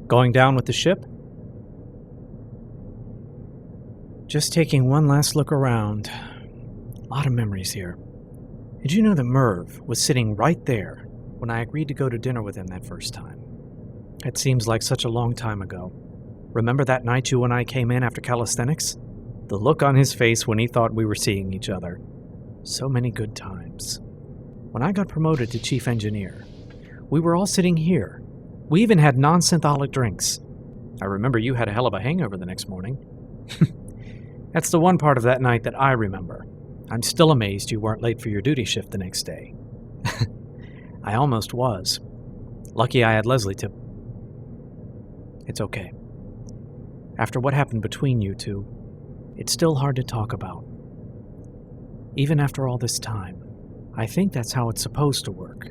Going down with the ship? Just taking one last look around. A lot of memories here. Did you know that Merv was sitting right there when I agreed to go to dinner with him that first time? It seems like such a long time ago. Remember that night you and I came in after calisthenics? The look on his face when he thought we were seeing each other. So many good times. When I got promoted to chief engineer, we were all sitting here. We even had non-syntholic drinks. I remember you had a hell of a hangover the next morning. That's the one part of that night that I remember. I'm still amazed you weren't late for your duty shift the next day. I almost was. Lucky I had Leslie to... It's okay. After what happened between you two, it's still hard to talk about. Even after all this time, I think that's how it's supposed to work.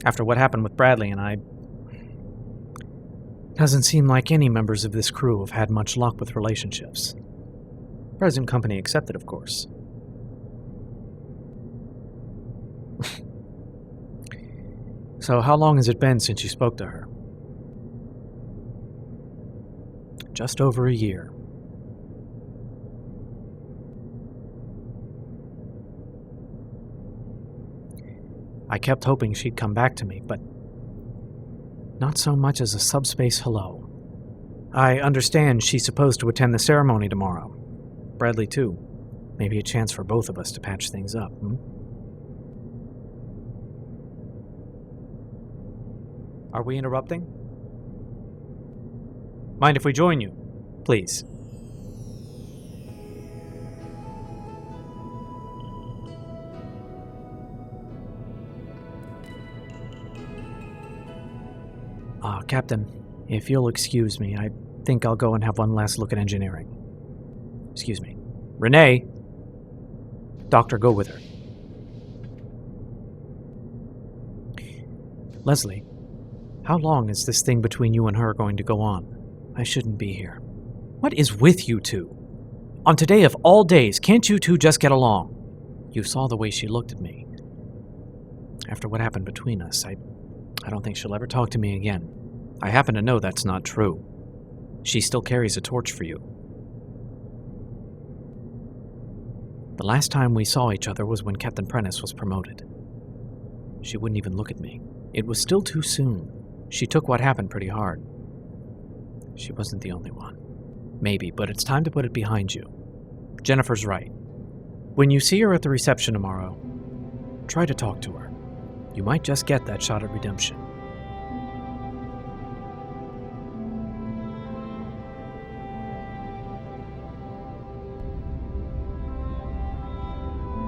After what happened with Bradley and I... Doesn't seem like any members of this crew have had much luck with relationships. Present company accepted, of course. So how long has it been since you spoke to her? Just over a year. I kept hoping she'd come back to me, but not so much as a subspace hello. I understand she's supposed to attend the ceremony tomorrow. Bradley, too. Maybe a chance for both of us to patch things up, Are we interrupting? Mind if we join you? Please. Captain, if you'll excuse me, I think I'll go and have one last look at engineering. Excuse me. Renee! Doctor, go with her. Leslie, how long is this thing between you and her going to go on? I shouldn't be here. What is with you two? On today of all days, can't you two just get along? You saw the way she looked at me. After what happened between us, I don't think she'll ever talk to me again. I happen to know that's not true. She still carries a torch for you. The last time we saw each other was when Captain Prentice was promoted. She wouldn't even look at me. It was still too soon. She took what happened pretty hard. She wasn't the only one. Maybe, but it's time to put it behind you. Jennifer's right. When you see her at the reception tomorrow, try to talk to her. You might just get that shot at redemption.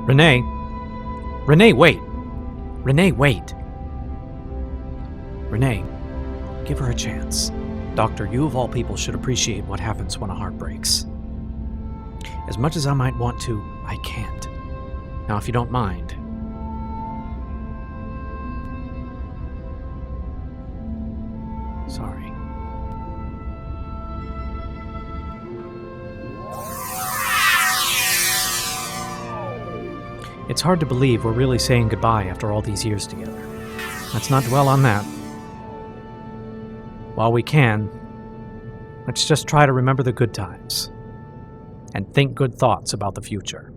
Renee! Renee, wait! Renee, wait! Renee, give her a chance. Doctor, you of all people should appreciate what happens when a heart breaks. As much as I might want to, I can't. Now, if you don't mind... Sorry. It's hard to believe we're really saying goodbye after all these years together. Let's not dwell on that. While we can, let's just try to remember the good times and think good thoughts about the future.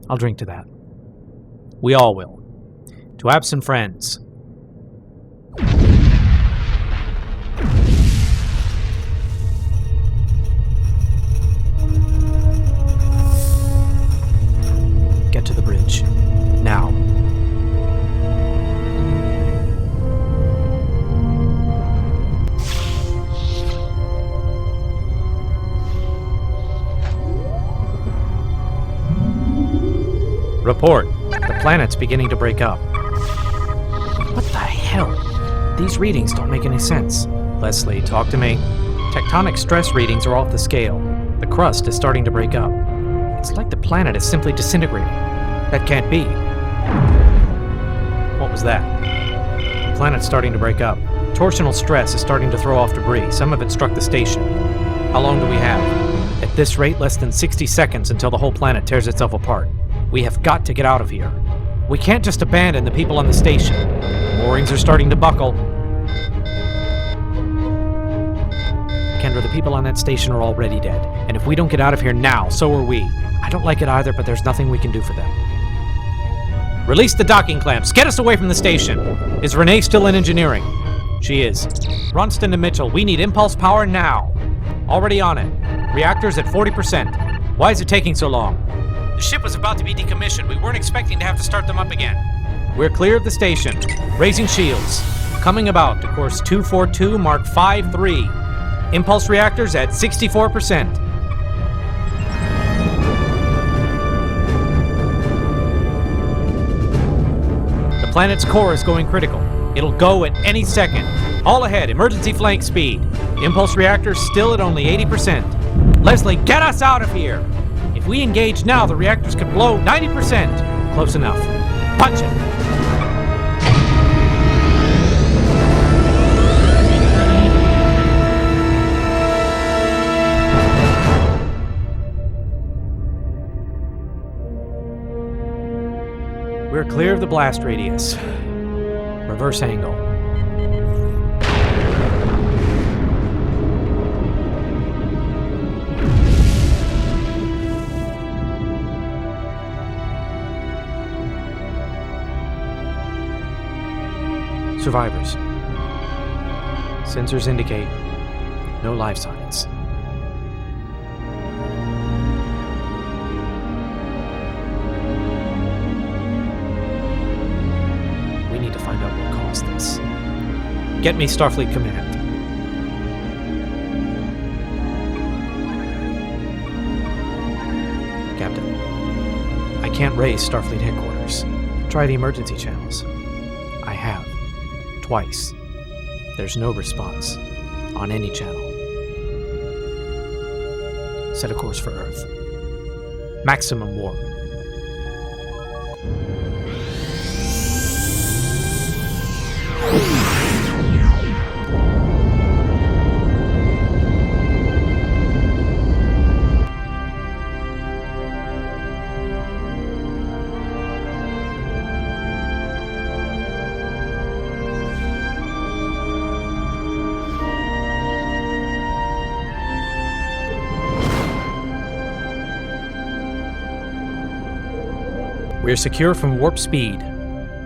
I'll drink to that. We all will. To absent friends. Get to the bridge. Now. Report. The planet's beginning to break up. What the hell? These readings don't make any sense. Leslie, talk to me. Tectonic stress readings are off the scale. The crust is starting to break up. It's like the planet is simply disintegrating. That can't be. What was that? The planet's starting to break up. Torsional stress is starting to throw off debris. Some of it struck the station. How long do we have? At this rate, less than 60 seconds until the whole planet tears itself apart. We have got to get out of here. We can't just abandon the people on the station. Moorings are starting to buckle. Kendra, the people on that station are already dead. And if we don't get out of here now, so are we. I don't like it either, but there's nothing we can do for them. Release the docking clamps. Get us away from the station. Is Renee still in engineering? She is. Ronston and Mitchell, we need impulse power now. Already on it. Reactors at 40%. Why is it taking so long? The ship was about to be decommissioned. We weren't expecting to have to start them up again. We're clear of the station. Raising shields. Coming about to course 242, Mark 53. Impulse reactors at 64%. The planet's core is going critical. It'll go at any second. All ahead, emergency flank speed. Impulse reactors still at only 80%. Leslie, get us out of here! If we engage now, the reactors could blow 90%. Close enough. Punch it! We're clear of the blast radius. Reverse angle. Survivors. Sensors indicate no life signs. We need to find out what caused this. Get me Starfleet Command. Captain, I can't raise Starfleet headquarters. Try the emergency channels. I have. Twice. There's no response on any channel. Set a course for Earth. Maximum warp. We're secure from warp speed.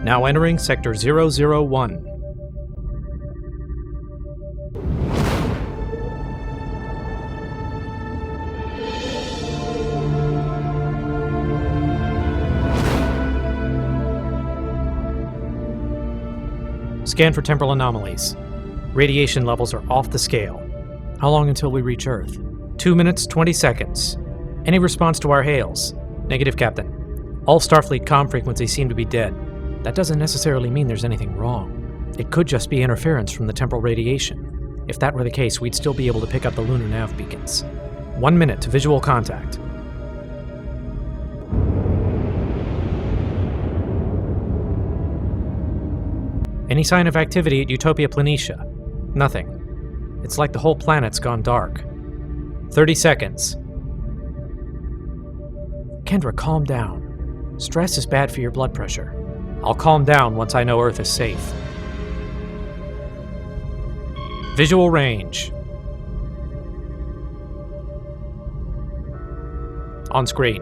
Now entering Sector 001. Scan for temporal anomalies. Radiation levels are off the scale. How long until we reach Earth? 2 minutes, 20 seconds. Any response to our hails? Negative, Captain. All Starfleet comm frequencies seem to be dead. That doesn't necessarily mean there's anything wrong. It could just be interference from the temporal radiation. If that were the case, we'd still be able to pick up the lunar nav beacons. 1 minute to visual contact. Any sign of activity at Utopia Planitia? Nothing. It's like the whole planet's gone dark. 30 seconds. Kendra, calm down. Stress is bad for your blood pressure. I'll calm down once I know Earth is safe. Visual range. On screen.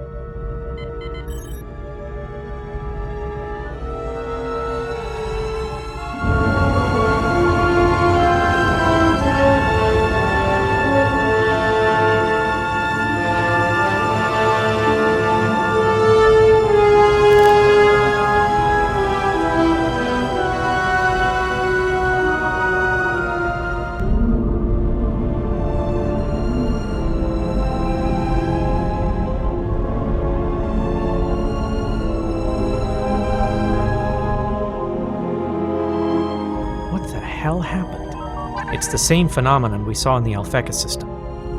Hell happened? It's the same phenomenon we saw in the Alphecca system.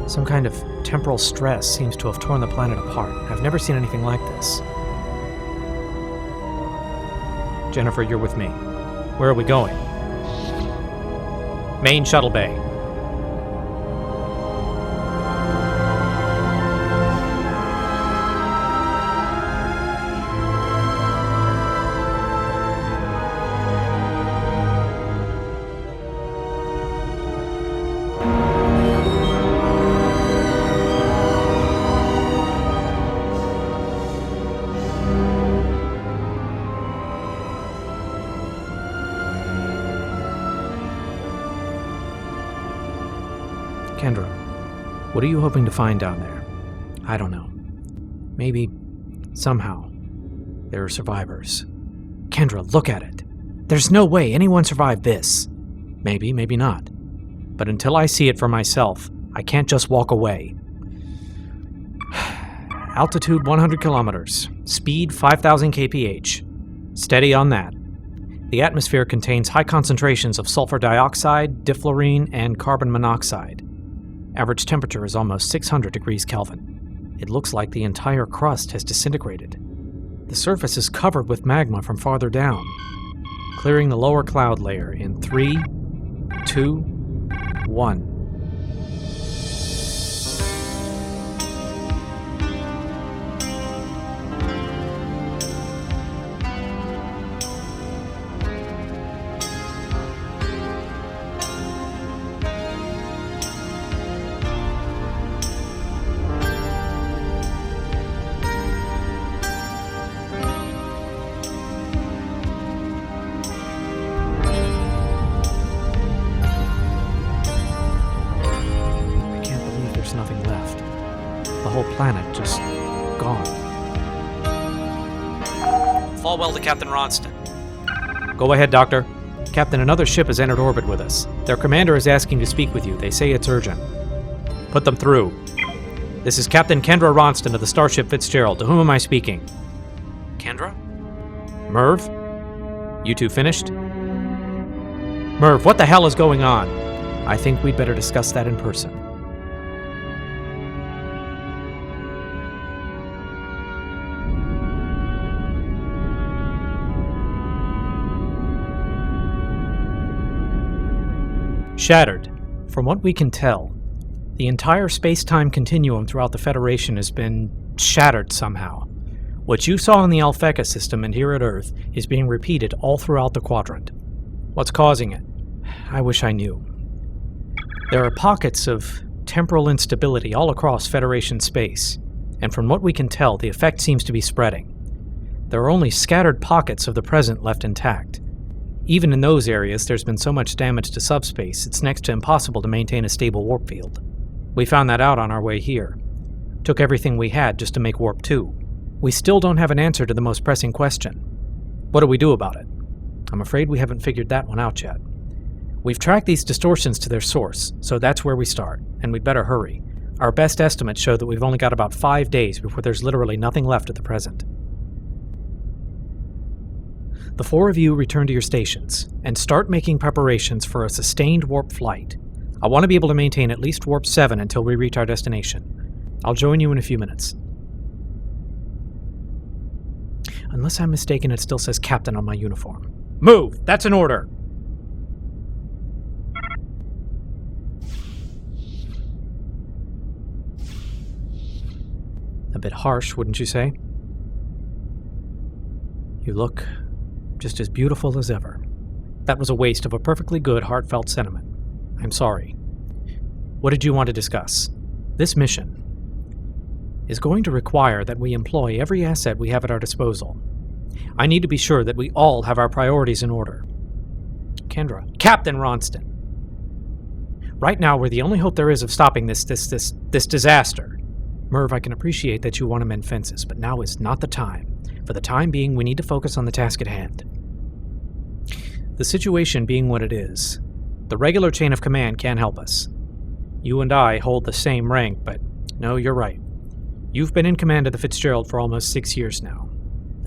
Some kind of temporal stress seems to have torn the planet apart. I've never seen anything like this. Jennifer, you're with me. Where are we going? Main shuttle bay. What are you hoping to find down there? I don't know. Maybe, somehow, there are survivors. Kendra, look at it. There's no way anyone survived this. Maybe, maybe not. But until I see it for myself, I can't just walk away. Altitude 100 kilometers. Speed 5,000 kph. Steady on that. The atmosphere contains high concentrations of sulfur dioxide, difluorine, and carbon monoxide. Average temperature is almost 600 degrees Kelvin. It looks like the entire crust has disintegrated. The surface is covered with magma from farther down. Clearing the lower cloud layer in 3, 2, 1. Nothing left. The whole planet just gone. Fall well to Captain Ronston. Go ahead, Doctor. Captain, another ship has entered orbit with us. Their commander is asking to speak with you. They say it's urgent. Put them through. This is Captain Kendra Ronston of the Starship Fitzgerald. To whom am I speaking? Kendra? Merv? You two finished? Merv, what the hell is going on? I think we'd better discuss that in person. Shattered. From what we can tell, the entire space-time continuum throughout the Federation has been shattered somehow. What you saw in the Alphega system and here at Earth is being repeated all throughout the quadrant. What's causing it? I wish I knew. There are pockets of temporal instability all across Federation space, and from what we can tell, the effect seems to be spreading. There are only scattered pockets of the present left intact. Even in those areas, there's been so much damage to subspace, it's next to impossible to maintain a stable warp field. We found that out on our way here. Took everything we had just to make Warp 2. We still don't have an answer to the most pressing question. What do we do about it? I'm afraid we haven't figured that one out yet. We've tracked these distortions to their source, so that's where we start, and we'd better hurry. Our best estimates show that we've only got about 5 days before there's literally nothing left at the present. The 4 of you return to your stations, and start making preparations for a sustained warp flight. I want to be able to maintain at least Warp 7 until we reach our destination. I'll join you in a few minutes. Unless I'm mistaken, it still says Captain on my uniform. Move! That's an order! A bit harsh, wouldn't you say? You look just as beautiful as ever. That was a waste of a perfectly good, heartfelt sentiment. I'm sorry. What did you want to discuss? This mission is going to require that we employ every asset we have at our disposal. I need to be sure that we all have our priorities in order. Kendra. Captain Ronston. Right now, we're the only hope there is of stopping this disaster. Merv, I can appreciate that you want to mend fences, but now is not the time. For the time being, we need to focus on the task at hand. The situation being what it is, the regular chain of command can't help us. You and I hold the same rank, but no, you're right. You've been in command of the Fitzgerald for almost 6 years now.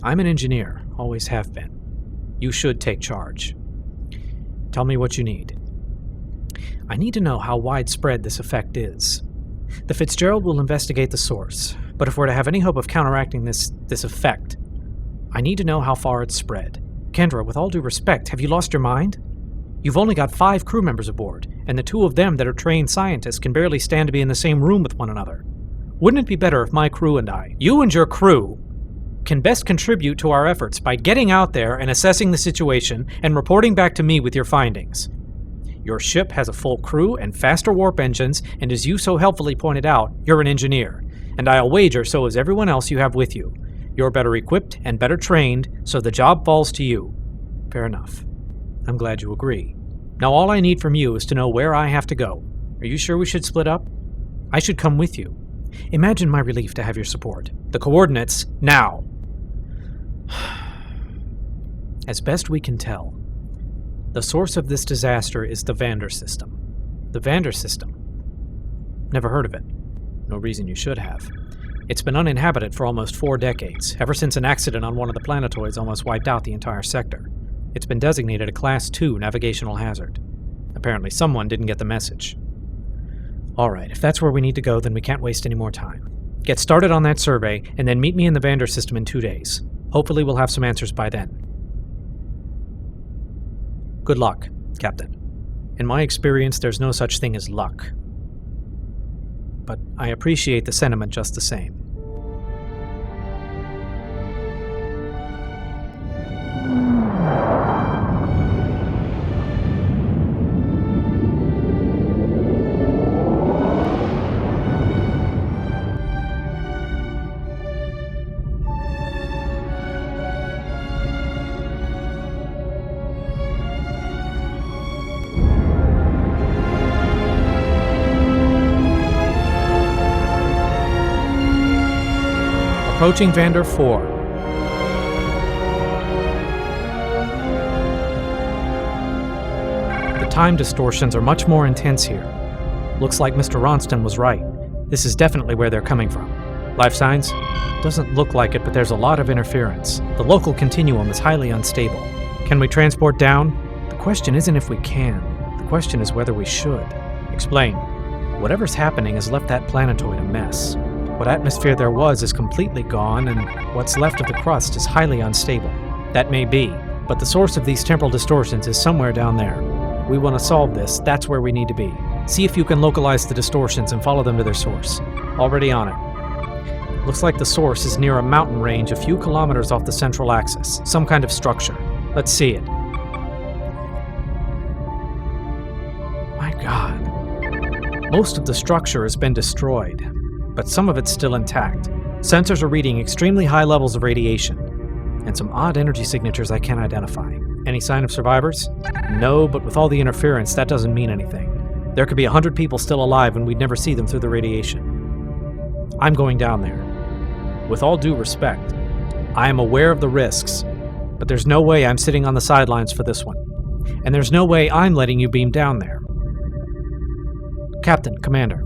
I'm an engineer, always have been. You should take charge. Tell me what you need. I need to know how widespread this effect is. The Fitzgerald will investigate the source, but if we're to have any hope of counteracting this effect, I need to know how far it's spread. Kendra, with all due respect, have you lost your mind? You've only got 5 crew members aboard, and the 2 of them that are trained scientists can barely stand to be in the same room with one another. Wouldn't it be better if my crew and I, you and your crew, can best contribute to our efforts by getting out there and assessing the situation and reporting back to me with your findings? Your ship has a full crew and faster warp engines, and as you so helpfully pointed out, you're an engineer, and I'll wager so is everyone else you have with you. You're better equipped and better trained, so the job falls to you. Fair enough. I'm glad you agree. Now all I need from you is to know where I have to go. Are you sure we should split up? I should come with you. Imagine my relief to have your support. The coordinates, now! As best we can tell, the source of this disaster is the Vander system. The Vander system? Never heard of it. No reason you should have. It's been uninhabited for almost 4 decades, ever since an accident on one of the planetoids almost wiped out the entire sector. It's been designated a Class 2 navigational hazard. Apparently someone didn't get the message. Alright, if that's where we need to go, then we can't waste any more time. Get started on that survey, and then meet me in the Vander system in 2 days. Hopefully we'll have some answers by then. Good luck, Captain. In my experience, there's no such thing as luck. But I appreciate the sentiment just the same. Approaching Vander 4. The time distortions are much more intense here. Looks like Mr. Ronston was right. This is definitely where they're coming from. Life signs? Doesn't look like it, but there's a lot of interference. The local continuum is highly unstable. Can we transport down? The question isn't if we can. The question is whether we should. Explain. Whatever's happening has left that planetoid a mess. What atmosphere there was is completely gone, and what's left of the crust is highly unstable. That may be, but the source of these temporal distortions is somewhere down there. We want to solve this, that's where we need to be. See if you can localize the distortions and follow them to their source. Already on it. Looks like the source is near a mountain range a few kilometers off the central axis. Some kind of structure. Let's see it. My God. Most of the structure has been destroyed, but some of it's still intact. Sensors are reading extremely high levels of radiation, and some odd energy signatures I can't identify. Any sign of survivors? No, but with all the interference, that doesn't mean anything. There could be 100 people still alive and we'd never see them through the radiation. I'm going down there. With all due respect, I am aware of the risks, but there's no way I'm sitting on the sidelines for this one. And there's no way I'm letting you beam down there. Captain, Commander,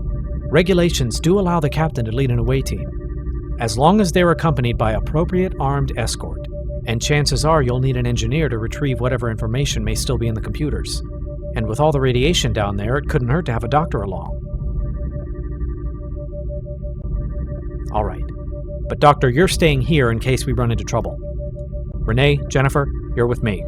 regulations do allow the captain to lead an away team, as long as they're accompanied by appropriate armed escort, and chances are you'll need an engineer to retrieve whatever information may still be in the computers. And with all the radiation down there, it couldn't hurt to have a doctor along. All right, but Doctor, you're staying here in case we run into trouble. Renee, Jennifer, you're with me.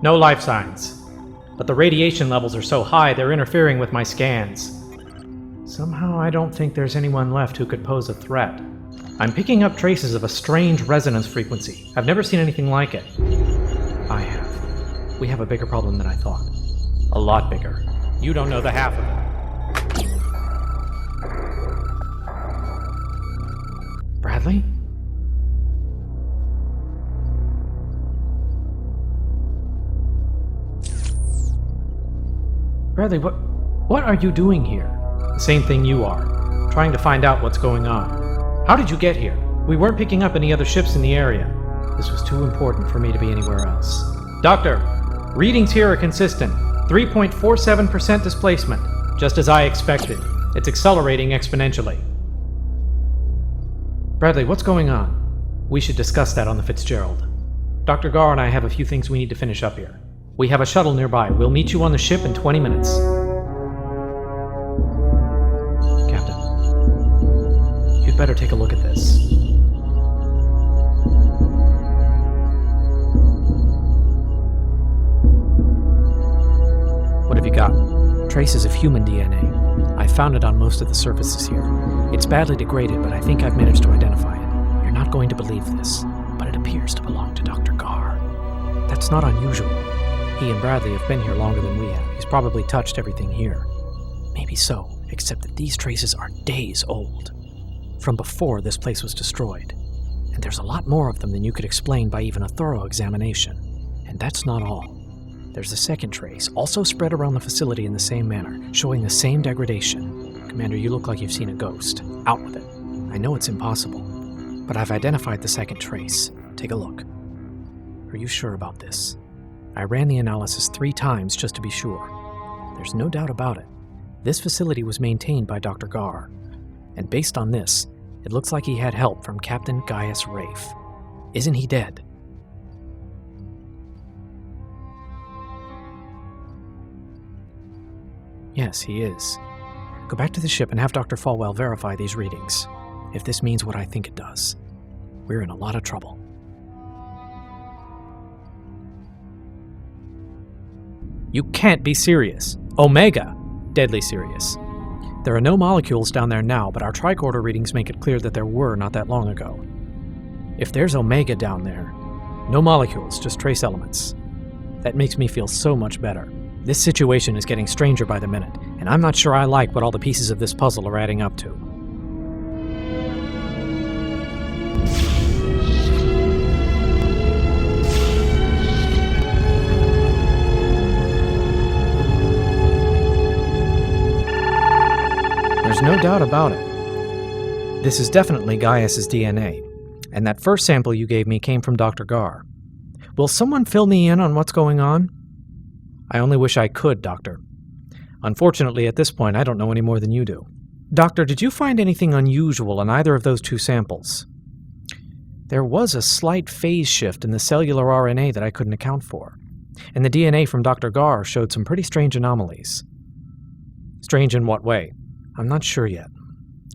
No life signs, but the radiation levels are so high they're interfering with my scans. Somehow I don't think there's anyone left who could pose a threat. I'm picking up traces of a strange resonance frequency. I've never seen anything like it. I have. We have a bigger problem than I thought. A lot bigger. You don't know the half of it. Bradley? Bradley, what are you doing here? The same thing you are. Trying to find out what's going on. How did you get here? We weren't picking up any other ships in the area. This was too important for me to be anywhere else. Doctor, readings here are consistent. 3.47% displacement. Just as I expected. It's accelerating exponentially. Bradley, what's going on? We should discuss that on the Fitzgerald. Dr. Garr and I have a few things we need to finish up here. We have a shuttle nearby. We'll meet you on the ship in 20 minutes. Captain, you'd better take a look at this. What have you got? Traces of human DNA. I found it on most of the surfaces here. It's badly degraded, but I think I've managed to identify it. You're not going to believe this, but it appears to belong to Dr. Gar. That's not unusual. He and Bradley have been here longer than we have. He's probably touched everything here. Maybe so, except that these traces are days old. From before this place was destroyed. And there's a lot more of them than you could explain by even a thorough examination. And that's not all. There's a second trace, also spread around the facility in the same manner, showing the same degradation. Commander, you look like you've seen a ghost. Out with it. I know it's impossible, but I've identified the second trace. Take a look. Are you sure about this? I ran the analysis 3 times just to be sure. There's no doubt about it. This facility was maintained by Dr. Gar, and based on this, it looks like he had help from Captain Gaius Rafe. Isn't he dead? Yes, he is. Go back to the ship and have Dr. Falwell verify these readings. If this means what I think it does, we're in a lot of trouble. You can't be serious. Omega! Deadly serious. There are no molecules down there now, but our tricorder readings make it clear that there were not that long ago. If there's Omega down there, no molecules, just trace elements. That makes me feel so much better. This situation is getting stranger by the minute, and I'm not sure I like what all the pieces of this puzzle are adding up to. There's no doubt about it. This is definitely Gaius's DNA, and that first sample you gave me came from Dr. Gar. Will someone fill me in on what's going on? I only wish I could, Doctor. Unfortunately, at this point, I don't know any more than you do. Doctor, did you find anything unusual in either of those 2 samples? There was a slight phase shift in the cellular RNA that I couldn't account for, and the DNA from Dr. Gar showed some pretty strange anomalies. Strange in what way? I'm not sure yet.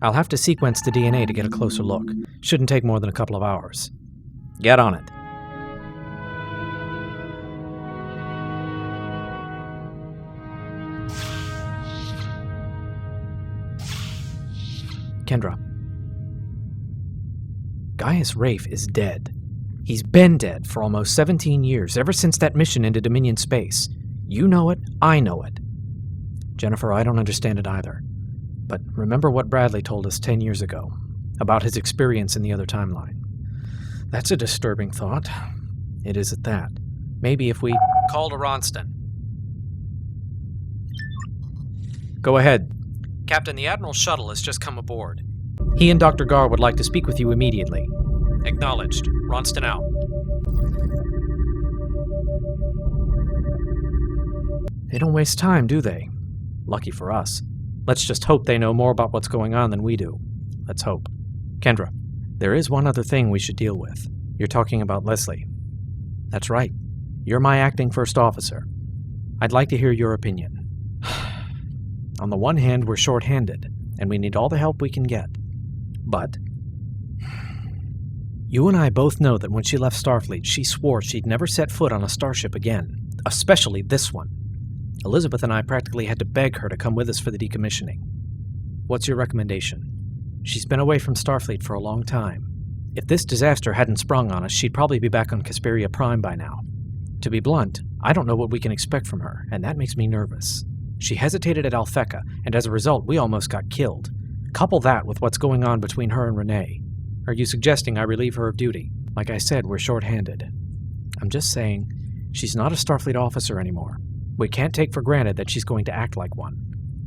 I'll have to sequence the DNA to get a closer look. Shouldn't take more than a couple of hours. Get on it. Kendra. Gaius Rafe is dead. He's been dead for almost 17 years, ever since that mission into Dominion space. You know it, I know it. Jennifer, I don't understand it either. But remember what Bradley told us 10 years ago, about his experience in the other timeline. That's a disturbing thought. It is at that. Maybe if we... Call to Ronston. Go ahead. Captain, the Admiral's shuttle has just come aboard. He and Dr. Gar would like to speak with you immediately. Acknowledged. Ronston out. They don't waste time, do they? Lucky for us. Let's just hope they know more about what's going on than we do. Let's hope. Kendra, there is one other thing we should deal with. You're talking about Leslie. That's right. You're my acting first officer. I'd like to hear your opinion. On the one hand, we're short-handed, and we need all the help we can get. But you and I both know that when she left Starfleet, she swore she'd never set foot on a starship again, especially this one. Elizabeth and I practically had to beg her to come with us for the decommissioning. What's your recommendation? She's been away from Starfleet for a long time. If this disaster hadn't sprung on us, she'd probably be back on Casperia Prime by now. To be blunt, I don't know what we can expect from her, and that makes me nervous. She hesitated at Alphecca, and as a result, we almost got killed. Couple that with what's going on between her and Renee. Are you suggesting I relieve her of duty? Like I said, we're short-handed. I'm just saying, she's not a Starfleet officer anymore. We can't take for granted that she's going to act like one.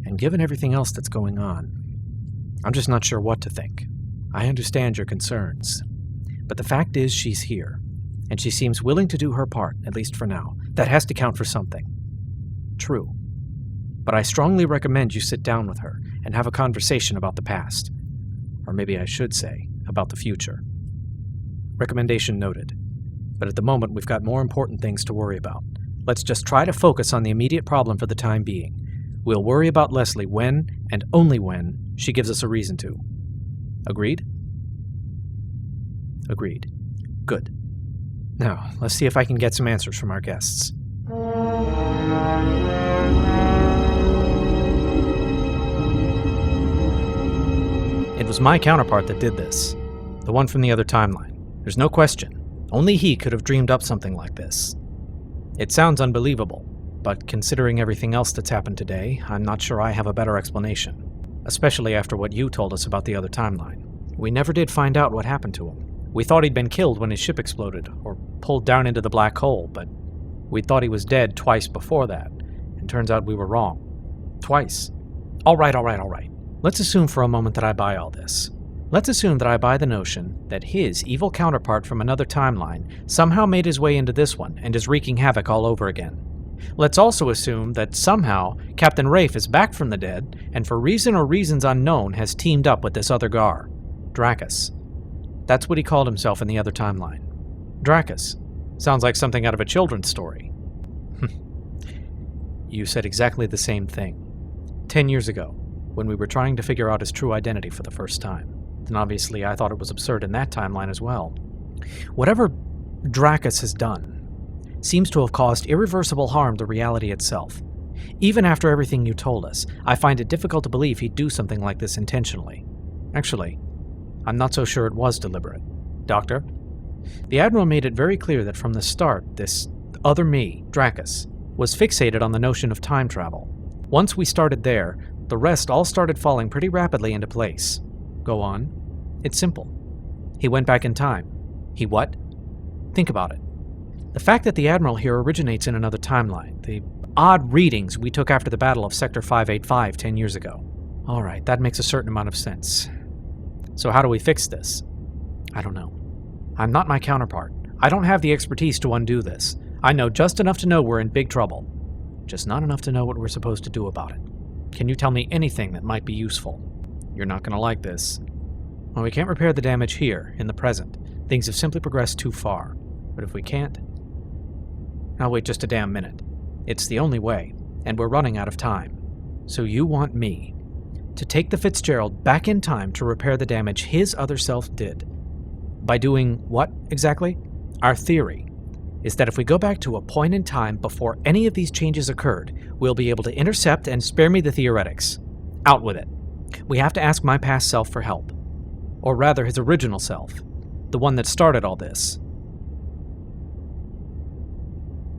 And given everything else that's going on, I'm just not sure what to think. I understand your concerns. But the fact is she's here, and she seems willing to do her part, at least for now. That has to count for something. True. But I strongly recommend you sit down with her and have a conversation about the past. Or maybe I should say, about the future. Recommendation noted. But at the moment, we've got more important things to worry about. Let's just try to focus on the immediate problem for the time being. We'll worry about Leslie when, and only when, she gives us a reason to. Agreed? Agreed. Good. Now, let's see if I can get some answers from our guests. It was my counterpart that did this. The one from the other timeline. There's no question. Only he could have dreamed up something like this. It sounds unbelievable, but considering everything else that's happened today, I'm not sure I have a better explanation. Especially after what you told us about the other timeline. We never did find out what happened to him. We thought he'd been killed when his ship exploded, or pulled down into the black hole, but we thought he was dead twice before that, and turns out we were wrong. Twice. All right. Let's assume for a moment that I buy all this. Let's assume that I buy the notion that his evil counterpart from another timeline somehow made his way into this one and is wreaking havoc all over again. Let's also assume that somehow Captain Rafe is back from the dead and for reason or reasons unknown has teamed up with this other Gar, Dracus. That's what he called himself in the other timeline. Dracus. Sounds like something out of a children's story. You said exactly the same thing. 10 years ago, when we were trying to figure out his true identity for the first time. And obviously I thought it was absurd in that timeline as well. Whatever Dracus has done seems to have caused irreversible harm to reality itself. Even after everything you told us, I find it difficult to believe he'd do something like this intentionally. Actually, I'm not so sure it was deliberate. Doctor? The Admiral made it very clear that from the start, this other me, Dracus, was fixated on the notion of time travel. Once we started there, the rest all started falling pretty rapidly into place. Go on. It's simple. He went back in time. He what? Think about it. The fact that the Admiral here originates in another timeline, the odd readings we took after the Battle of Sector 585 10 years ago. Alright, that makes a certain amount of sense. So how do we fix this? I don't know. I'm not my counterpart. I don't have the expertise to undo this. I know just enough to know we're in big trouble. Just not enough to know what we're supposed to do about it. Can you tell me anything that might be useful? You're not going to like this. Well, we can't repair the damage here, in the present. Things have simply progressed too far. But if we can't... I'll wait just a damn minute. It's the only way, and we're running out of time. So you want me to take the Fitzgerald back in time to repair the damage his other self did. By doing what, exactly? Our theory is that if we go back to a point in time before any of these changes occurred, we'll be able to intercept and spare me the theoretics. Out with it. We have to ask my past self for help. Or rather, his original self. The one that started all this.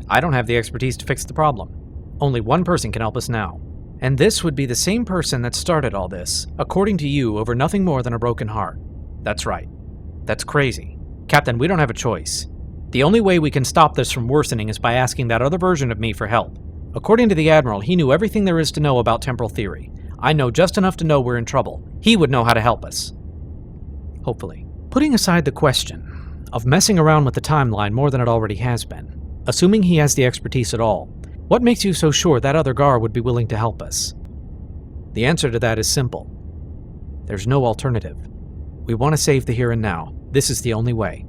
I don't have the expertise to fix the problem. Only one person can help us now. And this would be the same person that started all this, according to you, over nothing more than a broken heart. That's right. That's crazy. Captain, we don't have a choice. The only way we can stop this from worsening is by asking that other version of me for help. According to the Admiral, he knew everything there is to know about temporal theory. I know just enough to know we're in trouble. He would know how to help us. Hopefully. Putting aside the question of messing around with the timeline more than it already has been, assuming he has the expertise at all, what makes you so sure that other Gar would be willing to help us? The answer to that is simple. There's no alternative. We want to save the here and now. This is the only way.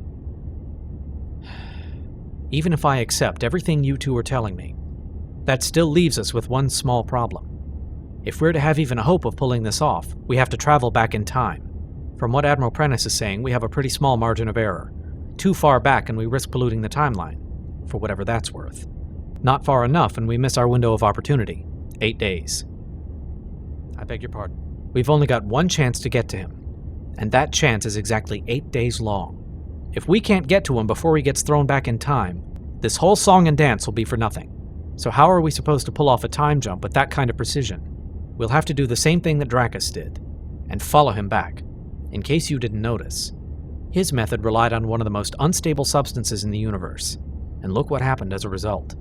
Even if I accept everything you two are telling me, that still leaves us with one small problem. If we're to have even a hope of pulling this off, we have to travel back in time. From what Admiral Prentice is saying, we have a pretty small margin of error. Too far back and we risk polluting the timeline, for whatever that's worth. Not far enough and we miss our window of opportunity. 8 days. I beg your pardon. We've only got one chance to get to him, and that chance is exactly 8 days long. If we can't get to him before he gets thrown back in time, this whole song and dance will be for nothing. So how are we supposed to pull off a time jump with that kind of precision? We'll have to do the same thing that Dracus did, and follow him back. In case you didn't notice, his method relied on one of the most unstable substances in the universe, and look what happened as a result.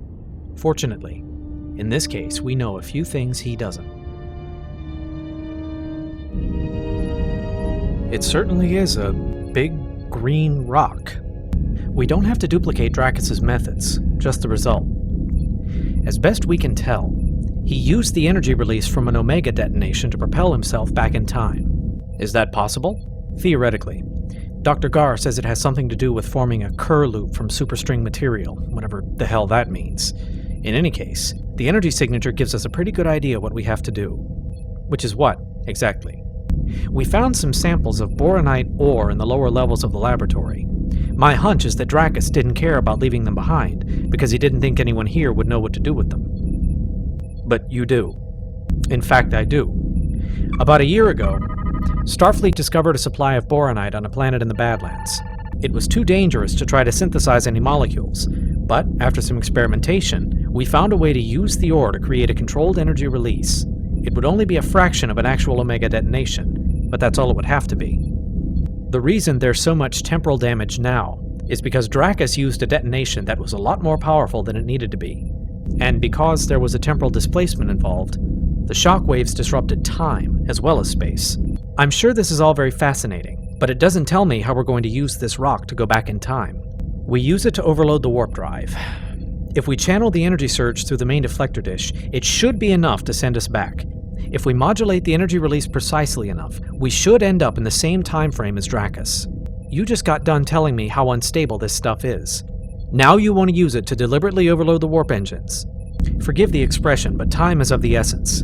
Fortunately, in this case, we know a few things he doesn't. It certainly is a big green rock. We don't have to duplicate Dracus's methods, just the result. As best we can tell, he used the energy release from an Omega detonation to propel himself back in time. Is that possible? Theoretically. Dr. Gar says it has something to do with forming a Kerr loop from superstring material, whatever the hell that means. In any case, the energy signature gives us a pretty good idea what we have to do. Which is what, exactly? We found some samples of boronite ore in the lower levels of the laboratory. My hunch is that Dracus didn't care about leaving them behind, because he didn't think anyone here would know what to do with them. But you do. In fact, I do. About a year ago, Starfleet discovered a supply of boronite on a planet in the Badlands. It was too dangerous to try to synthesize any molecules, but after some experimentation, we found a way to use the ore to create a controlled energy release. It would only be a fraction of an actual Omega detonation, but that's all it would have to be. The reason there's so much temporal damage now is because Dracus used a detonation that was a lot more powerful than it needed to be. And because there was a temporal displacement involved, the shockwaves disrupted time as well as space. I'm sure this is all very fascinating, but it doesn't tell me how we're going to use this rock to go back in time. We use it to overload the warp drive. If we channel the energy surge through the main deflector dish, it should be enough to send us back. If we modulate the energy release precisely enough, we should end up in the same time frame as Dracus. You just got done telling me how unstable this stuff is. Now you want to use it to deliberately overload the warp engines. Forgive the expression, but time is of the essence.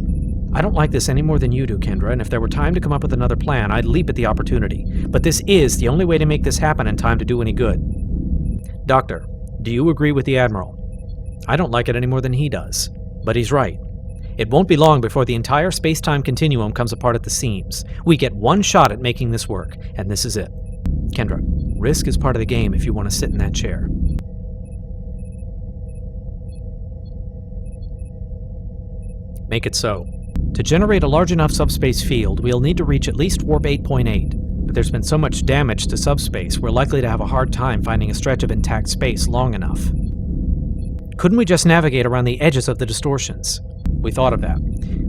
I don't like this any more than you do, Kendra, and if there were time to come up with another plan, I'd leap at the opportunity. But this is the only way to make this happen in time to do any good. Doctor, do you agree with the Admiral? I don't like it any more than he does, but he's right. It won't be long before the entire space-time continuum comes apart at the seams. We get one shot at making this work, and this is it. Kendra, risk is part of the game if you want to sit in that chair. Make it so. To generate a large enough subspace field, we'll need to reach at least warp 8.8, but there's been so much damage to subspace, we're likely to have a hard time finding a stretch of intact space long enough. Couldn't we just navigate around the edges of the distortions? We thought of that,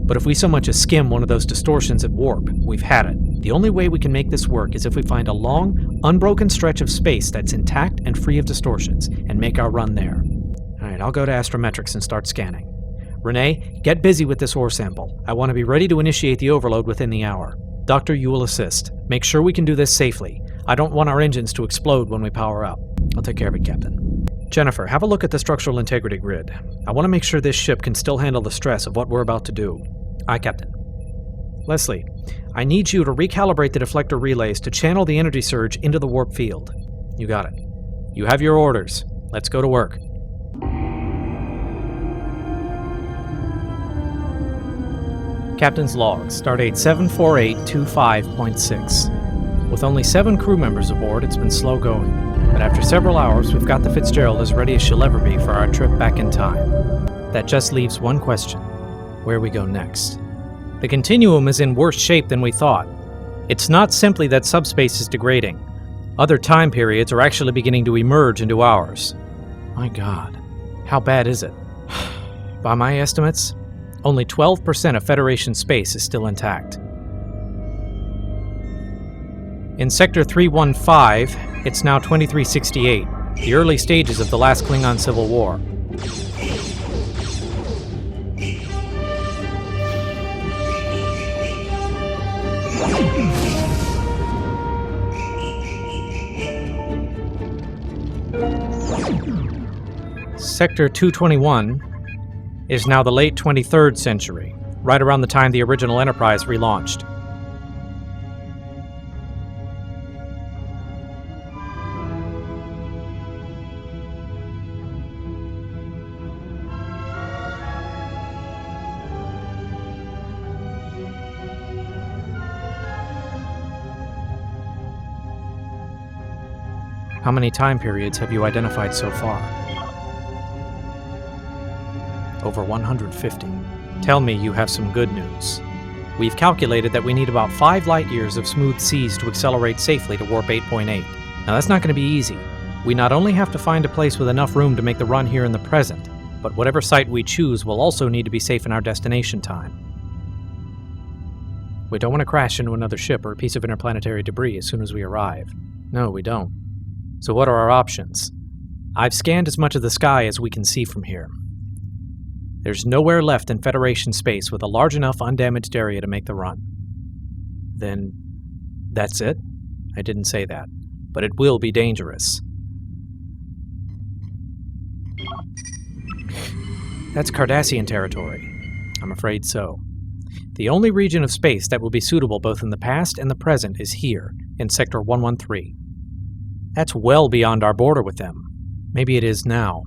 but if we so much as skim one of those distortions at warp, we've had it. The only way we can make this work is if we find a long, unbroken stretch of space that's intact and free of distortions, and make our run there. Alright, I'll go to Astrometrics and start scanning. Renee, get busy with this ore sample. I want to be ready to initiate the overload within the hour. Doctor, you will assist. Make sure we can do this safely. I don't want our engines to explode when we power up. I'll take care of it, Captain. Jennifer, have a look at the structural integrity grid. I want to make sure this ship can still handle the stress of what we're about to do. Aye, Captain. Leslie, I need you to recalibrate the deflector relays to channel the energy surge into the warp field. You got it. You have your orders. Let's go to work. Captain's log, stardate 74825.6. With only 7 crew members aboard, it's been slow going. But after several hours, we've got the Fitzgerald as ready as she'll ever be for our trip back in time. That just leaves one question. Where we go next? The continuum is in worse shape than we thought. It's not simply that subspace is degrading. Other time periods are actually beginning to emerge into ours. My God, how bad is it? By my estimates, only 12% of Federation space is still intact. In Sector 315, it's now 2368, the early stages of the last Klingon Civil War. Sector 221 is now the late 23rd century, right around the time the original Enterprise relaunched. How many time periods have you identified so far? Over 150. Tell me you have some good news. We've calculated that we need about 5 light years of smooth seas to accelerate safely to warp 8.8. Now that's not going to be easy. We not only have to find a place with enough room to make the run here in the present, but whatever site we choose will also need to be safe in our destination time. We don't want to crash into another ship or a piece of interplanetary debris as soon as we arrive. No, we don't. So what are our options? I've scanned as much of the sky as we can see from here. There's nowhere left in Federation space with a large enough undamaged area to make the run. Then, that's it? I didn't say that, but it will be dangerous. That's Cardassian territory. I'm afraid so. The only region of space that will be suitable both in the past and the present is here, in Sector 113. That's well beyond our border with them. Maybe it is now,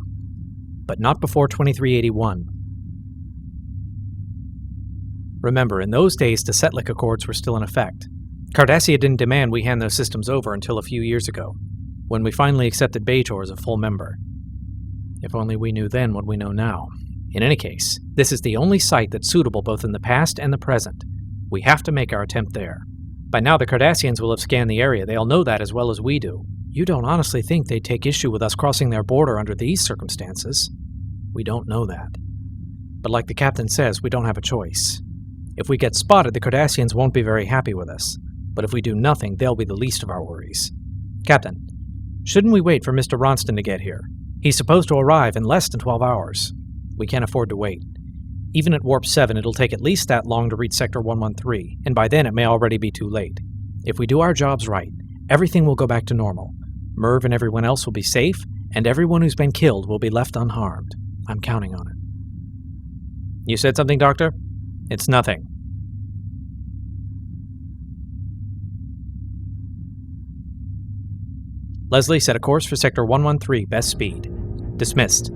but not before 2381. Remember, in those days, the Setlik Accords were still in effect. Cardassia didn't demand we hand those systems over until a few years ago, when we finally accepted Bajor as a full member. If only we knew then what we know now. In any case, this is the only site that's suitable both in the past and the present. We have to make our attempt there. By now the Cardassians will have scanned the area. They'll know that as well as we do. You don't honestly think they'd take issue with us crossing their border under these circumstances? We don't know that. But like the captain says, we don't have a choice. If we get spotted, the Cardassians won't be very happy with us. But if we do nothing, they'll be the least of our worries. Captain, shouldn't we wait for Mr. Ronston to get here? He's supposed to arrive in less than 12 hours. We can't afford to wait. Even at Warp 7, it'll take at least that long to reach Sector 113, and by then it may already be too late. If we do our jobs right, everything will go back to normal. Merv and everyone else will be safe, and everyone who's been killed will be left unharmed. I'm counting on it. You said something, Doctor? It's nothing. Leslie, set a course for Sector 113, best speed. Dismissed.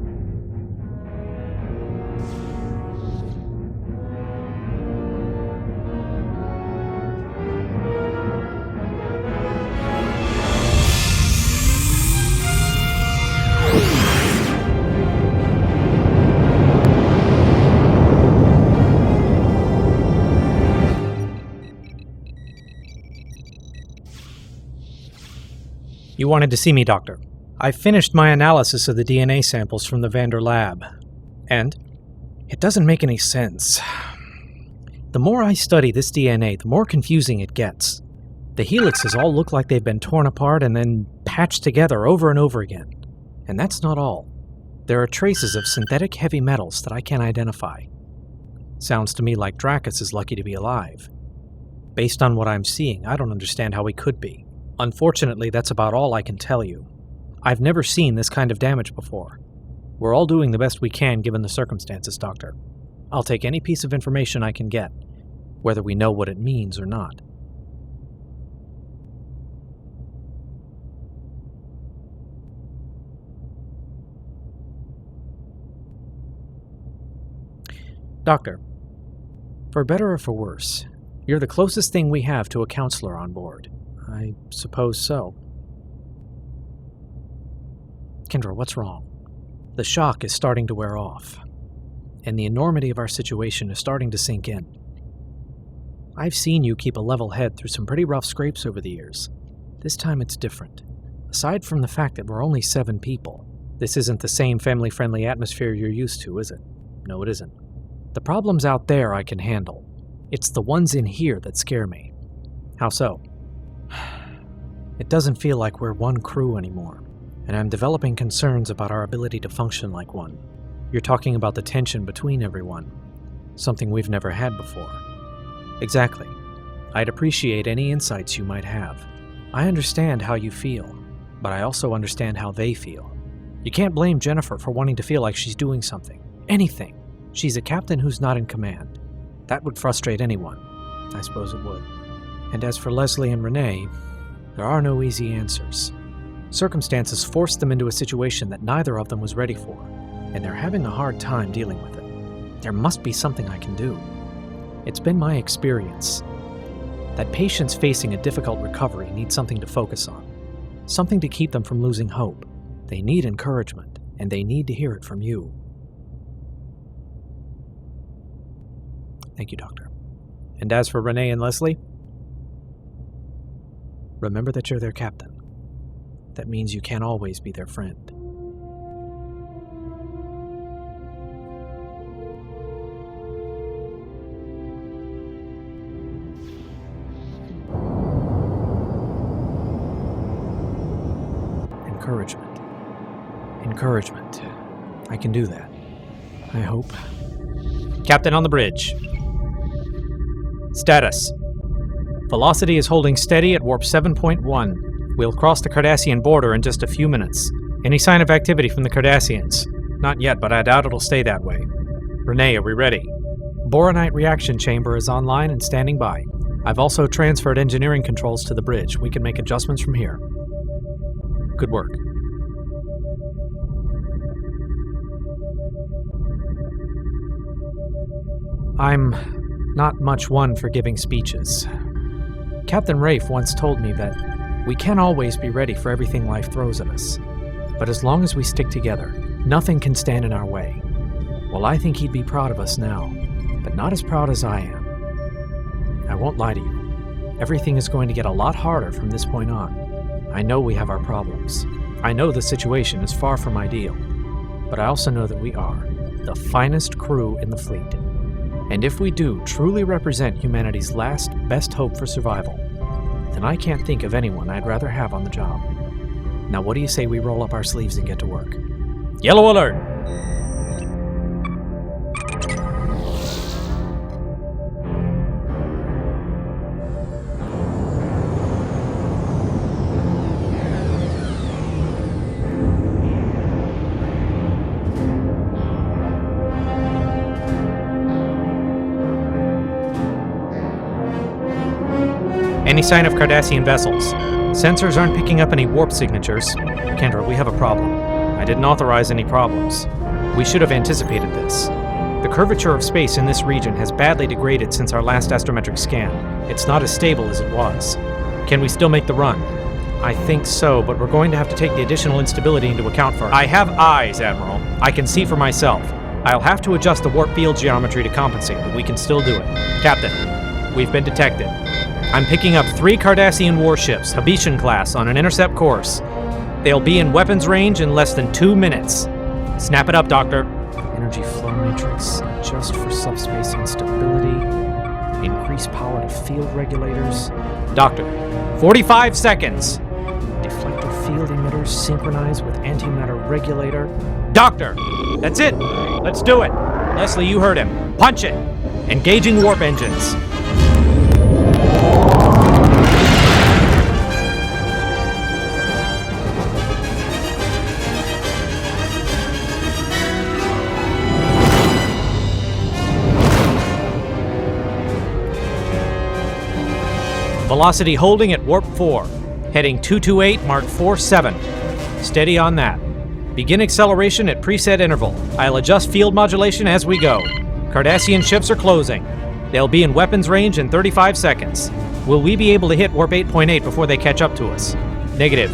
You wanted to see me, Doctor. I finished my analysis of the DNA samples from the Vander lab. And it doesn't make any sense. The more I study this DNA, the more confusing it gets. The helixes all look like they've been torn apart and then patched together over and over again. And that's not all. There are traces of synthetic heavy metals that I can't identify. Sounds to me like Dracus is lucky to be alive. Based on what I'm seeing, I don't understand how he could be. Unfortunately, that's about all I can tell you. I've never seen this kind of damage before. We're all doing the best we can given the circumstances, Doctor. I'll take any piece of information I can get, whether we know what it means or not. Doctor, for better or for worse, you're the closest thing we have to a counselor on board. I suppose so. Kendra, what's wrong? The shock is starting to wear off, and the enormity of our situation is starting to sink in. I've seen you keep a level head through some pretty rough scrapes over the years. This time it's different. Aside from the fact that we're only 7 people, this isn't the same family-friendly atmosphere you're used to, is it? No, it isn't. The problems out there I can handle. It's the ones in here that scare me. How so? It doesn't feel like we're one crew anymore, and I'm developing concerns about our ability to function like one. You're talking about the tension between everyone, something we've never had before. Exactly. I'd appreciate any insights you might have. I understand how you feel, but I also understand how they feel. You can't blame Jennifer for wanting to feel like she's doing something. Anything. She's a captain who's not in command. That would frustrate anyone. I suppose it would. And as for Leslie and Renee, there are no easy answers. Circumstances forced them into a situation that neither of them was ready for, and they're having a hard time dealing with it. There must be something I can do. It's been my experience that patients facing a difficult recovery need something to focus on, something to keep them from losing hope. They need encouragement, and they need to hear it from you. Thank you, Doctor. And as for Renee and Leslie, remember that you're their captain. That means you can't always be their friend. Encouragement. Encouragement. I can do that. I hope. Captain on the bridge. Status. Velocity is holding steady at warp 7.1. We'll cross the Cardassian border in just a few minutes. Any sign of activity from the Cardassians? Not yet, but I doubt it'll stay that way. Renee, are we ready? Boronite reaction chamber is online and standing by. I've also transferred engineering controls to the bridge. We can make adjustments from here. Good work. I'm not much one for giving speeches. Captain Rafe once told me that we can't always be ready for everything life throws at us. But as long as we stick together, nothing can stand in our way. Well, I think he'd be proud of us now, but not as proud as I am. I won't lie to you. Everything is going to get a lot harder from this point on. I know we have our problems. I know the situation is far from ideal. But I also know that we are the finest crew in the fleet. And if we do truly represent humanity's last, best hope for survival, then I can't think of anyone I'd rather have on the job. Now what do you say we roll up our sleeves and get to work? Yellow alert! Any sign of Cardassian vessels? Sensors aren't picking up any warp signatures. Kendra, we have a problem. I didn't authorize any problems. We should have anticipated this. The curvature of space in this region has badly degraded since our last astrometric scan. It's not as stable as it was. Can we still make the run? I think so, but we're going to have to take the additional instability into account for it. I have eyes, Admiral. I can see for myself. I'll have to adjust the warp field geometry to compensate, but we can still do it. Captain, we've been detected. I'm picking up 3 Cardassian warships, Habitian class, on an intercept course. They'll be in weapons range in less than 2 minutes. Snap it up, Doctor. Energy flow matrix, adjust for subspace instability, increase power to field regulators. Doctor, 45 seconds. Deflector field emitters synchronize with antimatter regulator. Doctor, that's it. Let's do it. Leslie, you heard him. Punch it. Engaging warp engines. Velocity holding at warp 4. Heading 228 Mark 47. Steady on that. Begin acceleration at preset interval. I'll adjust field modulation as we go. Cardassian ships are closing. They'll be in weapons range in 35 seconds. Will we be able to hit warp 8.8 before they catch up to us? Negative.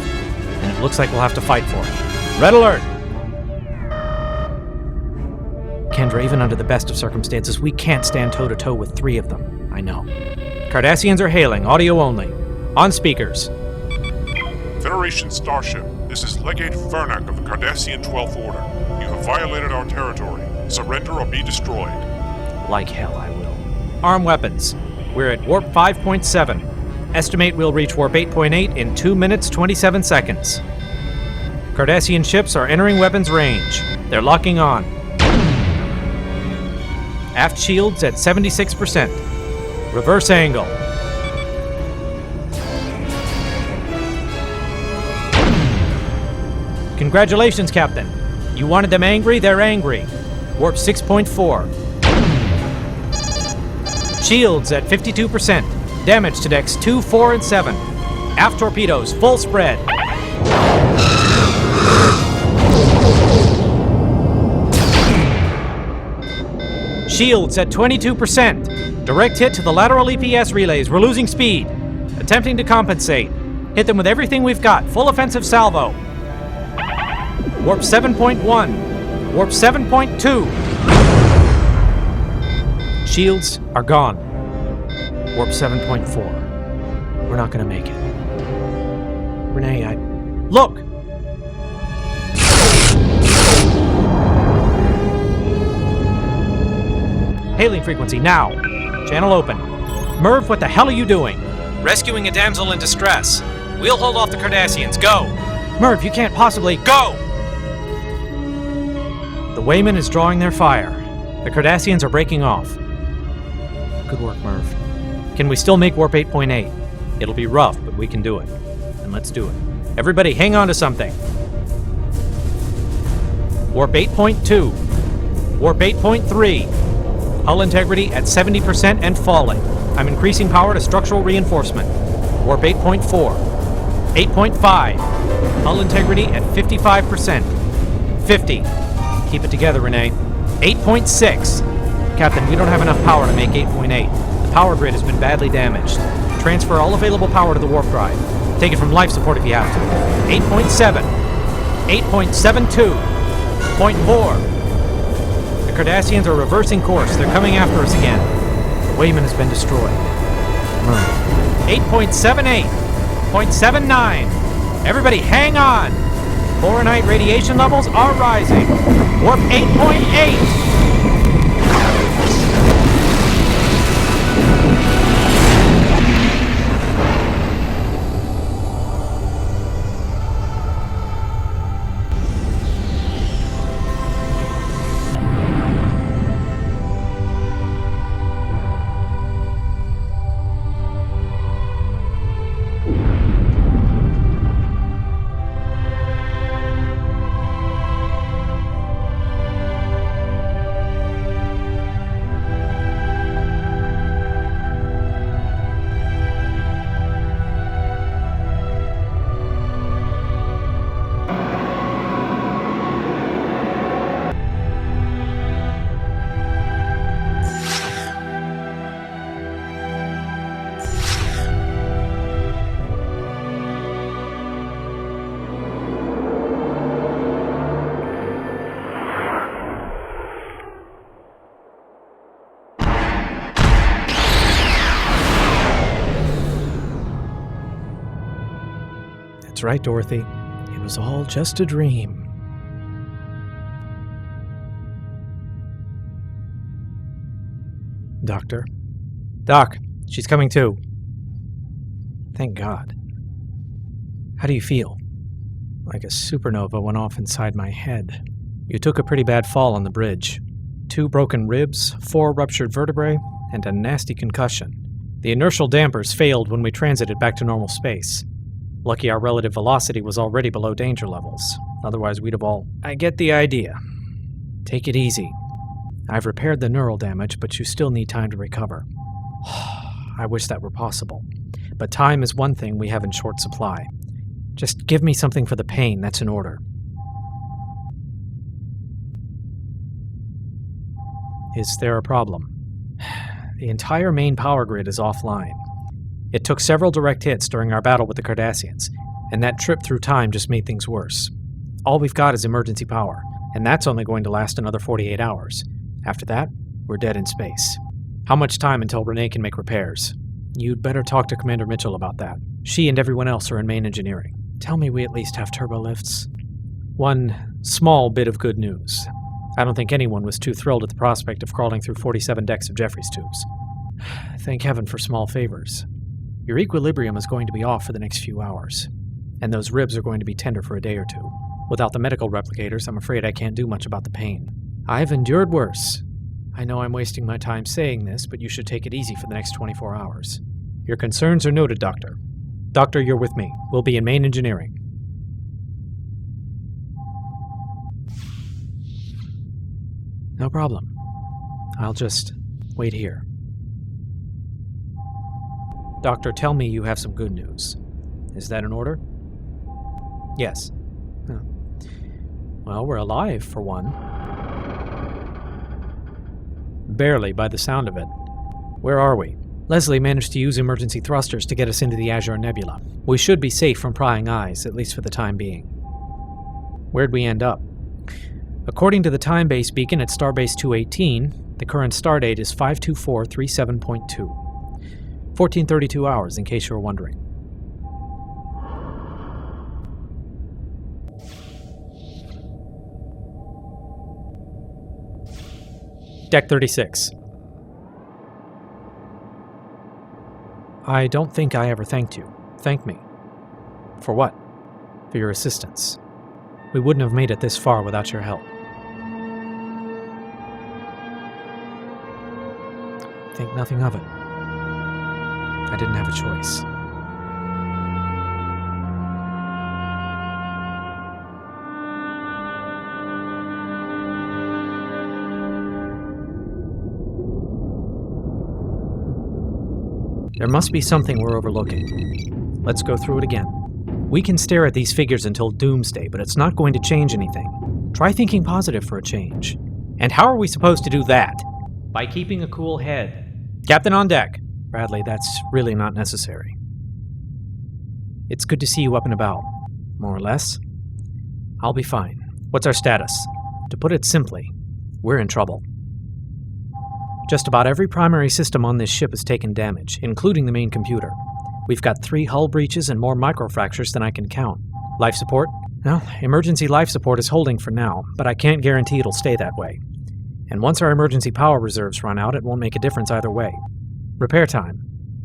And it looks like we'll have to fight for it. Red alert! Kendra, even under the best of circumstances, we can't stand toe-to-toe with 3 of them. I know. Cardassians are hailing, audio only. On speakers. Federation Starship, this is Legate Fernac of the Cardassian 12th Order. You have violated our territory. Surrender or be destroyed. Like hell I will. Arm weapons. We're at warp 5.7. Estimate we'll reach warp 8.8 in 2 minutes 27 seconds. Cardassian ships are entering weapons range. They're locking on. Aft shields at 76%. Reverse angle. Congratulations, Captain. You wanted them angry, they're angry. Warp 6.4. Shields at 52%. Damage to decks 2, 4, and 7. Aft torpedoes, full spread. Shields at 22%. Direct hit to the lateral EPS relays. We're losing speed. Attempting to compensate. Hit them with everything we've got. Full offensive salvo. Warp 7.1. Warp 7.2. Shields are gone. Warp 7.4. We're not gonna make it. Renee, Look! Hailing frequency, now. Channel open. Merv, what the hell are you doing? Rescuing a damsel in distress. We'll hold off the Cardassians. Go! Merv, you can't possibly... Go! The Wayman is drawing their fire. The Cardassians are breaking off. Good work, Merv. Can we still make warp 8.8? It'll be rough, but we can do it. And let's do it. Everybody, hang on to something. Warp 8.2. Warp 8.3. Hull integrity at 70% and falling. I'm increasing power to structural reinforcement. Warp 8.4. 8.5. Hull integrity at 55%. 50. Keep it together, Renee. 8.6. Captain, we don't have enough power to make 8.8. The power grid has been badly damaged. Transfer all available power to the warp drive. Take it from life support if you have to. 8.7. 8.72. 0.4. The Cardassians are reversing course. They're coming after us again. The Wayman has been destroyed. 8.78. 0.79. Everybody hang on. Fahrenheit radiation levels are rising. Warp 8.8. That's right, Dorothy. It was all just a dream. Doctor? Doc, she's coming too. Thank God. How do you feel? Like a supernova went off inside my head. You took a pretty bad fall on the bridge. 2 broken ribs, 4 ruptured vertebrae, and a nasty concussion. The inertial dampers failed when we transited back to normal space. Lucky our relative velocity was already below danger levels. Otherwise, we'd have all... I get the idea. Take it easy. I've repaired the neural damage, but you still need time to recover. I wish that were possible. But time is one thing we have in short supply. Just give me something for the pain, that's in order. Is there a problem? The entire main power grid is offline. It took several direct hits during our battle with the Cardassians, and that trip through time just made things worse. All we've got is emergency power, and that's only going to last another 48 hours. After that, we're dead in space. How much time until Renee can make repairs? You'd better talk to Commander Mitchell about that. She and everyone else are in main engineering. Tell me we at least have turbo lifts. One small bit of good news. I don't think anyone was too thrilled at the prospect of crawling through 47 decks of Jeffries tubes. Thank heaven for small favors. Your equilibrium is going to be off for the next few hours, and those ribs are going to be tender for a day or two. Without the medical replicators, I'm afraid I can't do much about the pain. I've endured worse. I know I'm wasting my time saying this, but you should take it easy for the next 24 hours. Your concerns are noted, Doctor. Doctor, you're with me. We'll be in main engineering. No problem. I'll just wait here. Doctor, tell me you have some good news. Is that in order? Yes. Oh. Well, we're alive, for one. Barely, by the sound of it. Where are we? Leslie managed to use emergency thrusters to get us into the Azure Nebula. We should be safe from prying eyes, at least for the time being. Where'd we end up? According to the time-base beacon at Starbase 218, the current stardate is 52437.2. 1432 hours, in case you were wondering. Deck 36. I don't think I ever thanked you. Thank me. For what? For your assistance. We wouldn't have made it this far without your help. Think nothing of it. I didn't have a choice. There must be something we're overlooking. Let's go through it again. We can stare at these figures until doomsday, but it's not going to change anything. Try thinking positive for a change. And how are we supposed to do that? By keeping a cool head. Captain on deck. Bradley, that's really not necessary. It's good to see you up and about, more or less. I'll be fine. What's our status? To put it simply, we're in trouble. Just about every primary system on this ship has taken damage, including the main computer. We've got 3 hull breaches and more microfractures than I can count. Life support? Well, emergency life support is holding for now, but I can't guarantee it'll stay that way. And once our emergency power reserves run out, it won't make a difference either way. Repair time.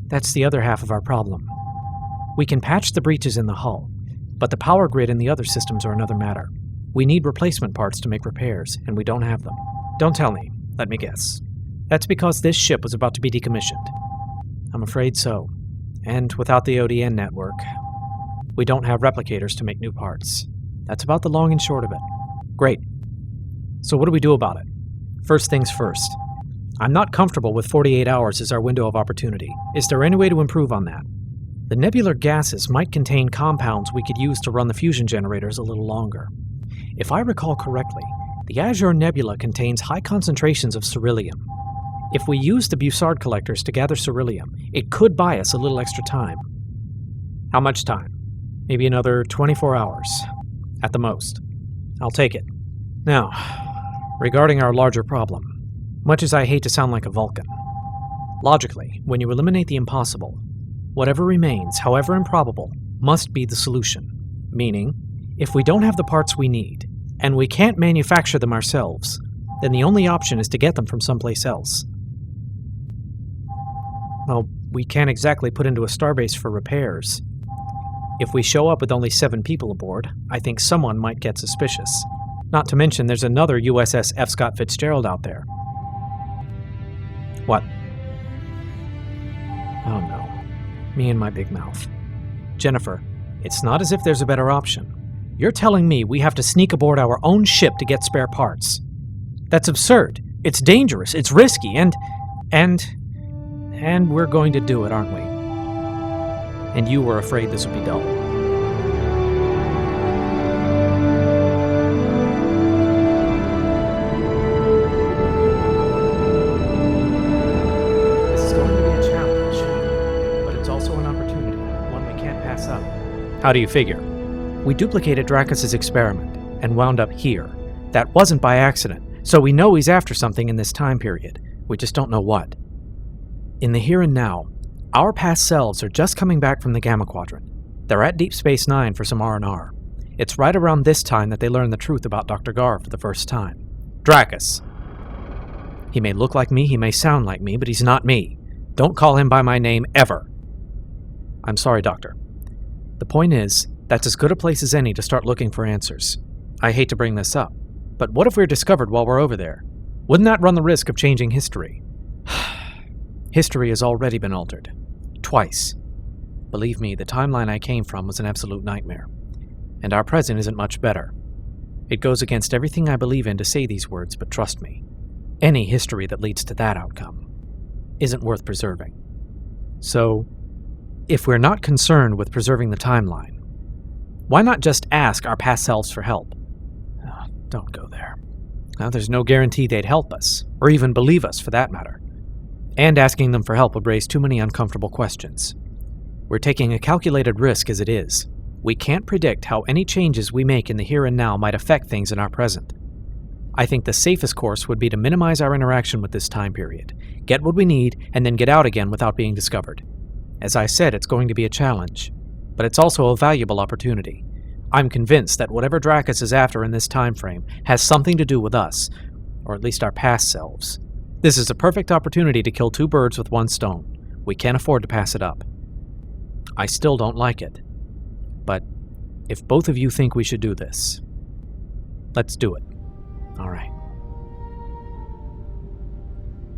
That's the other half of our problem. We can patch the breaches in the hull, but the power grid in the other systems are another matter. We need replacement parts to make repairs, and we don't have them. Don't tell me. Let me guess. That's because this ship was about to be decommissioned. I'm afraid so. And without the ODN network, we don't have replicators to make new parts. That's about the long and short of it. Great. So what do we do about it? First things first. I'm not comfortable with 48 hours as our window of opportunity. Is there any way to improve on that? The nebular gases might contain compounds we could use to run the fusion generators a little longer. If I recall correctly, the Azure Nebula contains high concentrations of ceruleum. If we use the Bussard collectors to gather ceruleum, it could buy us a little extra time. How much time? Maybe another 24 hours, at the most. I'll take it. Now, regarding our larger problem, much as I hate to sound like a Vulcan, logically, when you eliminate the impossible, whatever remains, however improbable, must be the solution. Meaning, if we don't have the parts we need, and we can't manufacture them ourselves, then the only option is to get them from someplace else. Well, we can't exactly put into a starbase for repairs. If we show up with only 7 people aboard, I think someone might get suspicious. Not to mention there's another USS F. Scott Fitzgerald out there. What? Oh no. Me and my big mouth. Jennifer, it's not as if there's a better option. You're telling me we have to sneak aboard our own ship to get spare parts. That's absurd. It's dangerous. It's risky. And we're going to do it, aren't we? And you were afraid this would be dull. This is going to be a challenge, but it's also an opportunity, one we can't pass up. How do you figure? We duplicated Dracus's experiment and wound up here. That wasn't by accident, so we know he's after something in this time period. We just don't know what. In the here and now, our past selves are just coming back from the Gamma Quadrant. They're at Deep Space Nine for some R&R. It's right around this time that they learn the truth about Dr. Gar for the first time. Dracus. He may look like me, he may sound like me, but he's not me. Don't call him by my name ever. I'm sorry, Doctor. The point is, that's as good a place as any to start looking for answers. I hate to bring this up, but what if we're discovered while we're over there? Wouldn't that run the risk of changing history? History has already been altered. Twice. Believe me, the timeline I came from was an absolute nightmare. And our present isn't much better. It goes against everything I believe in to say these words, but trust me, any history that leads to that outcome isn't worth preserving. So, if we're not concerned with preserving the timeline, why not just ask our past selves for help? Oh, don't go there. Now, there's no guarantee they'd help us, or even believe us for that matter. And asking them for help would raise too many uncomfortable questions. We're taking a calculated risk as it is. We can't predict how any changes we make in the here and now might affect things in our present. I think the safest course would be to minimize our interaction with this time period, get what we need, and then get out again without being discovered. As I said, it's going to be a challenge, but it's also a valuable opportunity. I'm convinced that whatever Dracus is after in this time frame has something to do with us, or at least our past selves. This is a perfect opportunity to kill 2 birds with 1 stone. We can't afford to pass it up. I still don't like it. But if both of you think we should do this, let's do it. All right.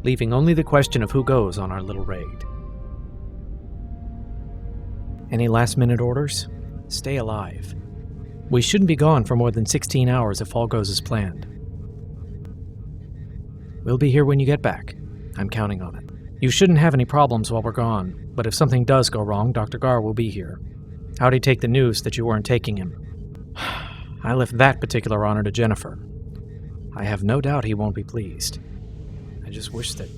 Leaving only the question of who goes on our little raid. Any last-minute orders? Stay alive. We shouldn't be gone for more than 16 hours if all goes as planned. We'll be here when you get back. I'm counting on it. You shouldn't have any problems while we're gone, but if something does go wrong, Dr. Gar will be here. How'd he take the news that you weren't taking him? I left that particular honor to Jennifer. I have no doubt he won't be pleased. I just wish that...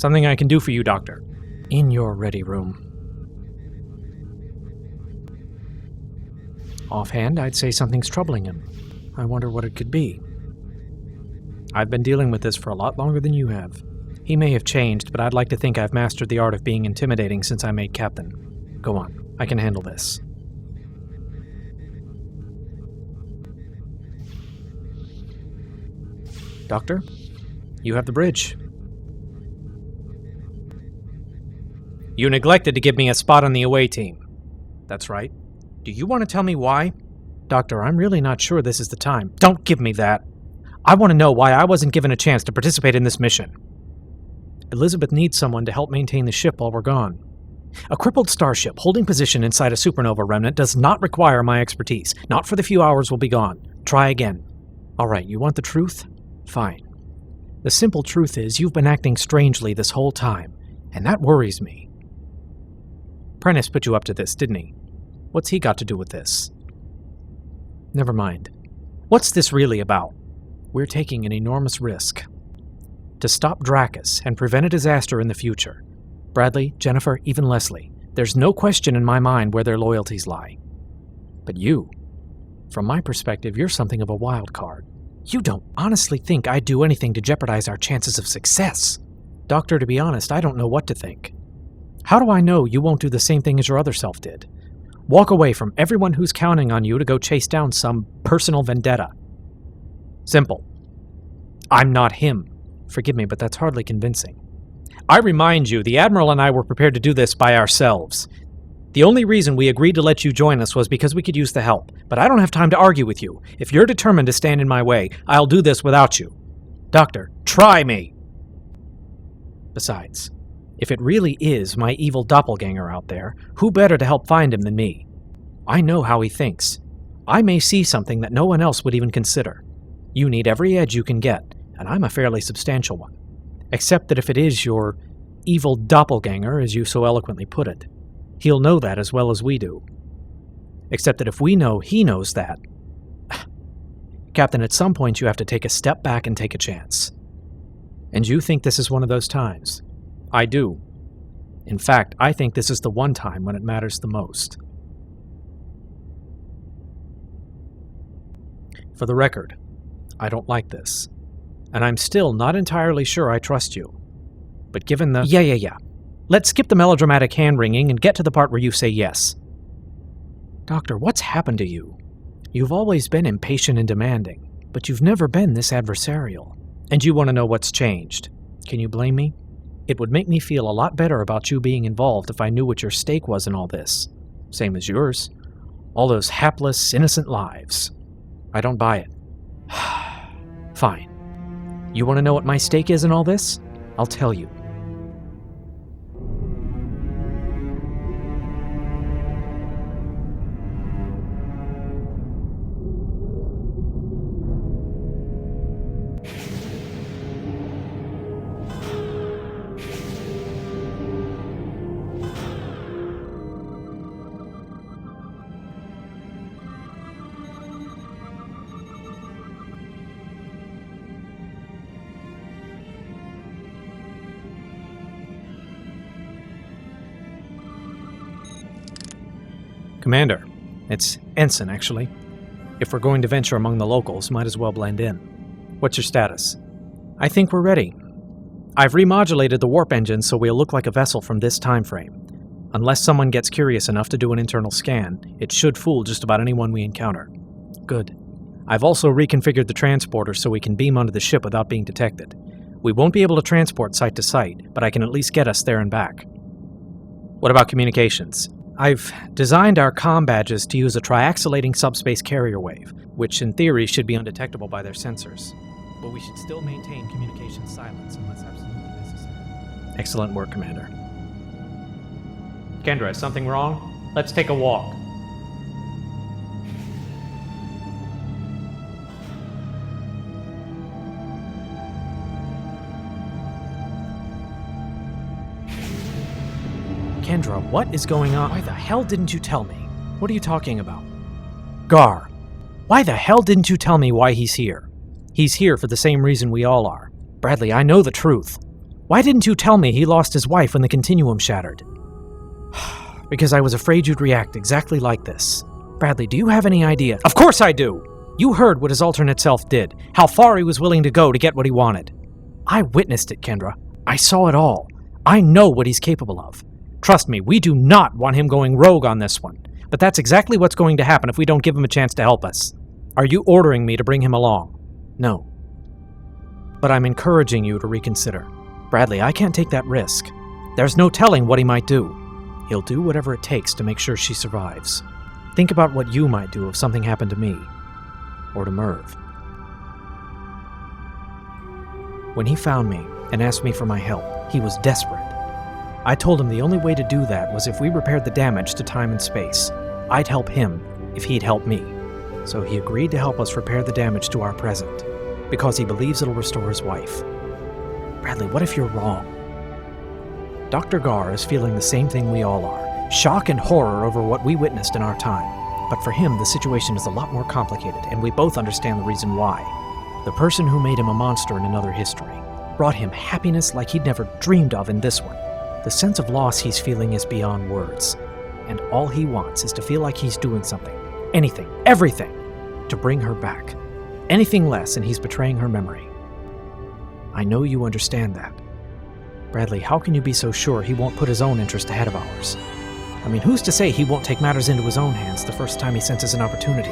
Something I can do for you, Doctor. In your ready room. Offhand, I'd say something's troubling him. I wonder what it could be. I've been dealing with this for a lot longer than you have. He may have changed, but I'd like to think I've mastered the art of being intimidating since I made captain. Go on, I can handle this. Doctor, you have the bridge. You neglected to give me a spot on the away team. That's right. Do you want to tell me why? Doctor, I'm really not sure this is the time. Don't give me that. I want to know why I wasn't given a chance to participate in this mission. Elizabeth needs someone to help maintain the ship while we're gone. A crippled starship holding position inside a supernova remnant does not require my expertise. Not for the few hours we'll be gone. Try again. All right, you want the truth? Fine. The simple truth is you've been acting strangely this whole time, and that worries me. Prentice put you up to this, didn't he? What's he got to do with this? Never mind. What's this really about? We're taking an enormous risk. To stop Dracus and prevent a disaster in the future. Bradley, Jennifer, even Leslie. There's no question in my mind where their loyalties lie. But you, from my perspective, you're something of a wild card. You don't honestly think I'd do anything to jeopardize our chances of success. Doctor, to be honest, I don't know what to think. How do I know you won't do the same thing as your other self did? Walk away from everyone who's counting on you to go chase down some personal vendetta. Simple. I'm not him. Forgive me, but that's hardly convincing. I remind you, the Admiral and I were prepared to do this by ourselves. The only reason we agreed to let you join us was because we could use the help. But I don't have time to argue with you. If you're determined to stand in my way, I'll do this without you. Doctor, try me! Besides, if it really is my evil doppelganger out there, who better to help find him than me? I know how he thinks. I may see something that no one else would even consider. You need every edge you can get, and I'm a fairly substantial one. Except that if it is your evil doppelganger, as you so eloquently put it, he'll know that as well as we do. Except that if we know he knows that... Captain, at some point you have to take a step back and take a chance. And you think this is one of those times. I do. In fact, I think this is the one time when it matters the most. For the record, I don't like this. And I'm still not entirely sure I trust you. But given the... Yeah. Let's skip the melodramatic hand-wringing and get to the part where you say yes. Doctor, what's happened to you? You've always been impatient and demanding, but you've never been this adversarial. And you want to know what's changed. Can you blame me? It would make me feel a lot better about you being involved if I knew what your stake was in all this. Same as yours. All those hapless, innocent lives. I don't buy it. Fine. You want to know what my stake is in all this? I'll tell you. Commander, it's Ensign, actually. If we're going to venture among the locals, might as well blend in. What's your status? I think we're ready. I've remodulated the warp engine so we'll look like a vessel from this time frame. Unless someone gets curious enough to do an internal scan, it should fool just about anyone we encounter. Good. I've also reconfigured the transporter so we can beam onto the ship without being detected. We won't be able to transport site to site, but I can at least get us there and back. What about communications? I've designed our comm badges to use a triaxulating subspace carrier wave, which in theory should be undetectable by their sensors. But we should still maintain communication silence unless absolutely necessary. Excellent work, Commander. Kendra, is something wrong? Let's take a walk. Kendra, what is going on? Why the hell didn't you tell me? What are you talking about? Gar, why the hell didn't you tell me why he's here? He's here for the same reason we all are. Bradley, I know the truth. Why didn't you tell me he lost his wife when the continuum shattered? Because I was afraid you'd react exactly like this. Bradley, do you have any idea? Of course I do! You heard what his alternate self did, how far he was willing to go to get what he wanted. I witnessed it, Kendra. I saw it all. I know what he's capable of. Trust me, we do not want him going rogue on this one. But that's exactly what's going to happen if we don't give him a chance to help us. Are you ordering me to bring him along? No. But I'm encouraging you to reconsider. Bradley, I can't take that risk. There's no telling what he might do. He'll do whatever it takes to make sure she survives. Think about what you might do if something happened to me. Or to Merv. When he found me and asked me for my help, he was desperate. I told him the only way to do that was if we repaired the damage to time and space. I'd help him if he'd help me. So he agreed to help us repair the damage to our present, because he believes it'll restore his wife. Bradley, what if you're wrong? Dr. Gar is feeling the same thing we all are, shock and horror over what we witnessed in our time. But for him, the situation is a lot more complicated, and we both understand the reason why. The person who made him a monster in another history brought him happiness like he'd never dreamed of in this one. The sense of loss he's feeling is beyond words, and all he wants is to feel like he's doing something, anything, everything, to bring her back. Anything less, and he's betraying her memory. I know you understand that. Bradley, how can you be so sure he won't put his own interest ahead of ours? I mean, who's to say he won't take matters into his own hands the first time he senses an opportunity?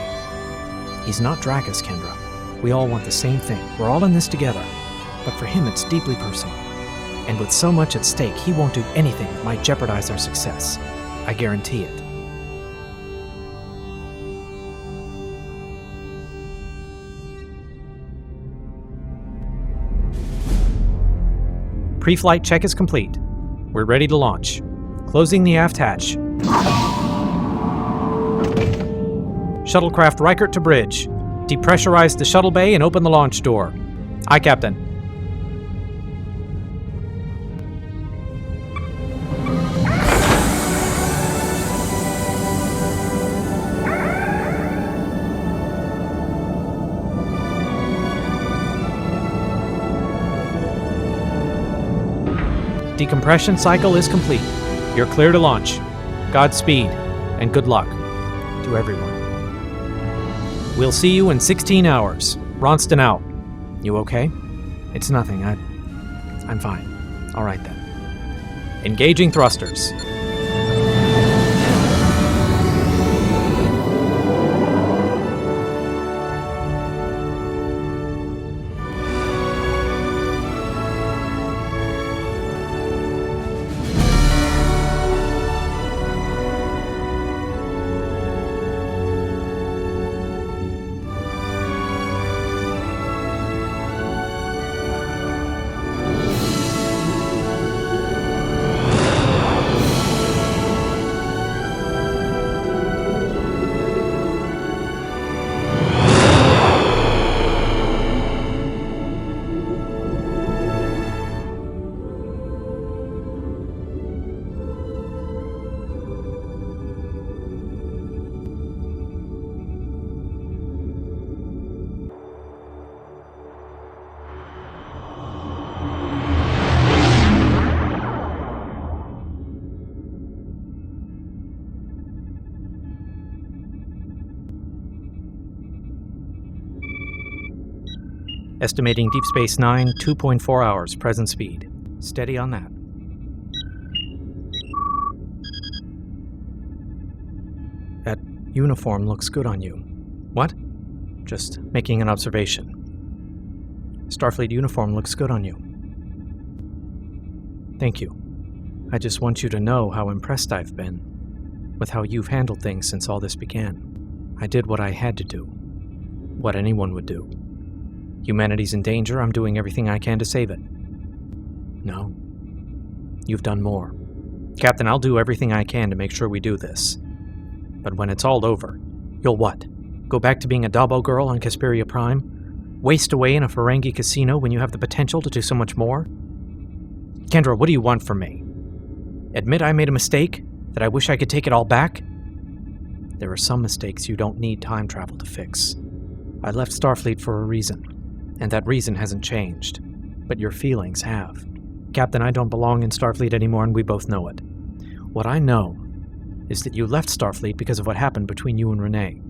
He's not Dracus, Kendra. We all want the same thing. We're all in this together. But for him, it's deeply personal. And with so much at stake, he won't do anything that might jeopardize our success. I guarantee it. Pre-flight check is complete. We're ready to launch. Closing the aft hatch. Shuttlecraft Reichert to bridge. Depressurize the shuttle bay and open the launch door. Aye, Captain. Decompression cycle is complete. You're clear to launch. Godspeed, and good luck to everyone. We'll see you in 16 hours. Ronston out. You okay? It's nothing. I'm fine. All right then. Engaging thrusters. Estimating Deep Space 9, 2.4 hours, present speed. Steady on that. That uniform looks good on you. What? Just making an observation. Starfleet uniform looks good on you. Thank you. I just want you to know how impressed I've been with how you've handled things since all this began. I did what I had to do. What anyone would do. Humanity's in danger, I'm doing everything I can to save it. No. You've done more. Captain, I'll do everything I can to make sure we do this. But when it's all over, you'll what? Go back to being a Dabo girl on Casperia Prime? Waste away in a Ferengi casino when you have the potential to do so much more? Kendra, what do you want from me? Admit I made a mistake? That I wish I could take it all back? There are some mistakes you don't need time travel to fix. I left Starfleet for a reason. And that reason hasn't changed, but your feelings have. Captain, I don't belong in Starfleet anymore, and we both know it. What I know is that you left Starfleet because of what happened between you and Renee.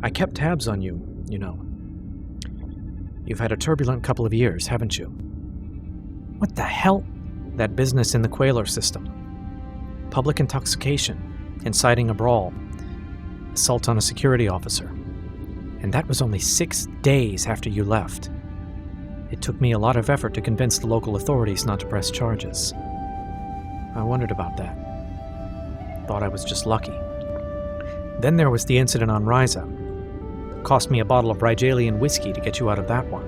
I kept tabs on you, you know. You've had a turbulent couple of years, haven't you? What the hell? That business in the Quailer system. Public intoxication, inciting a brawl, assault on a security officer. And that was only 6 days after you left. It took me a lot of effort to convince the local authorities not to press charges. I wondered about that. Thought I was just lucky. Then there was the incident on Ryza. Cost me a bottle of Rigelian whiskey to get you out of that one.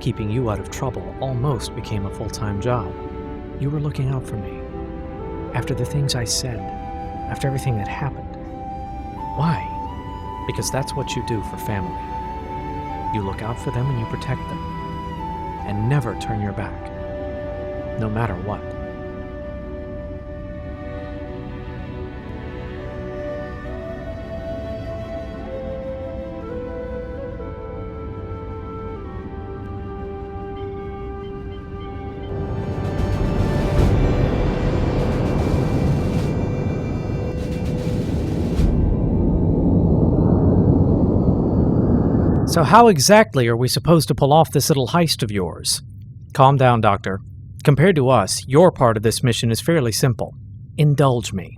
Keeping you out of trouble almost became a full-time job. You were looking out for me. After the things I said, after everything that happened. Why? Because that's what you do for family. You look out for them and you protect them. And never turn your back. No matter what. So how exactly are we supposed to pull off this little heist of yours? Calm down, Doctor. Compared to us, your part of this mission is fairly simple. Indulge me.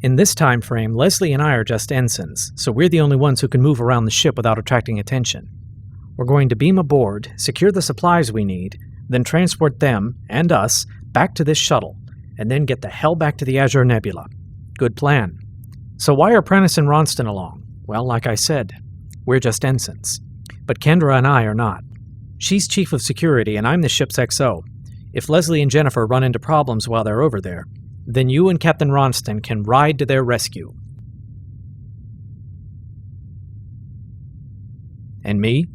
In this time frame, Leslie and I are just ensigns, so we're the only ones who can move around the ship without attracting attention. We're going to beam aboard, secure the supplies we need, then transport them, and us, back to this shuttle, and then get the hell back to the Azure Nebula. Good plan. So why are Prentice and Ronston along? Well, like I said, we're just ensigns. But Kendra and I are not. She's chief of security, and I'm the ship's XO. If Leslie and Jennifer run into problems while they're over there, then you and Captain Ronston can ride to their rescue. And me?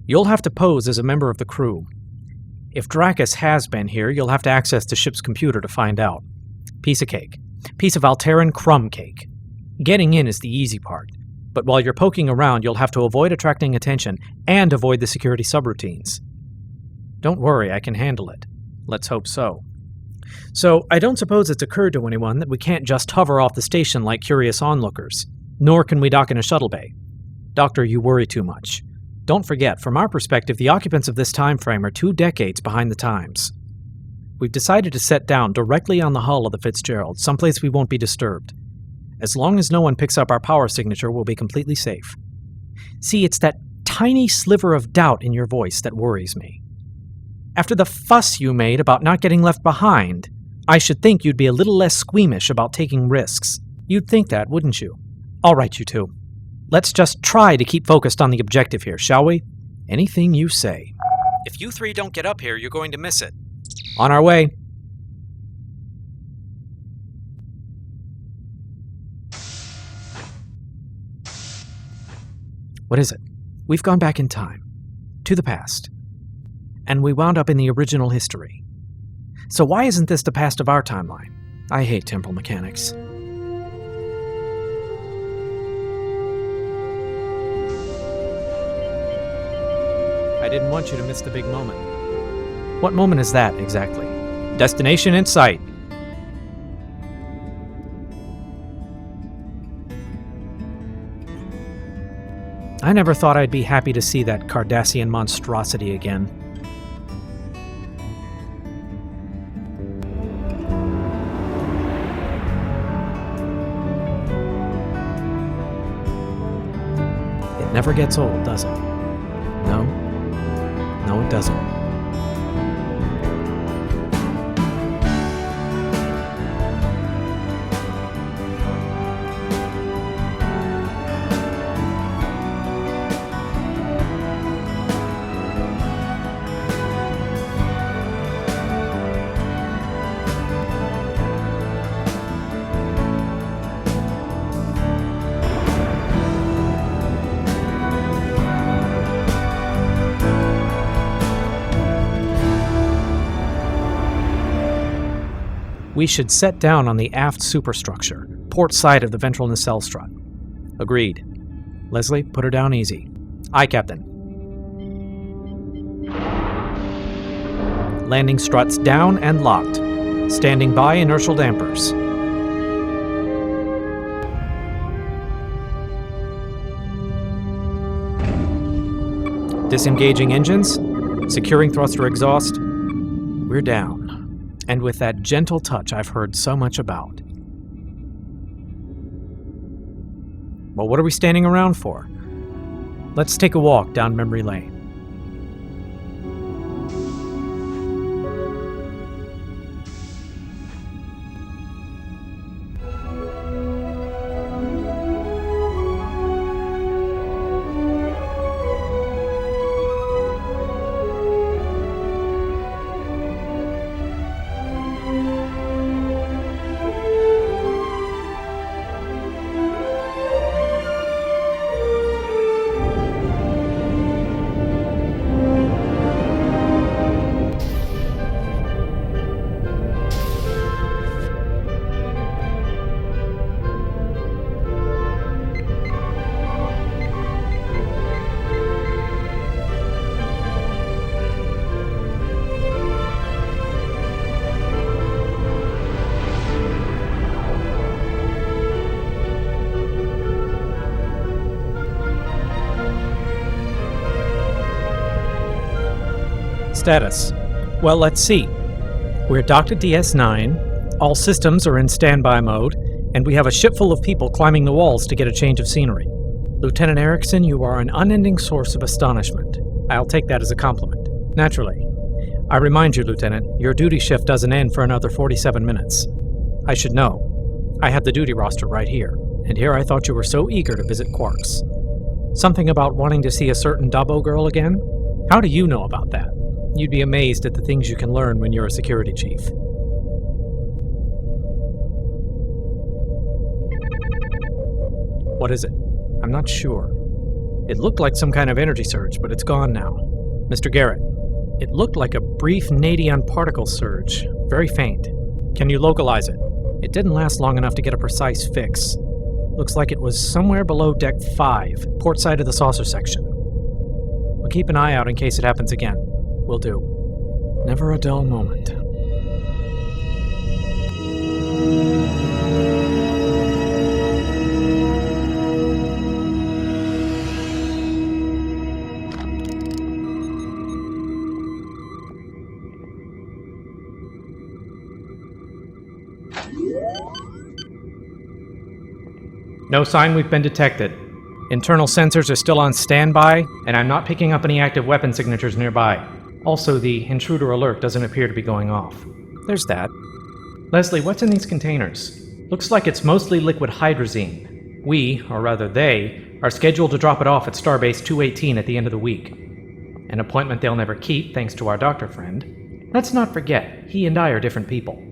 You'll have to pose as a member of the crew. If Dracus has been here, you'll have to access the ship's computer to find out. Piece of cake. Piece of Alteran crumb cake. Getting in is the easy part. But while you're poking around, you'll have to avoid attracting attention and avoid the security subroutines. Don't worry, I can handle it. Let's hope so. So, I don't suppose it's occurred to anyone that we can't just hover off the station like curious onlookers, nor can we dock in a shuttle bay. Doctor, you worry too much. Don't forget, from our perspective, the occupants of this time frame are 2 decades behind the times. We've decided to set down directly on the hull of the Fitzgerald, someplace we won't be disturbed. As long as no one picks up our power signature, we'll be completely safe. See, it's that tiny sliver of doubt in your voice that worries me. After the fuss you made about not getting left behind, I should think you'd be a little less squeamish about taking risks. You'd think that, wouldn't you? All right, you two. Let's just try to keep focused on the objective here, shall we? Anything you say. If you 3 don't get up here, you're going to miss it. On our way. What is it? We've gone back in time. To the past. And we wound up in the original history. So why isn't this the past of our timeline? I hate temporal mechanics. I didn't want you to miss the big moment. What moment is that, exactly? Destination in sight. I never thought I'd be happy to see that Cardassian monstrosity again. It never gets old, does it? No. No, it doesn't. We should set down on the aft superstructure, port side of the ventral nacelle strut. Agreed. Leslie, put her down easy. Aye, Captain. Landing struts down and locked. Standing by inertial dampers. Disengaging engines. Securing thruster exhaust. We're down. And with that gentle touch I've heard so much about. Well, what are we standing around for? Let's take a walk down memory lane. Status. Well, let's see. We're docked at DS9, all systems are in standby mode, and we have a ship full of people climbing the walls to get a change of scenery. Lieutenant Erickson, you are an unending source of astonishment. I'll take that as a compliment. Naturally. I remind you, Lieutenant, your duty shift doesn't end for another 47 minutes. I should know. I have the duty roster right here, and here I thought you were so eager to visit Quarks. Something about wanting to see a certain Dubbo girl again? How do you know about that? You'd be amazed at the things you can learn when you're a security chief. What is it? I'm not sure. It looked like some kind of energy surge, but it's gone now. Mr. Garrett, it looked like a brief Nadion particle surge, very faint. Can you localize it? It didn't last long enough to get a precise fix. Looks like it was somewhere below Deck 5, port side of the saucer section. We'll keep an eye out in case it happens again. Will do. Never a dull moment. No sign we've been detected. Internal sensors are still on standby, and I'm not picking up any active weapon signatures nearby. Also, the intruder alert doesn't appear to be going off. There's that. Leslie, what's in these containers? Looks like it's mostly liquid hydrazine. We, or rather they, are scheduled to drop it off at Starbase 218 at the end of the week. An appointment they'll never keep, thanks to our doctor friend. Let's not forget, he and I are different people.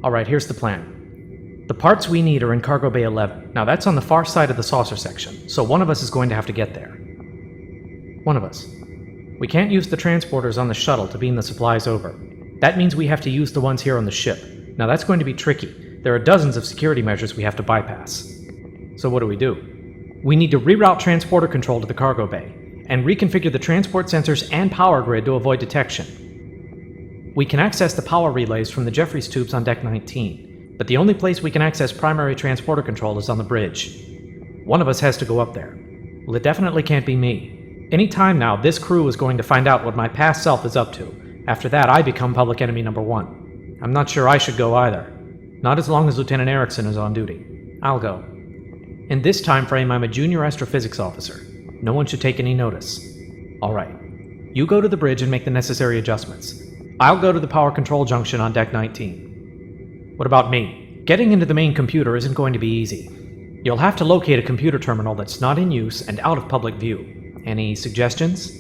Alright, here's the plan. The parts we need are in Cargo Bay 11. Now that's on the far side of the saucer section, so one of us is going to have to get there. One of us. We can't use the transporters on the shuttle to beam the supplies over. That means we have to use the ones here on the ship. Now that's going to be tricky. There are dozens of security measures we have to bypass. So what do? We need to reroute transporter control to the cargo bay, and reconfigure the transport sensors and power grid to avoid detection. We can access the power relays from the Jeffries tubes on Deck 19, but the only place we can access primary transporter control is on the bridge. One of us has to go up there. Well, it definitely can't be me. Any time now, this crew is going to find out what my past self is up to. After that, I become public enemy number 1. I'm not sure I should go either. Not as long as Lieutenant Erickson is on duty. I'll go. In this time frame, I'm a junior astrophysics officer. No one should take any notice. Alright. You go to the bridge and make the necessary adjustments. I'll go to the power control junction on Deck 19. What about me? Getting into the main computer isn't going to be easy. You'll have to locate a computer terminal that's not in use and out of public view. Any suggestions?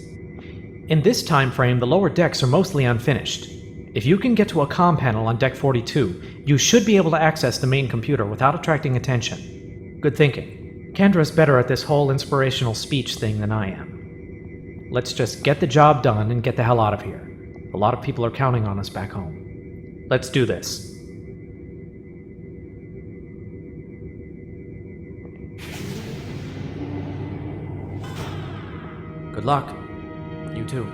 In this time frame, the lower decks are mostly unfinished. If you can get to a comm panel on Deck 42, you should be able to access the main computer without attracting attention. Good thinking. Kendra's better at this whole inspirational speech thing than I am. Let's just get the job done and get the hell out of here. A lot of people are counting on us back home. Let's do this. Good luck. You too.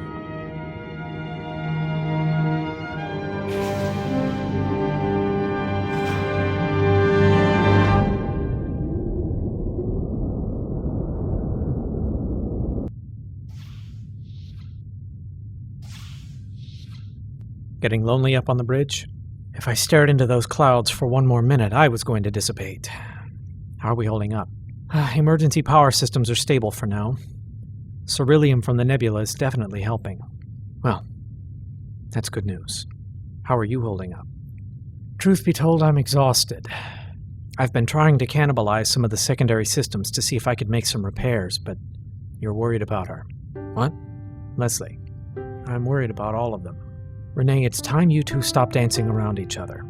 Getting lonely up on the bridge? If I stared into those clouds for one more minute, I was going to dissipate. How are we holding up? Emergency power systems are stable for now. Ceruleum from the nebula is definitely helping. Well, that's good news. How are you holding up? Truth be told, I'm exhausted. I've been trying to cannibalize some of the secondary systems to see if I could make some repairs, but you're worried about her. What? Leslie, I'm worried about all of them. Renee, it's time you two stopped dancing around each other.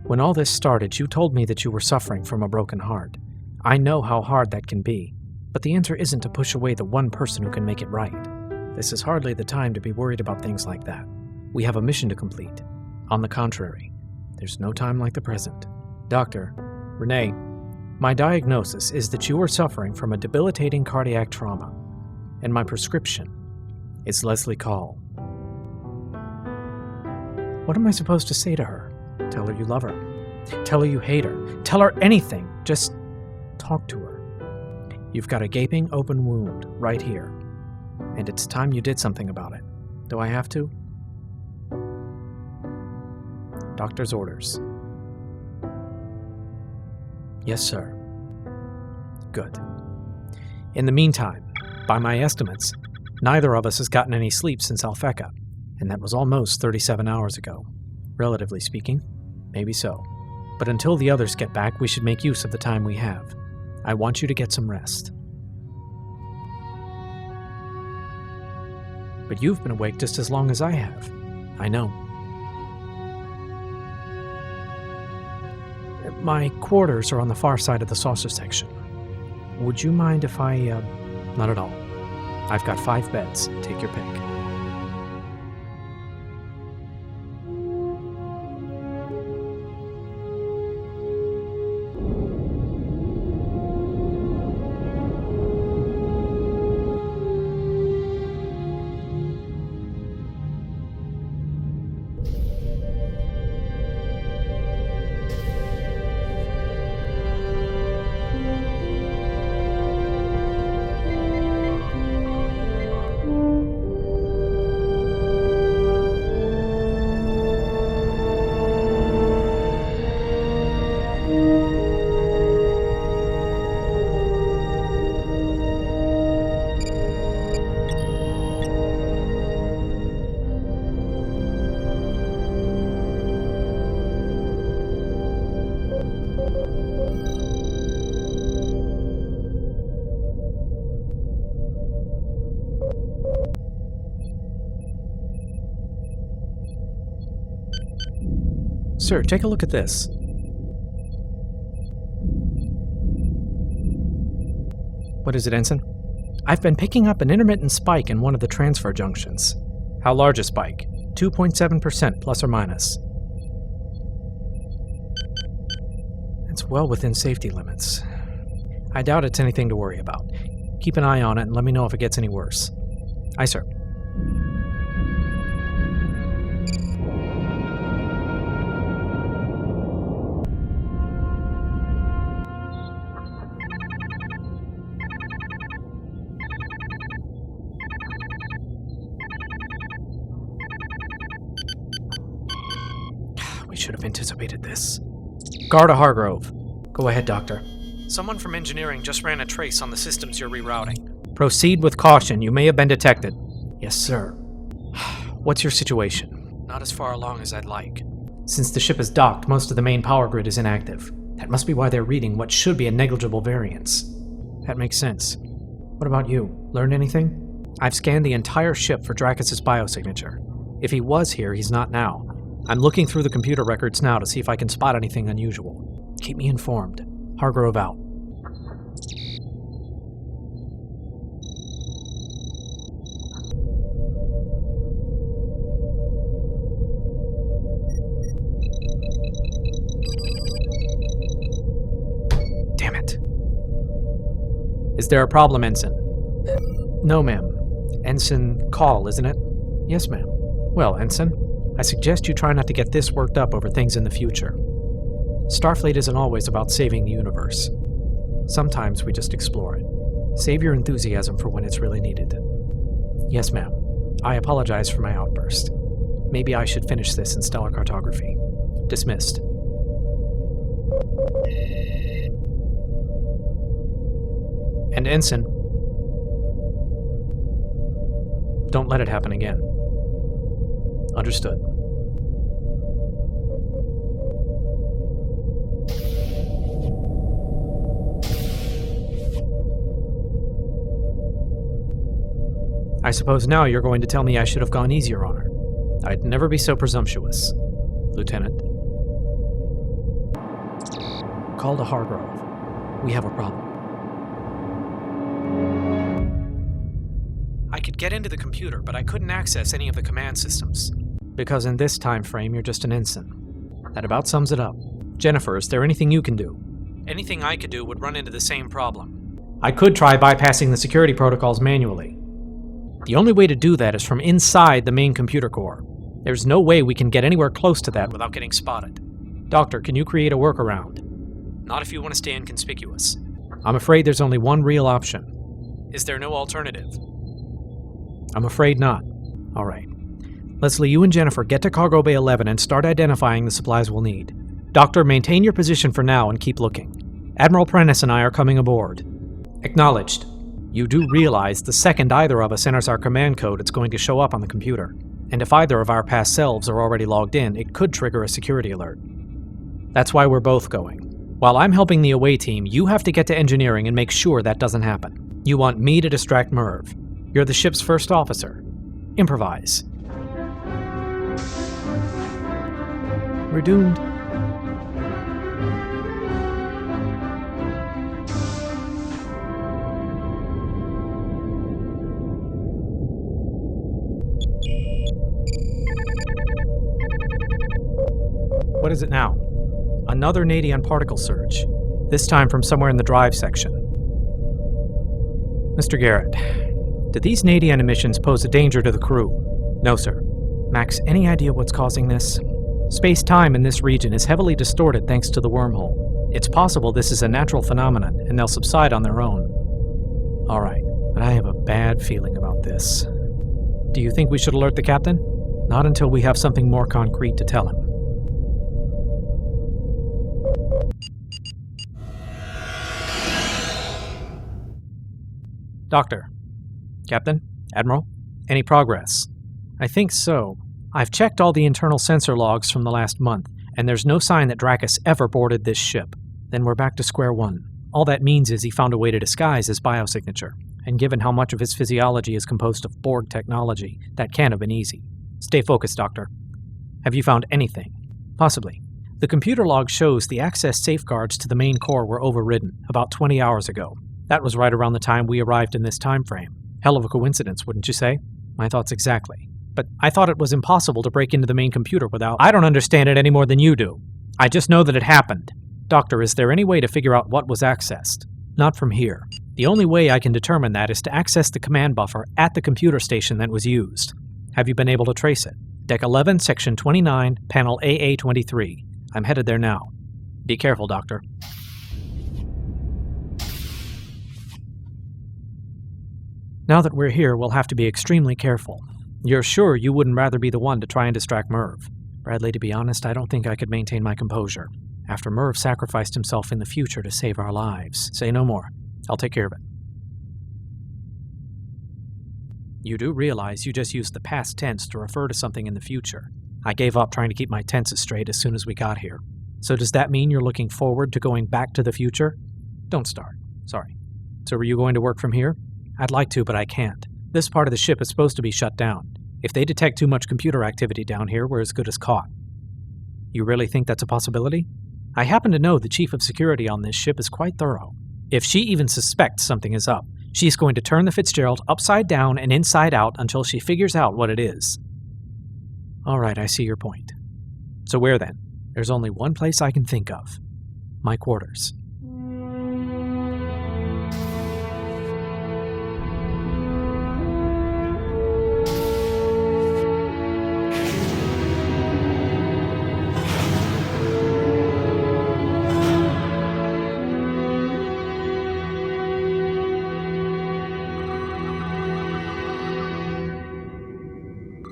When all this started, you told me that you were suffering from a broken heart. I know how hard that can be, but the answer isn't to push away the one person who can make it right. This is hardly the time to be worried about things like that. We have a mission to complete. On the contrary, there's no time like the present. Doctor, Renee, my diagnosis is that you are suffering from a debilitating cardiac trauma, and my prescription is Leslie Call. What am I supposed to say to her? Tell her you love her. Tell her you hate her. Tell her anything. Just talk to her. You've got a gaping open wound right here, and it's time you did something about it. Do I have to? Doctor's orders. Yes, sir. Good. In the meantime, by my estimates, neither of us has gotten any sleep since Alphecca, and that was almost 37 hours ago. Relatively speaking, maybe so. But until the others get back, we should make use of the time we have. I want you to get some rest. But you've been awake just as long as I have. I know. My quarters are on the far side of the saucer section. Would you mind if I, Not at all. I've got 5 beds. Take your pick. Sir, take a look at this. What is it, Ensign? I've been picking up an intermittent spike in one of the transfer junctions. How large a spike? 2.7% plus or minus. It's well within safety limits. I doubt it's anything to worry about. Keep an eye on it and let me know if it gets any worse. Aye, sir. We should have anticipated this. Garda Hargrove. Go ahead, Doctor. Someone from engineering just ran a trace on the systems you're rerouting. Proceed with caution. You may have been detected. Yes, sir. What's your situation? Not as far along as I'd like. Since the ship is docked, most of the main power grid is inactive. That must be why they're reading what should be a negligible variance. That makes sense. What about you? Learned anything? I've scanned the entire ship for Dracus' biosignature. If he was here, he's not now. I'm looking through the computer records now to see if I can spot anything unusual. Keep me informed. Hargrove out. Damn it. Is there a problem, Ensign? No, ma'am. Ensign Call, isn't it? Yes, ma'am. Well, Ensign, I suggest you try not to get this worked up over things in the future. Starfleet isn't always about saving the universe. Sometimes we just explore it. Save your enthusiasm for when it's really needed. Yes, ma'am. I apologize for my outburst. Maybe I should finish this in stellar cartography. Dismissed. And Ensign, don't let it happen again. Understood. I suppose now you're going to tell me I should have gone easier on her. I'd never be so presumptuous, Lieutenant. Call to Hargrove. We have a problem. I could get into the computer, but I couldn't access any of the command systems. Because in this time frame, you're just an ensign. That about sums it up. Jennifer, is there anything you can do? Anything I could do would run into the same problem. I could try bypassing the security protocols manually. The only way to do that is from inside the main computer core. There's no way we can get anywhere close to that without getting spotted. Doctor, can you create a workaround? Not if you want to stay inconspicuous. I'm afraid there's only one real option. Is there no alternative? I'm afraid not. All right. Leslie, you and Jennifer get to Cargo Bay 11 and start identifying the supplies we'll need. Doctor, maintain your position for now and keep looking. Admiral Prentice and I are coming aboard. Acknowledged. You do realize the second either of us enters our command code, it's going to show up on the computer. And if either of our past selves are already logged in, it could trigger a security alert. That's why we're both going. While I'm helping the away team, you have to get to engineering and make sure that doesn't happen. You want me to distract Merv. You're the ship's first officer. Improvise. We're doomed. What is it now? Another Nadian particle surge, this time from somewhere in the drive section. Mr. Garrett, do these Nadian emissions pose a danger to the crew? No, sir. Max, any idea what's causing this? Space-time in this region is heavily distorted thanks to the wormhole. It's possible this is a natural phenomenon, and they'll subside on their own. All right, but I have a bad feeling about this. Do you think we should alert the captain? Not until we have something more concrete to tell him. Doctor. Captain? Admiral? Any progress? I think so. I've checked all the internal sensor logs from the last month, and there's no sign that Dracus ever boarded this ship. Then we're back to square one. All that means is he found a way to disguise his biosignature, and given how much of his physiology is composed of Borg technology, that can't have been easy. Stay focused, Doctor. Have you found anything? Possibly. The computer log shows the access safeguards to the main core were overridden about 20 hours ago. That was right around the time we arrived in this time frame. Hell of a coincidence, wouldn't you say? My thoughts exactly. But I thought it was impossible to break into the main computer without... I don't understand it any more than you do. I just know that it happened. Doctor, is there any way to figure out what was accessed? Not from here. The only way I can determine that is to access the command buffer at the computer station that was used. Have you been able to trace it? Deck 11, Section 29, Panel AA23. I'm headed there now. Be careful, Doctor. Now that we're here, we'll have to be extremely careful. You're sure you wouldn't rather be the one to try and distract Merv? Bradley, to be honest, I don't think I could maintain my composure. After Merv sacrificed himself in the future to save our lives. Say no more. I'll take care of it. You do realize you just used the past tense to refer to something in the future. I gave up trying to keep my tenses straight as soon as we got here. So does that mean you're looking forward to going back to the future? Don't start. Sorry. So were you going to work from here? I'd like to, but I can't. This part of the ship is supposed to be shut down. If they detect too much computer activity down here, we're as good as caught. You really think that's a possibility? I happen to know the chief of security on this ship is quite thorough. If she even suspects something is up, she's going to turn the Fitzgerald upside down and inside out until she figures out what it is. All right, I see your point. So where then? There's only one place I can think of. My quarters.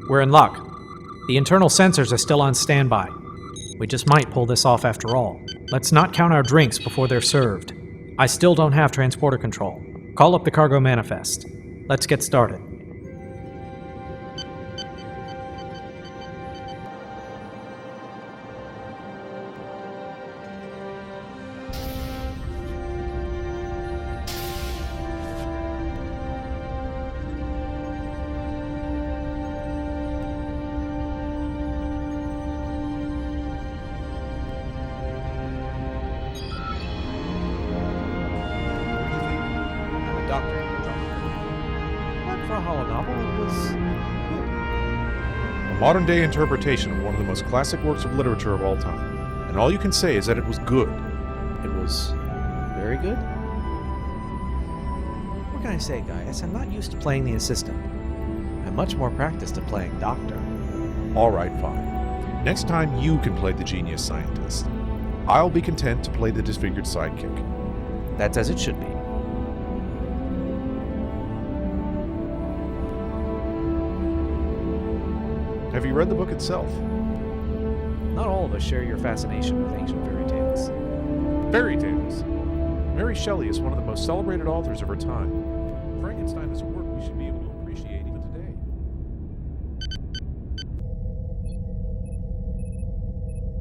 We're in luck. The internal sensors are still on standby. We just might pull this off after all. Let's not count our drinks before they're served. I still don't have transporter control. Call up the cargo manifest. Let's get started. Modern-day interpretation of one of the most classic works of literature of all time. And all you can say is that it was good. It was very good? What can I say, guys? I'm not used to playing the assistant. I'm much more practiced at playing doctor. Alright, fine. Next time you can play the genius scientist. I'll be content to play the disfigured sidekick. That's as it should be. Have you read the book itself? Not all of us share your fascination with ancient fairy tales. Fairy tales! Mary Shelley is one of the most celebrated authors of her time. Frankenstein is a work we should be able to appreciate even today.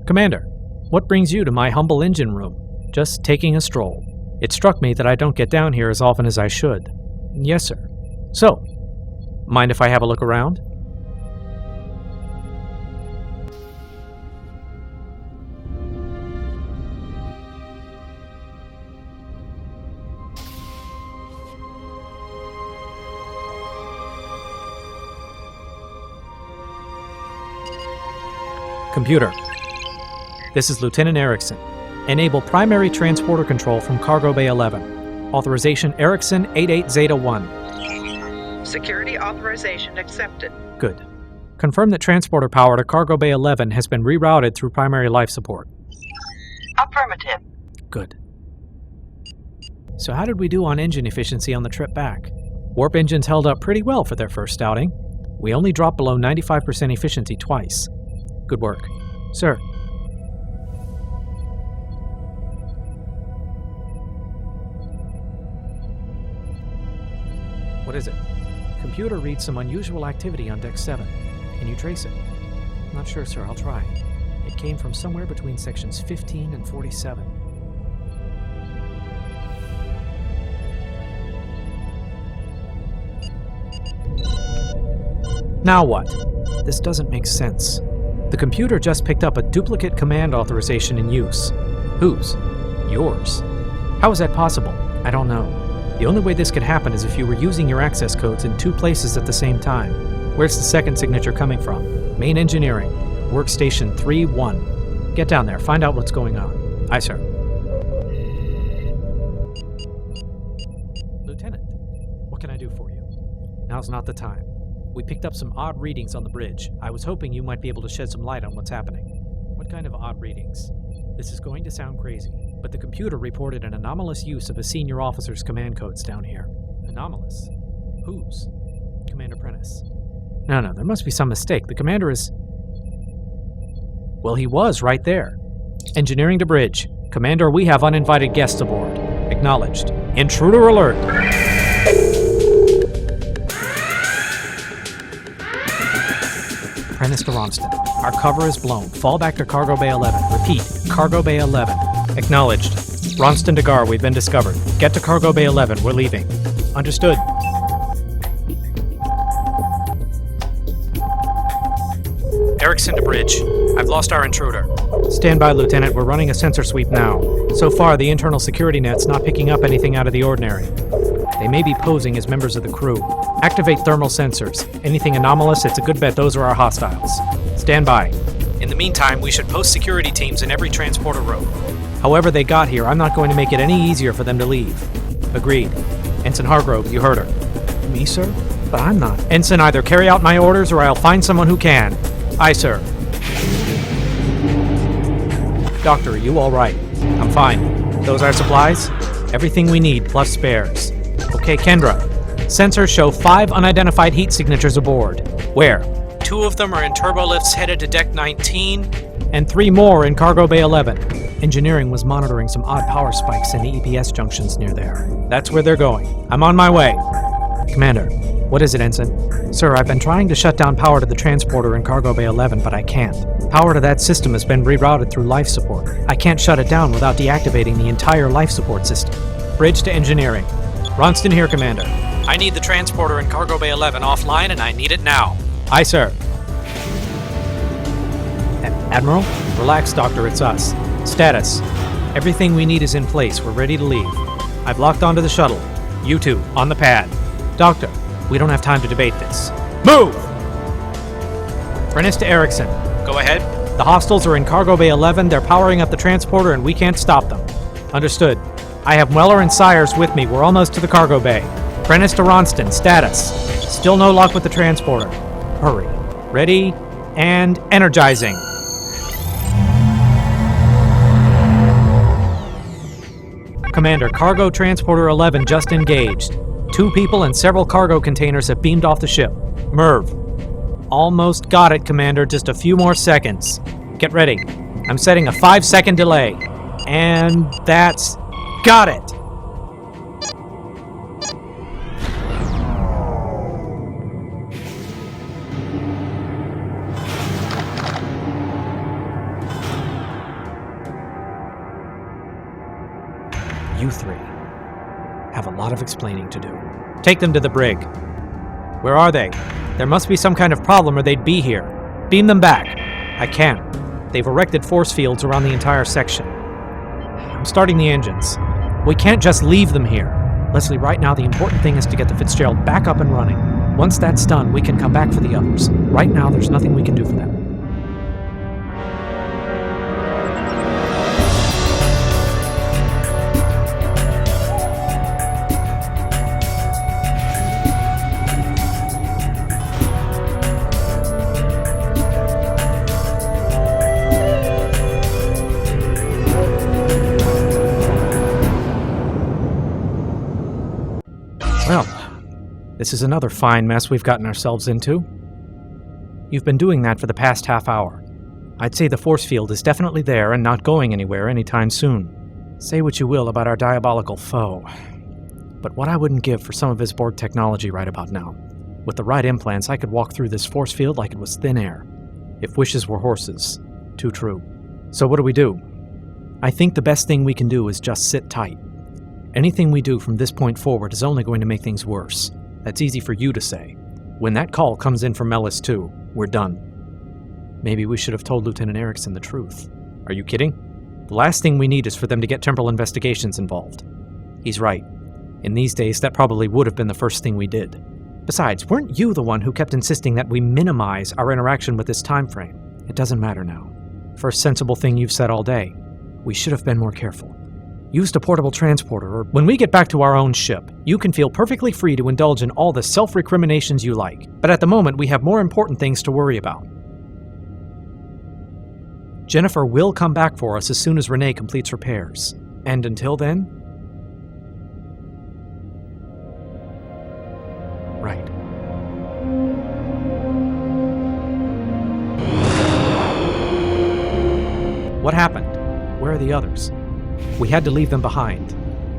Commander, what brings you to my humble engine room? Just taking a stroll. It struck me that I don't get down here as often as I should. Yes, sir. So, mind if I have a look around? Computer. This is Lieutenant Erickson. Enable primary transporter control from Cargo Bay 11. Authorization Erickson 88 Zeta 1. Security authorization accepted. Good. Confirm that transporter power to Cargo Bay 11 has been rerouted through primary life support. Affirmative. Good. So how did we do on engine efficiency on the trip back? Warp engines held up pretty well for their first outing. We only dropped below 95% efficiency twice. Good work. Sir. What is it? Computer reads some unusual activity on Deck 7. Can you trace it? Not sure, sir. I'll try. It came from somewhere between sections 15 and 47. Now what? This doesn't make sense. The computer just picked up a duplicate command authorization in use. Whose? Yours. How is that possible? I don't know. The only way this could happen is if you were using your access codes in two places at the same time. Where's the second signature coming from? Main engineering. Workstation 3-1. Get down there. Find out what's going on. Aye, sir. Lieutenant, what can I do for you? Now's not the time. We picked up some odd readings on the bridge. I was hoping you might be able to shed some light on what's happening. What kind of odd readings? This is going to sound crazy, but the computer reported an anomalous use of a senior officer's command codes down here. Anomalous? Whose? Commander Prentice. No, there must be some mistake. The commander is... Well, he was right there. Engineering to bridge. Commander, we have uninvited guests aboard. Acknowledged. Intruder alert! Prentice to Ronston. Our cover is blown. Fall back to Cargo Bay 11. Repeat, Cargo Bay 11. Acknowledged. Ronston to Gar, we've been discovered. Get to Cargo Bay 11, we're leaving. Understood. Erickson to bridge. I've lost our intruder. Stand by, Lieutenant. We're running a sensor sweep now. So far, the internal security net's not picking up anything out of the ordinary. They may be posing as members of the crew. Activate thermal sensors. Anything anomalous, it's a good bet those are our hostiles. Stand by. In the meantime, we should post security teams in every transporter row. However they got here, I'm not going to make it any easier for them to leave. Agreed. Ensign Hargrove, you heard her. Me, sir? But I'm not. Ensign, either carry out my orders or I'll find someone who can. Aye, sir. Doctor, are you all right? I'm fine. Those our supplies? Everything we need, plus spares. Okay, Kendra. Sensors show 5 unidentified heat signatures aboard. Where? 2 of them are in turbolifts headed to Deck 19, and 3 more in Cargo Bay 11. Engineering was monitoring some odd power spikes in the EPS junctions near there. That's where they're going. I'm on my way. Commander, what is it, Ensign? Sir, I've been trying to shut down power to the transporter in Cargo Bay 11, but I can't. Power to that system has been rerouted through life support. I can't shut it down without deactivating the entire life support system. Bridge to engineering. Ronston here, Commander. I need the transporter in Cargo Bay 11 offline, and I need it now. Aye, sir. Admiral? Relax, Doctor, it's us. Status. Everything we need is in place. We're ready to leave. I've locked onto the shuttle. You two, on the pad. Doctor, we don't have time to debate this. Move! Prentice to Erickson. Go ahead. The hostiles are in Cargo Bay 11. They're powering up the transporter, and we can't stop them. Understood. I have Weller and Sires with me. We're almost to the cargo bay. Prentice to Ronston. Status. Still no luck with the transporter. Hurry. Ready and energizing. Commander, Cargo Transporter 11 just engaged. 2 people and several cargo containers have beamed off the ship. Merv. Almost got it, Commander. Just a few more seconds. Get ready. I'm setting a 5-second delay. And that's... got it! You 3 have a lot of explaining to do. Take them to the brig. Where are they? There must be some kind of problem or they'd be here. Beam them back. I can't. They've erected force fields around the entire section. I'm starting the engines. We can't just leave them here. Leslie, right now the important thing is to get the Fitzgerald back up and running. Once that's done, we can come back for the others. Right now, there's nothing we can do for them. Well, this is another fine mess we've gotten ourselves into. You've been doing that for the past half hour. I'd say the force field is definitely there and not going anywhere anytime soon. Say what you will about our diabolical foe, but what I wouldn't give for some of his Borg technology right about now. With the right implants, I could walk through this force field like it was thin air. If wishes were horses. Too true. So what do? I think the best thing we can do is just sit tight. Anything we do from this point forward is only going to make things worse. That's easy for you to say. When that call comes in from Ellis 2, we're done. Maybe we should have told Lieutenant Erickson the truth. Are you kidding? The last thing we need is for them to get temporal investigations involved. He's right. In these days, that probably would have been the first thing we did. Besides, weren't you the one who kept insisting that we minimize our interaction with this time frame? It doesn't matter now. First sensible thing you've said all day. We should have been more careful. Used a portable transporter, or when we get back to our own ship, you can feel perfectly free to indulge in all the self-recriminations you like. But at the moment, we have more important things to worry about. Jennifer will come back for us as soon as Renee completes repairs. And until then... Right. What happened? Where are the others? We had to leave them behind.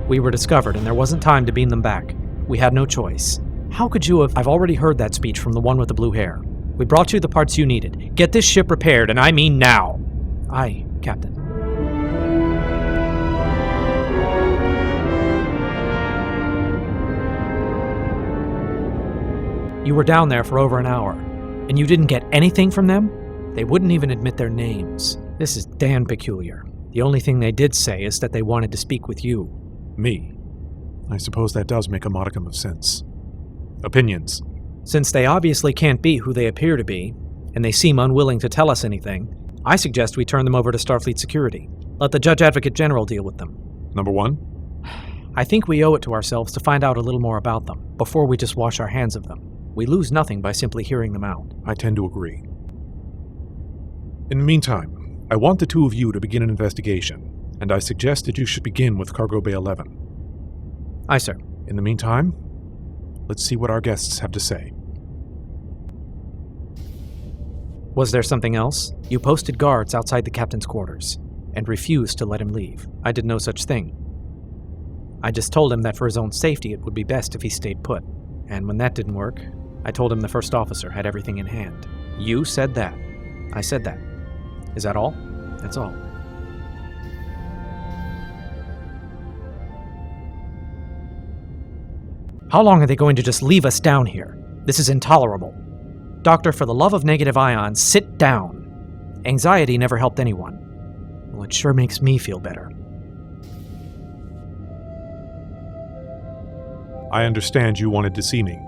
We were discovered, and there wasn't time to beam them back. We had no choice. How could you have... I've already heard that speech from the one with the blue hair. We brought you the parts you needed. Get this ship repaired, and I mean now. Aye, Captain. You were down there for over an hour, and you didn't get anything from them? They wouldn't even admit their names. This is damn peculiar. The only thing they did say is that they wanted to speak with you. Me? I suppose that does make a modicum of sense. Opinions? Since they obviously can't be who they appear to be, and they seem unwilling to tell us anything, I suggest we turn them over to Starfleet Security. Let the Judge Advocate General deal with them. Number 1? I think we owe it to ourselves to find out a little more about them, before we just wash our hands of them. We lose nothing by simply hearing them out. I tend to agree. In the meantime, I want the 2 of you to begin an investigation, and I suggest that you should begin with Cargo Bay 11. Aye, sir. In the meantime, let's see what our guests have to say. Was there something else? You posted guards outside the captain's quarters and refused to let him leave. I did no such thing. I just told him that for his own safety it would be best if he stayed put. And when that didn't work, I told him the first officer had everything in hand. You said that. I said that. Is that all? That's all. How long are they going to just leave us down here? This is intolerable. Doctor, for the love of negative ions, sit down. Anxiety never helped anyone. Well, it sure makes me feel better. I understand you wanted to see me.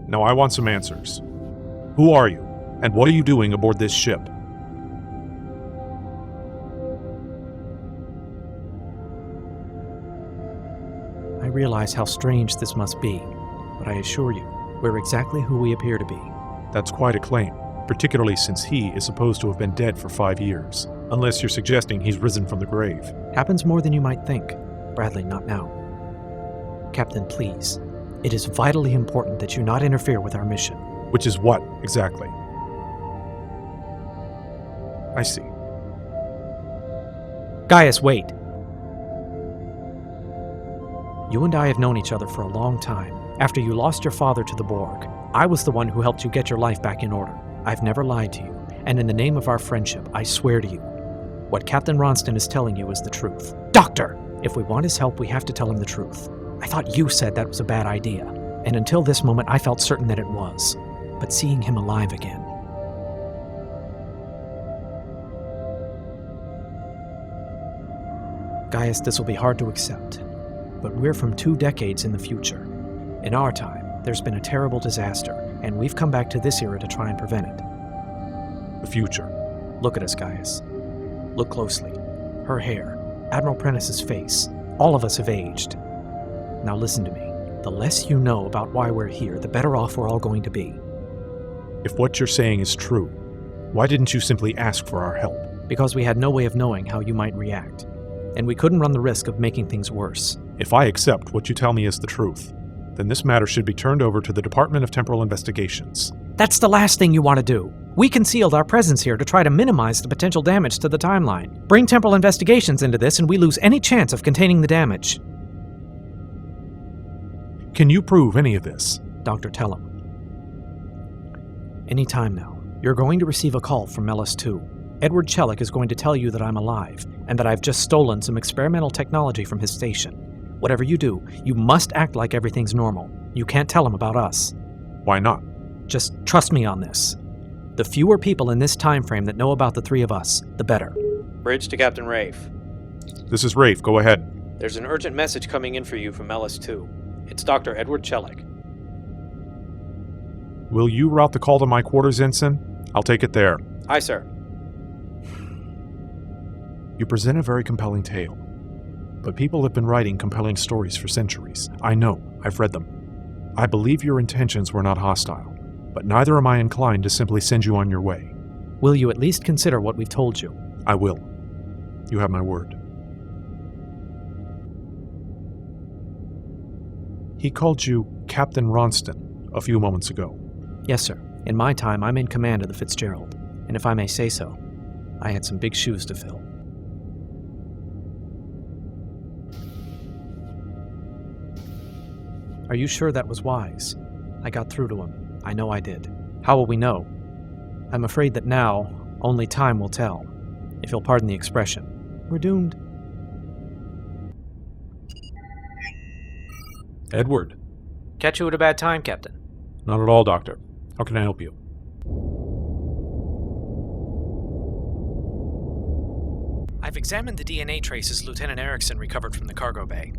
Now I want some answers. Who are you, and what are you doing aboard this ship? I realize how strange this must be, but I assure you, we're exactly who we appear to be. That's quite a claim, particularly since he is supposed to have been dead for 5 years, unless you're suggesting he's risen from the grave. Happens more than you might think. Bradley, not now. Captain, please. It is vitally important that you not interfere with our mission. Which is what, exactly? I see. Gaius, wait. You and I have known each other for a long time. After you lost your father to the Borg, I was the one who helped you get your life back in order. I've never lied to you, and in the name of our friendship, I swear to you, what Captain Ronston is telling you is the truth. Doctor! If we want his help, we have to tell him the truth. I thought you said that was a bad idea, and until this moment I felt certain that it was. But seeing him alive again... Gaius, this will be hard to accept, but we're from 2 decades in the future. In our time, there's been a terrible disaster, and we've come back to this era to try and prevent it. The future. Look at us, Gaius. Look closely. Her hair, Admiral Prentice's face, all of us have aged. Now listen to me. The less you know about why we're here, the better off we're all going to be. If what you're saying is true, why didn't you simply ask for our help? Because we had no way of knowing how you might react, and we couldn't run the risk of making things worse. If I accept what you tell me is the truth, then this matter should be turned over to the Department of Temporal Investigations. That's the last thing you want to do. We concealed our presence here to try to minimize the potential damage to the timeline. Bring Temporal Investigations into this and we lose any chance of containing the damage. Can you prove any of this? Doctor, tell him. Any time now, you're going to receive a call from Melis 2. Edward Chelik is going to tell you that I'm alive, and that I've just stolen some experimental technology from his station. Whatever you do, you must act like everything's normal. You can't tell him about us. Why not? Just trust me on this. The fewer people in this time frame that know about the 3 of us, the better. Bridge to Captain Rafe. This is Rafe, go ahead. There's an urgent message coming in for you from Melis 2. It's Dr. Edward Chelik. Will you route the call to my quarters, Ensign? I'll take it there. Aye, sir. You present a very compelling tale. But people have been writing compelling stories for centuries. I know, I've read them. I believe your intentions were not hostile, but neither am I inclined to simply send you on your way. Will you at least consider what we've told you? I will. You have my word. He called you Captain Ronston a few moments ago. Yes, sir. In my time, I'm in command of the Fitzgerald, and if I may say so, I had some big shoes to fill. Are you sure that was wise? I got through to him. I know I did. How will we know? I'm afraid that now, only time will tell. If you'll pardon the expression. We're doomed. Edward. Catch you at a bad time, Captain. Not at all, Doctor. How can I help you? I've examined the DNA traces Lieutenant Erickson recovered from the cargo bay.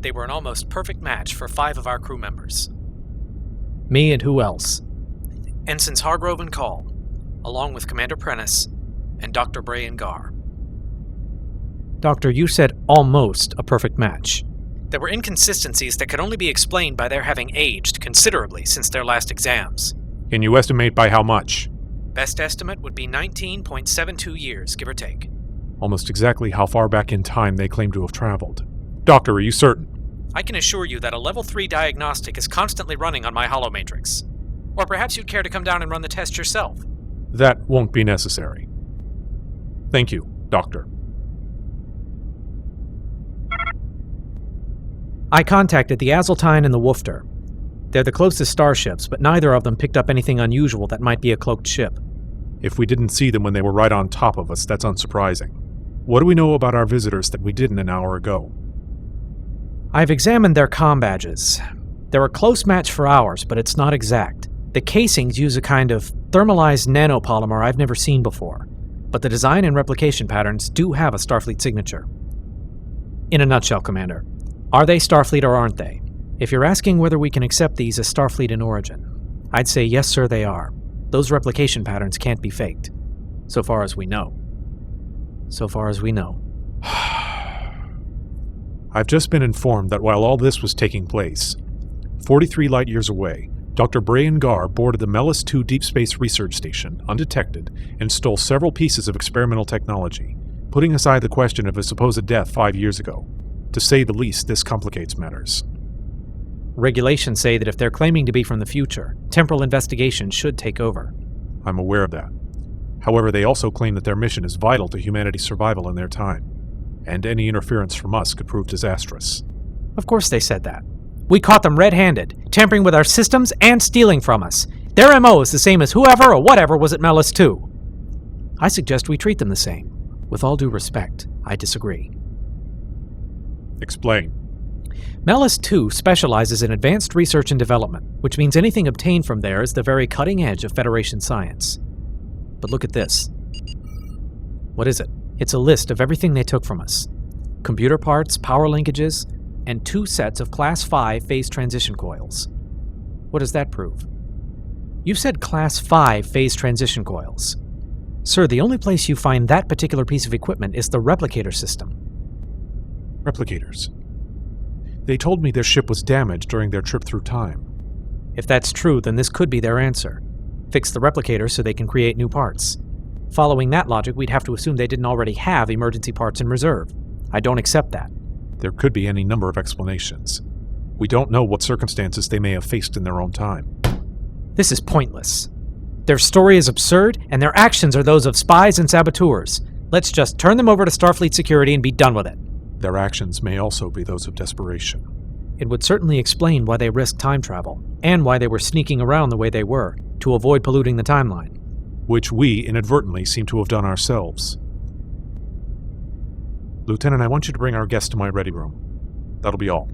They were an almost perfect match for 5 of our crew members. Me and who else? Ensigns Hargrove and Call, along with Commander Prentice and Dr. Bray and Gar. Doctor, you said almost a perfect match. There were inconsistencies that could only be explained by their having aged considerably since their last exams. Can you estimate by how much? Best estimate would be 19.72 years, give or take. Almost exactly how far back in time they claim to have traveled. Doctor, are you certain? I can assure you that a level 3 diagnostic is constantly running on my holomatrix. Or perhaps you'd care to come down and run the test yourself. That won't be necessary. Thank you, Doctor. I contacted the Azeltine and the Woofter. They're the closest starships, but neither of them picked up anything unusual that might be a cloaked ship. If we didn't see them when they were right on top of us, that's unsurprising. What do we know about our visitors that we didn't an hour ago? I've examined their comm badges. They're a close match for ours, but it's not exact. The casings use a kind of thermalized nanopolymer I've never seen before, but the design and replication patterns do have a Starfleet signature. In a nutshell, Commander, are they Starfleet or aren't they? If you're asking whether we can accept these as Starfleet in origin, I'd say yes, sir, they are. Those replication patterns can't be faked. So far as we know. So far as we know. I've just been informed that while all this was taking place, 43 light-years away, Dr. Brian Gar boarded the Melis 2 Deep Space Research Station, undetected, and stole several pieces of experimental technology, putting aside the question of his supposed death 5 years ago. To say the least, this complicates matters. Regulations say that if they're claiming to be from the future, temporal investigation should take over. I'm aware of that. However, they also claim that their mission is vital to humanity's survival in their time, and any interference from us could prove disastrous. Of course they said that. We caught them red-handed, tampering with our systems and stealing from us. Their MO is the same as whoever or whatever was at Melis 2. I suggest we treat them the same. With all due respect, I disagree. Explain. Melis 2 specializes in advanced research and development, which means anything obtained from there is the very cutting edge of Federation science. But look at this. What is it? It's a list of everything they took from us. Computer parts, power linkages, and 2 sets of Class 5 phase transition coils. What does that prove? You said Class 5 phase transition coils. Sir, the only place you find that particular piece of equipment is the replicator system. Replicators. They told me their ship was damaged during their trip through time. If that's true, then this could be their answer. Fix the replicator so they can create new parts. Following that logic, we'd have to assume they didn't already have emergency parts in reserve. I don't accept that. There could be any number of explanations. We don't know what circumstances they may have faced in their own time. This is pointless. Their story is absurd, and their actions are those of spies and saboteurs. Let's just turn them over to Starfleet security and be done with it. Their actions may also be those of desperation. It would certainly explain why they risked time travel, and why they were sneaking around the way they were, to avoid polluting the timeline. Which we inadvertently seem to have done ourselves. Lieutenant, I want you to bring our guest to my ready room. That'll be all.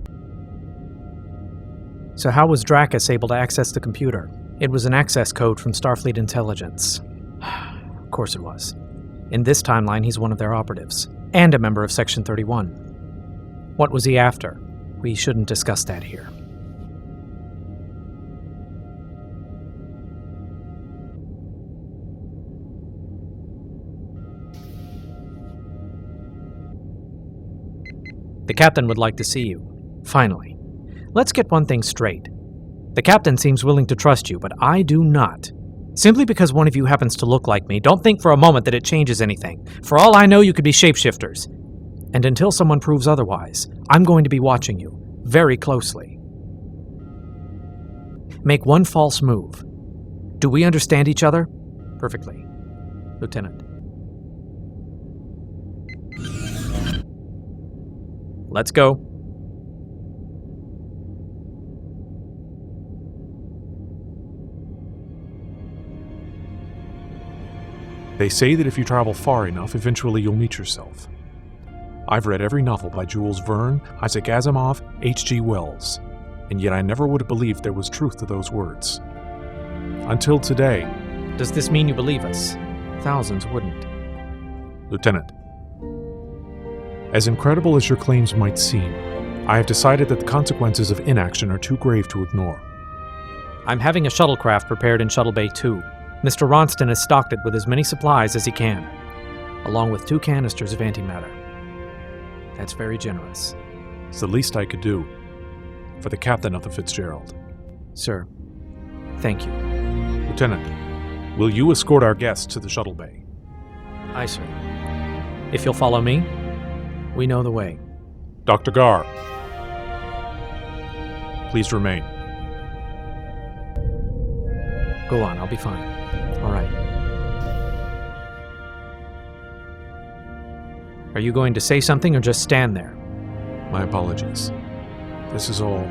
So how was Dracus able to access the computer? It was an access code from Starfleet intelligence. Of course it was. In this timeline, he's one of their operatives, and a member of Section 31. What was he after? We shouldn't discuss that here. The captain would like to see you. Finally. Let's get one thing straight. The captain seems willing to trust you, but I do not. Simply because one of you happens to look like me, don't think for a moment that it changes anything. For all I know, you could be shapeshifters. And until someone proves otherwise, I'm going to be watching you very closely. Make one false move. Do we understand each other? Perfectly. Lieutenant. Let's go. They say that if you travel far enough, eventually you'll meet yourself. I've read every novel by Jules Verne, Isaac Asimov, H.G. Wells, and yet I never would have believed there was truth to those words. Until today. Does this mean you believe us? Thousands wouldn't. Lieutenant, as incredible as your claims might seem, I have decided that the consequences of inaction are too grave to ignore. I'm having a shuttlecraft prepared in Shuttle Bay 2. Mr. Ronston has stocked it with as many supplies as he can, along with 2 canisters of antimatter. That's very generous. It's the least I could do for the captain of the Fitzgerald. Sir, thank you. Lieutenant, will you escort our guests to the shuttle bay? Aye, sir. If you'll follow me, we know the way. Dr. Gar, please remain. Go on, I'll be fine. All right. Are you going to say something or just stand there? My apologies. This is all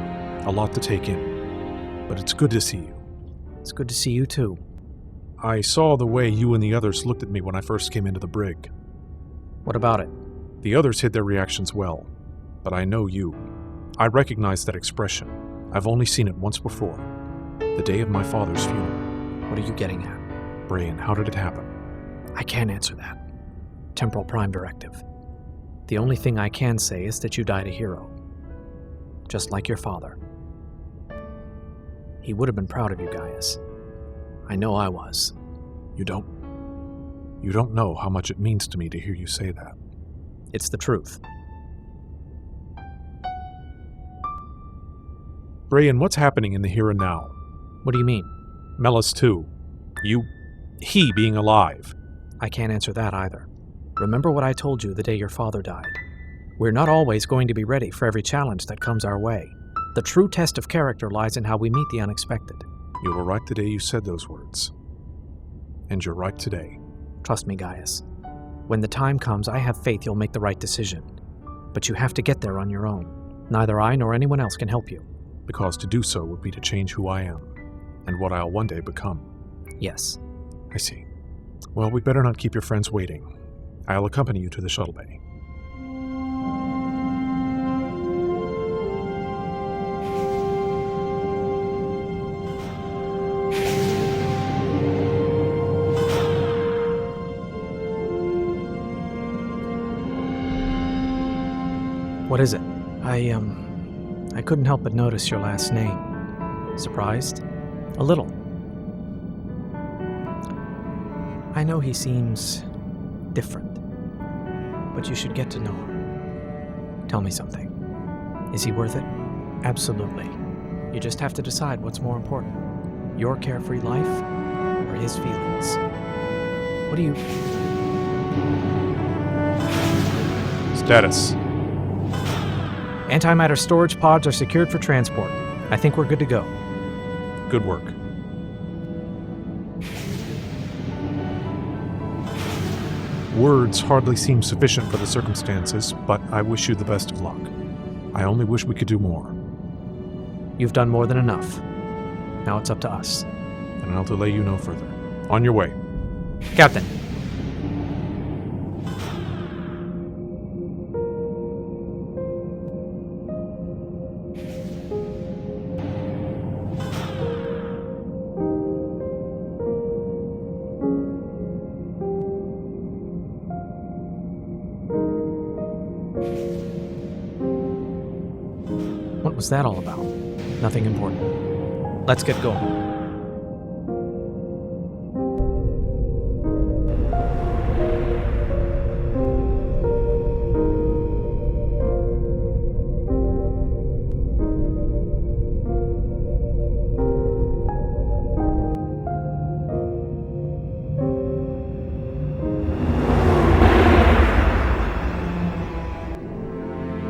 a lot to take in, but it's good to see you. It's good to see you too. I saw the way you and the others looked at me when I first came into the brig. What about it? The others hid their reactions well, but I know you. I recognize that expression. I've only seen it once before, the day of my father's funeral. What are you getting at? Brian, how did it happen? I can't answer that. Temporal Prime Directive. The only thing I can say is that you died a hero. Just like your father. He would have been proud of you, Gaius. I know I was. You don't know how much it means to me to hear you say that. It's the truth. Brian, what's happening in the here and now? What do you mean? Melis too. He being alive. I can't answer that either. Remember what I told you the day your father died. We're not always going to be ready for every challenge that comes our way. The true test of character lies in how we meet the unexpected. You were right the day you said those words. And you're right today. Trust me, Gaius. When the time comes, I have faith you'll make the right decision. But you have to get there on your own. Neither I nor anyone else can help you. Because to do so would be to change who I am, and what I'll one day become. Yes. I see. Well, we'd better not keep your friends waiting. I'll accompany you to the shuttle bay. What is it? I couldn't help but notice your last name. Surprised? A little. I know he seems different, but you should get to know him. Tell me something. Is he worth it? Absolutely. You just have to decide what's more important. Your carefree life or his feelings. What do you... Status. Antimatter storage pods are secured for transport. I think we're good to go. Good work. Words hardly seem sufficient for the circumstances, but I wish you the best of luck. I only wish we could do more. You've done more than enough. Now it's up to us. And I'll delay you no further. On your way. Captain. What was that all about? Nothing important. Let's get going.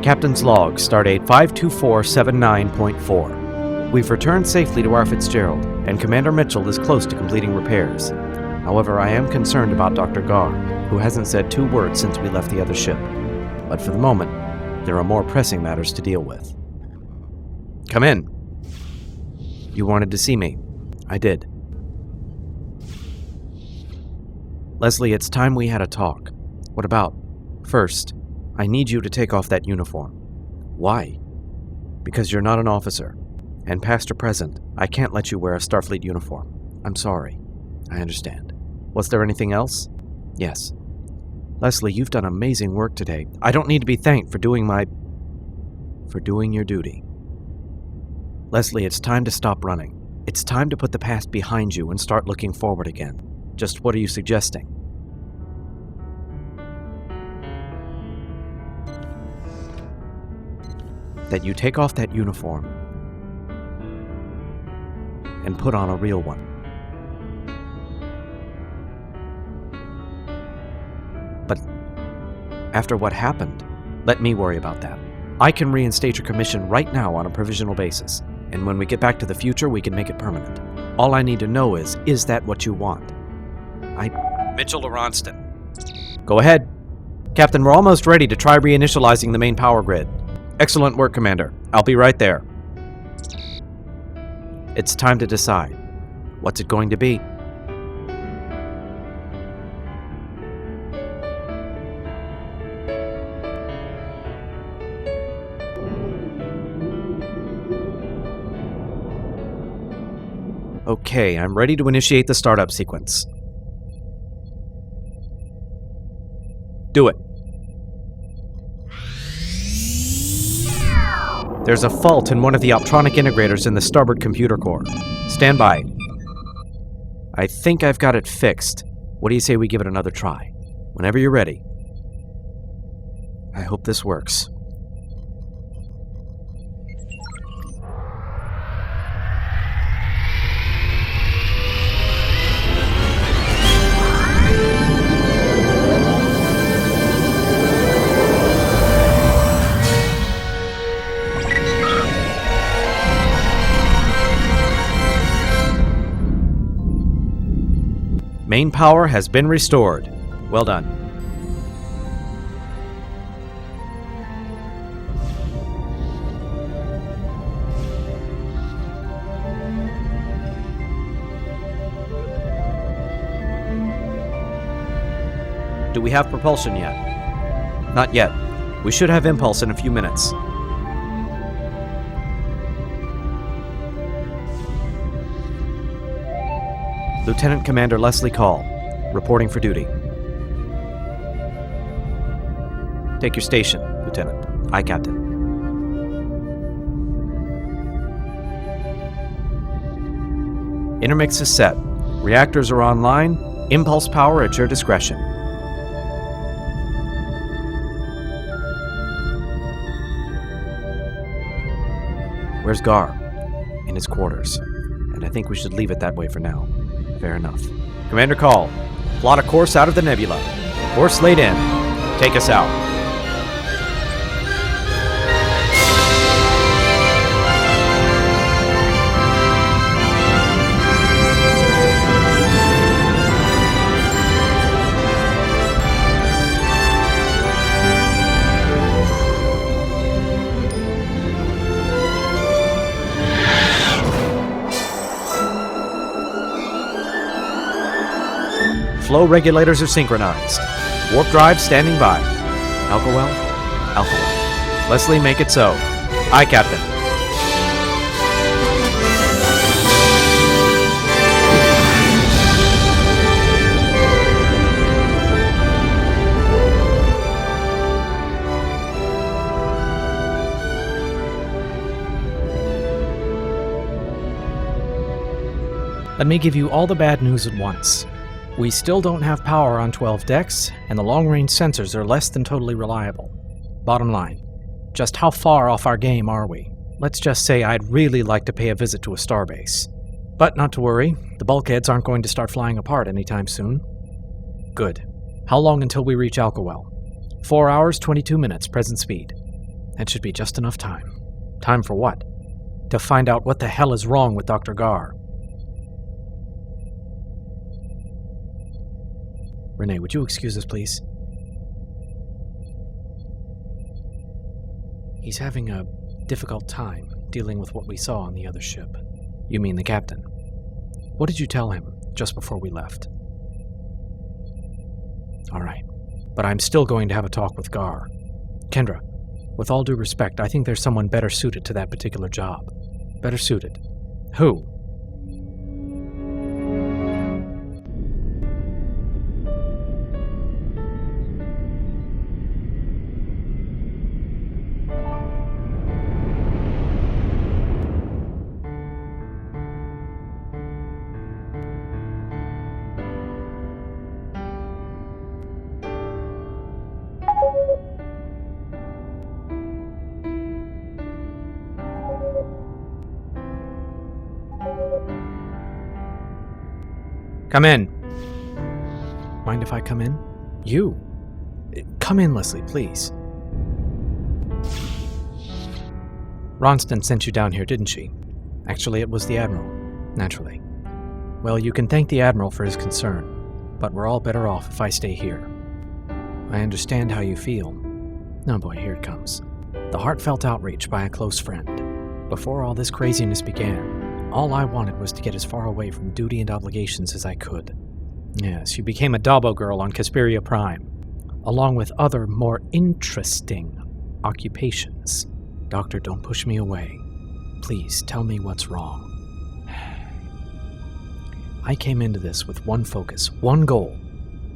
Captain's log, stardate 52479.4. We've returned safely to our Fitzgerald, and Commander Mitchell is close to completing repairs. However, I am concerned about Dr. Gar, who hasn't said 2 words since we left the other ship. But for the moment, there are more pressing matters to deal with. Come in. You wanted to see me. I did. Leslie, it's time we had a talk. What about? First, I need you to take off that uniform. Why? Because you're not an officer. And past or present, I can't let you wear a Starfleet uniform. I'm sorry. I understand. Was there anything else? Yes. Leslie, you've done amazing work today. I don't need to be thanked for doing your duty. Leslie, it's time to stop running. It's time to put the past behind you and start looking forward again. Just what are you suggesting? That you take off that uniform and put on a real one. But after what happened, let me worry about that. I can reinstate your commission right now on a provisional basis, and when we get back to the future, we can make it permanent. All I need to know is that what you want? Mitchell to Ronston. Go ahead. Captain, we're almost ready to try reinitializing the main power grid. Excellent work, Commander. I'll be right there. It's time to decide. What's it going to be? Okay, I'm ready to initiate the startup sequence. Do it. There's a fault in one of the optronic integrators in the starboard computer core. Stand by. I think I've got it fixed. What do you say we give it another try? Whenever you're ready. I hope this works. Main power has been restored. Well done. Do we have propulsion yet? Not yet. We should have impulse in a few minutes. Lieutenant Commander Leslie Call, reporting for duty. Take your station, Lieutenant. Aye, Captain. Intermix is set. Reactors are online. Impulse power at your discretion. Where's Gar? In his quarters. And I think we should leave it that way for now. Fair enough. Commander Call, plot a course out of the nebula. Course laid in. Take us out. Flow regulators are synchronized. Warp drive standing by. Alcohol? Alcohol. Leslie, make it so. Aye, Captain. Let me give you all the bad news at once. We still don't have power on 12 decks, and the long-range sensors are less than totally reliable. Bottom line, just how far off our game are we? Let's just say I'd really like to pay a visit to a starbase. But not to worry, the bulkheads aren't going to start flying apart anytime soon. Good. How long until we reach Alcohol? 4 hours, 22 minutes, present speed. That should be just enough time. Time for what? To find out what the hell is wrong with Dr. Gar. Renee, would you excuse us, please? He's having a difficult time dealing with what we saw on the other ship. You mean the captain? What did you tell him just before we left? All right, but I'm still going to have a talk with Gar. Kendra, with all due respect, I think there's someone better suited to that particular job. Better suited. Who? Come in. Mind if I come in? You? Come in, Leslie, please. Ronston sent you down here, didn't she? Actually, it was the Admiral. Naturally. Well, you can thank the Admiral for his concern, but we're all better off if I stay here. I understand how you feel. Oh boy, here it comes. The heartfelt outreach by a close friend. Before all this craziness began, all I wanted was to get as far away from duty and obligations as I could. Yes, you became a Dabo girl on Casperia Prime, along with other more interesting occupations. Doctor, don't push me away. Please, tell me what's wrong. I came into this with one focus, one goal.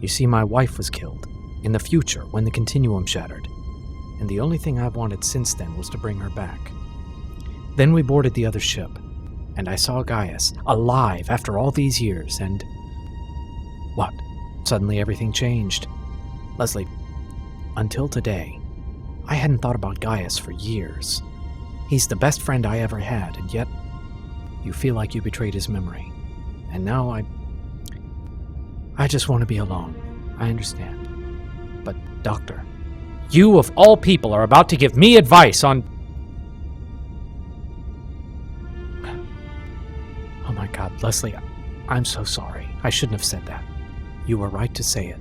You see, my wife was killed, in the future, when the continuum shattered. And the only thing I've wanted since then was to bring her back. Then we boarded the other ship, and I saw Gaius, alive after all these years, and... What? Suddenly everything changed. Leslie, until today, I hadn't thought about Gaius for years. He's the best friend I ever had, and yet you feel like you betrayed his memory. And now I just want to be alone. I understand. But, Doctor, you of all people are about to give me advice on... Oh my God, Leslie, I'm so sorry. I shouldn't have said that. You were right to say it.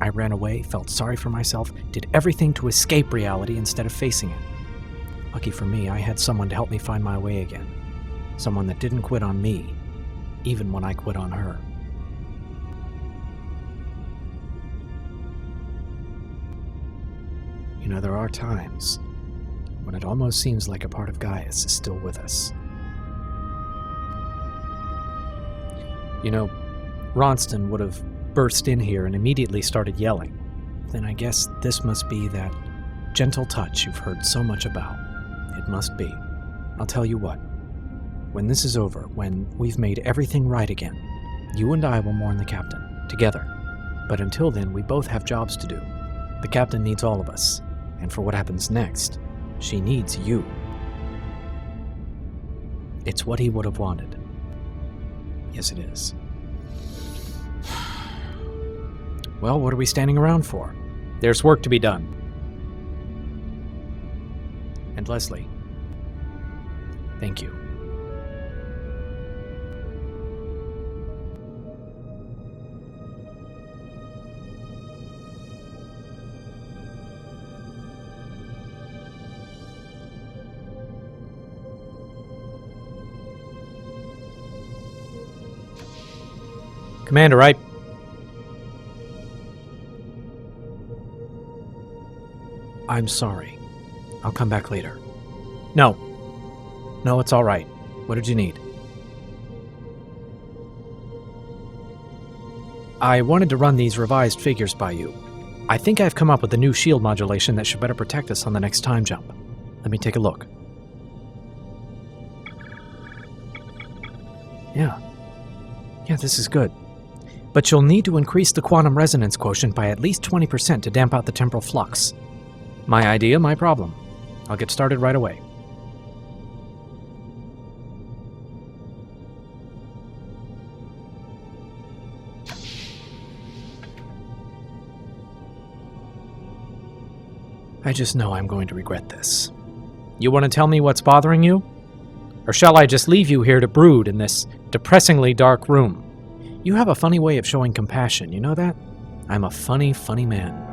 I ran away, felt sorry for myself, did everything to escape reality instead of facing it. Lucky for me, I had someone to help me find my way again. Someone that didn't quit on me, even when I quit on her. You know, there are times when it almost seems like a part of Gaius is still with us. You know, Ronston would have burst in here and immediately started yelling. Then I guess this must be that gentle touch you've heard so much about. It must be. I'll tell you what. When this is over, when we've made everything right again, you and I will mourn the captain, together. But until then, we both have jobs to do. The captain needs all of us. And for what happens next, she needs you. It's what he would have wanted. Yes, it is. Well, what are we standing around for? There's work to be done. And Leslie, thank you. Commander, I'm sorry. I'll come back later. No, it's all right. What did you need? I wanted to run these revised figures by you. I think I've come up with a new shield modulation that should better protect us on the next time jump. Let me take a look. Yeah, this is good. But you'll need to increase the quantum resonance quotient by at least 20% to damp out the temporal flux. My idea, my problem. I'll get started right away. I just know I'm going to regret this. You want to tell me what's bothering you? Or shall I just leave you here to brood in this depressingly dark room? You have a funny way of showing compassion, you know that? I'm a funny, funny man.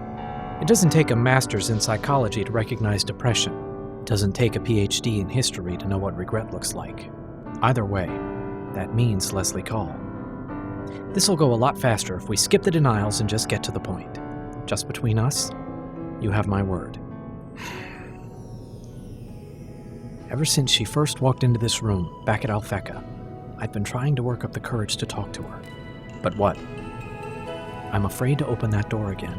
It doesn't take a master's in psychology to recognize depression. It doesn't take a PhD in history to know what regret looks like. Either way, that means Leslie Call. This'll go a lot faster if we skip the denials and just get to the point. Just between us, you have my word. Ever since she first walked into this room, back at Alpheka, I've been trying to work up the courage to talk to her. But what? I'm afraid to open that door again.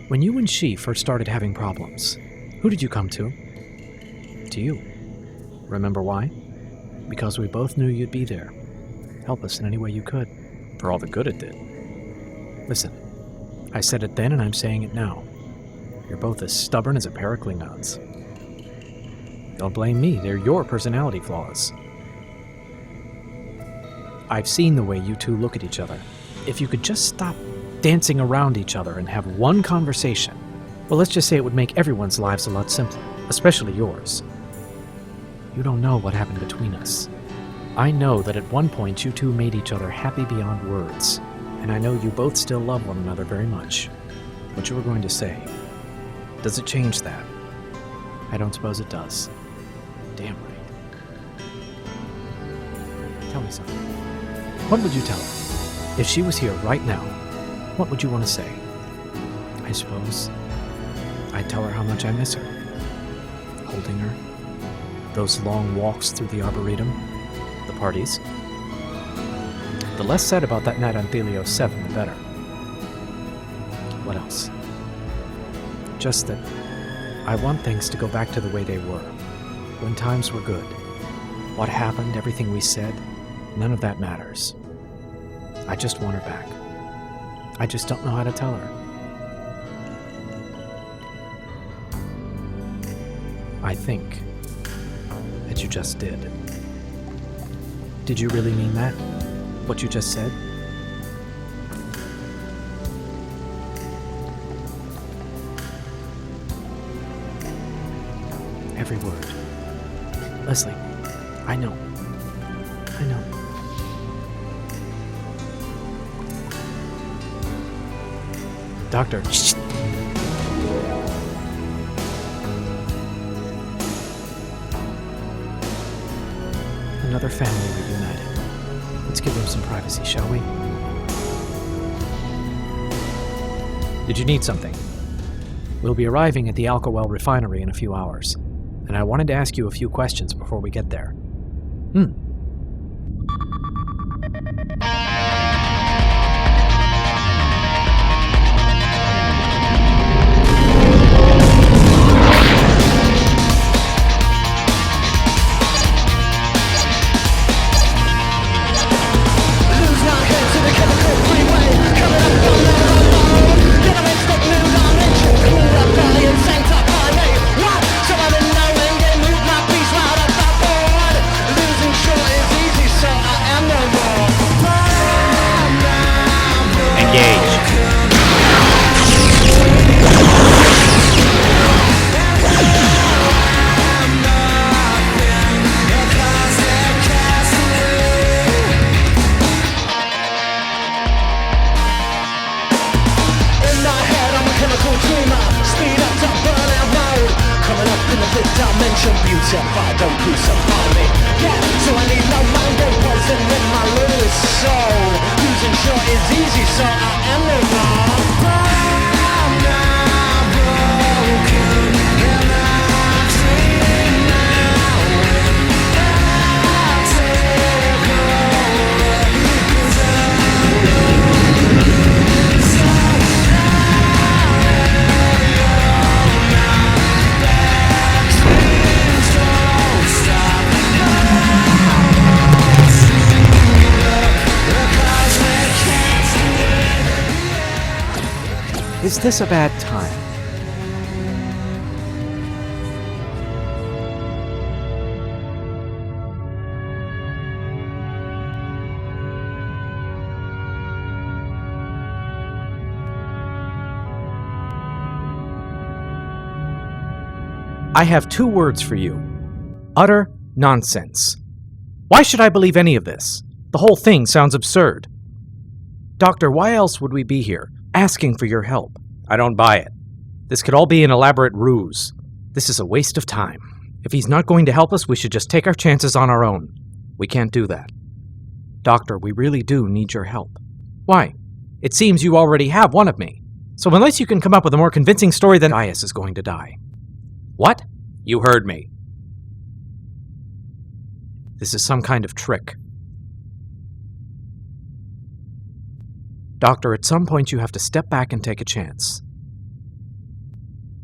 When you and she first started having problems, who did you come to? To you. Remember why? Because we both knew you'd be there. Help us in any way you could, for all the good it did. Listen, I said it then and I'm saying it now. You're both as stubborn as a pair of Klingons. Don't blame me, they're your personality flaws. I've seen the way you two look at each other. If you could just stop dancing around each other and have one conversation, well, let's just say it would make everyone's lives a lot simpler. especially yours. You don't know what happened between us. I know that at one point you two made each other happy beyond words, and I know you both still love one another very much. What you were going to say, does it change that? I don't suppose it does. Damn right. Tell me something. What would you tell her? If she was here right now, what would you want to say? I suppose I'd tell her how much I miss her. Holding her. Those long walks through the Arboretum. The parties. The less said about that night on Thelios 7, the better. What else? Just that I want things to go back to the way they were, when times were good. What happened, everything we said, none of that matters. I just want her back. I just don't know how to tell her. I think that you just did. Did you really mean that? What you just said? Every word. Leslie, I know. I know. Doctor. Another family reunited. Let's give them some privacy, shall we? Did you need something? We'll be arriving at the Alcohol refinery in a few hours, and I wanted to ask you a few questions before we get there. Is this a bad time? I have 2 words for you. Utter nonsense. Why should I believe any of this? The whole thing sounds absurd. Doctor, why else would we be here, asking for your help? I don't buy it. This could all be an elaborate ruse. This is a waste of time. If he's not going to help us, we should just take our chances on our own. We can't do that. Doctor, we really do need your help. Why? It seems you already have one of me. So unless you can come up with a more convincing story than Gaius is going to die. What? You heard me. This is some kind of trick. Doctor, at some point you have to step back and take a chance.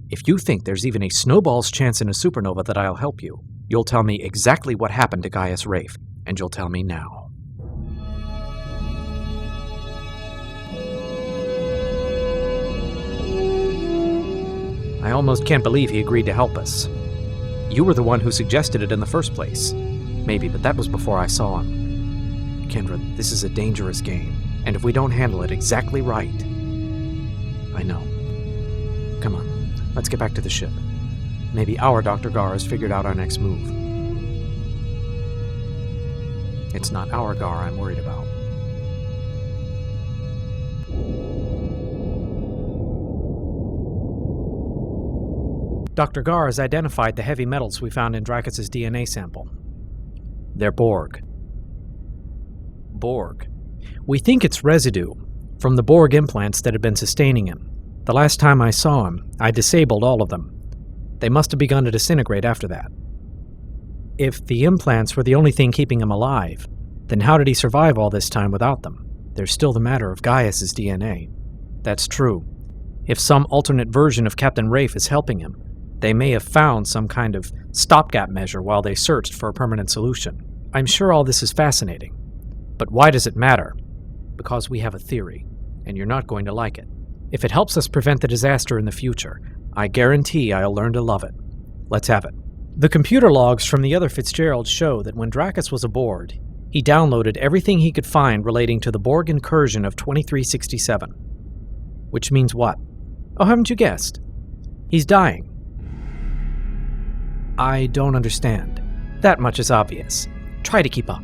If you think there's even a snowball's chance in a supernova that I'll help you, you'll tell me exactly what happened to Gaius Rafe, and you'll tell me now. I almost can't believe he agreed to help us. You were the one who suggested it in the first place. Maybe, but that was before I saw him. Kendra, this is a dangerous game. And if we don't handle it exactly right... I know. Come on, let's get back to the ship. Maybe our Dr. Gar has figured out our next move. It's not our Gar I'm worried about. Dr. Gar has identified the heavy metals we found in Dracus' DNA sample. They're Borg. Borg. We think it's residue from the Borg implants that have been sustaining him. The last time I saw him, I disabled all of them. They must have begun to disintegrate after that. If the implants were the only thing keeping him alive, then how did he survive all this time without them? There's still the matter of Gaius' DNA. That's true. If some alternate version of Captain Rafe is helping him, they may have found some kind of stopgap measure while they searched for a permanent solution. I'm sure all this is fascinating. But why does it matter? Because we have a theory, and you're not going to like it. If it helps us prevent the disaster in the future, I guarantee I'll learn to love it. Let's have it. The computer logs from the other Fitzgeralds show that when Dracus was aboard, he downloaded everything he could find relating to the Borg incursion of 2367. Which means what? Oh, haven't you guessed? He's dying. I don't understand. That much is obvious. Try to keep up.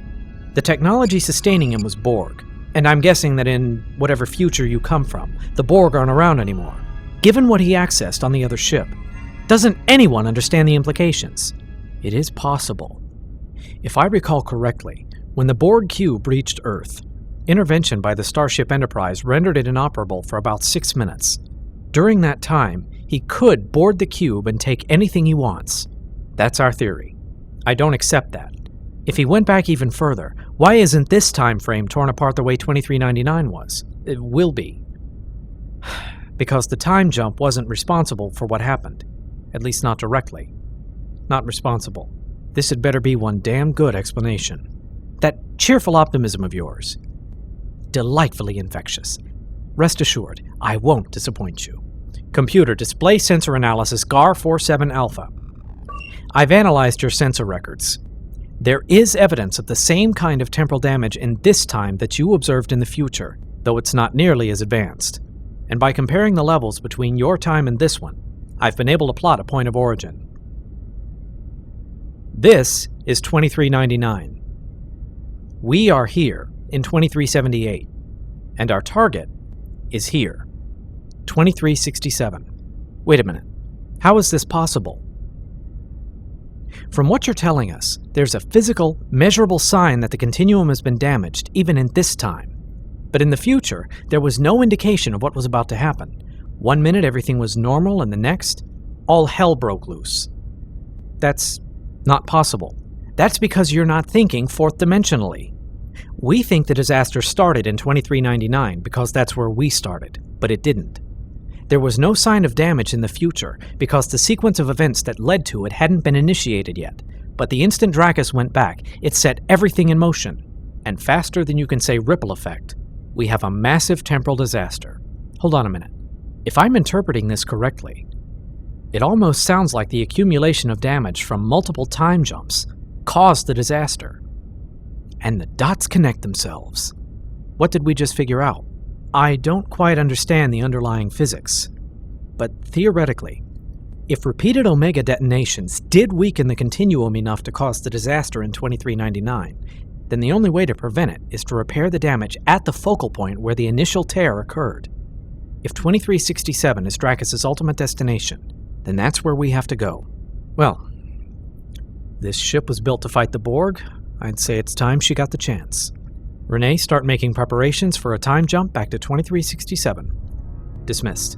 The technology sustaining him was Borg, and I'm guessing that in whatever future you come from, the Borg aren't around anymore. Given what he accessed on the other ship, doesn't anyone understand the implications? It is possible. If I recall correctly, when the Borg cube reached Earth, intervention by the Starship Enterprise rendered it inoperable for about 6 minutes. During that time, he could board the cube and take anything he wants. That's our theory. I don't accept that. If he went back even further, why isn't this time frame torn apart the way 2399 was? It will be. Because the time jump wasn't responsible for what happened. At least not directly. Not responsible. This had better be one damn good explanation. That cheerful optimism of yours. Delightfully infectious. Rest assured, I won't disappoint you. Computer, display sensor analysis GAR-47 Alpha. I've analyzed your sensor records. There is evidence of the same kind of temporal damage in this time that you observed in the future, though it's not nearly as advanced. And by comparing the levels between your time and this one, I've been able to plot a point of origin. This is 2399. We are here in 2378, and our target is here, 2367. Wait a minute. How is this possible? From what you're telling us, there's a physical, measurable sign that the continuum has been damaged, even in this time. But in the future, there was no indication of what was about to happen. 1 minute everything was normal, and the next, all hell broke loose. That's not possible. That's because you're not thinking fourth-dimensionally. We think the disaster started in 2399 because that's where we started, but it didn't. There was no sign of damage in the future because the sequence of events that led to it hadn't been initiated yet. But the instant Dracus went back, it set everything in motion. And faster than you can say ripple effect, we have a massive temporal disaster. Hold on a minute. If I'm interpreting this correctly, it almost sounds like the accumulation of damage from multiple time jumps caused the disaster. And the dots connect themselves. What did we just figure out? I don't quite understand the underlying physics, but theoretically, if repeated Omega detonations did weaken the continuum enough to cause the disaster in 2399, then the only way to prevent it is to repair the damage at the focal point where the initial tear occurred. If 2367 is Dracus' ultimate destination, then that's where we have to go. Well, this ship was built to fight the Borg. I'd say it's time she got the chance. Renee, start making preparations for a time jump back to 2367. Dismissed.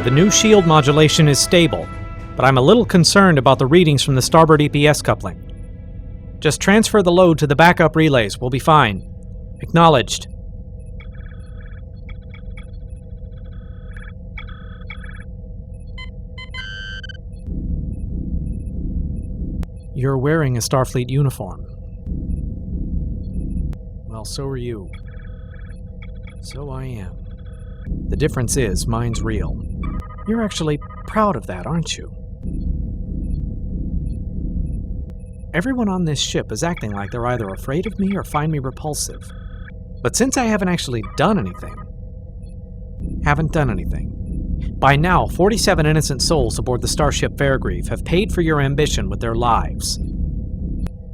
The new shield modulation is stable, but I'm a little concerned about the readings from the starboard EPS coupling. Just transfer the load to the backup relays. We'll be fine. Acknowledged. You're wearing a Starfleet uniform. Well, so are you. So I am. The difference is, mine's real. You're actually proud of that, aren't you? Everyone on this ship is acting like they're either afraid of me or find me repulsive. But since I haven't actually done anything, by now, 47 innocent souls aboard the starship Fairgrieve have paid for your ambition with their lives.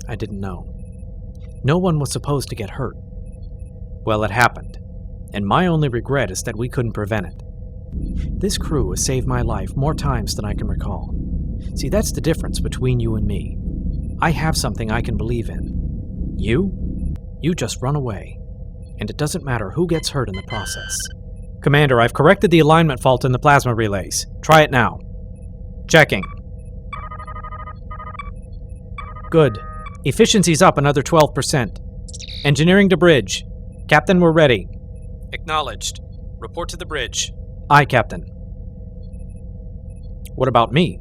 I didn't know. No one was supposed to get hurt. Well, it happened, and my only regret is that we couldn't prevent it. This crew has saved my life more times than I can recall. See, that's the difference between you and me. I have something I can believe in. You just run away, and it doesn't matter who gets hurt in the process. Commander, I've corrected the alignment fault in the plasma relays. Try it now. Checking. Good. Efficiency's up another 12%. Engineering to bridge. Captain, we're ready. Acknowledged. Report to the bridge. Aye, Captain. What about me?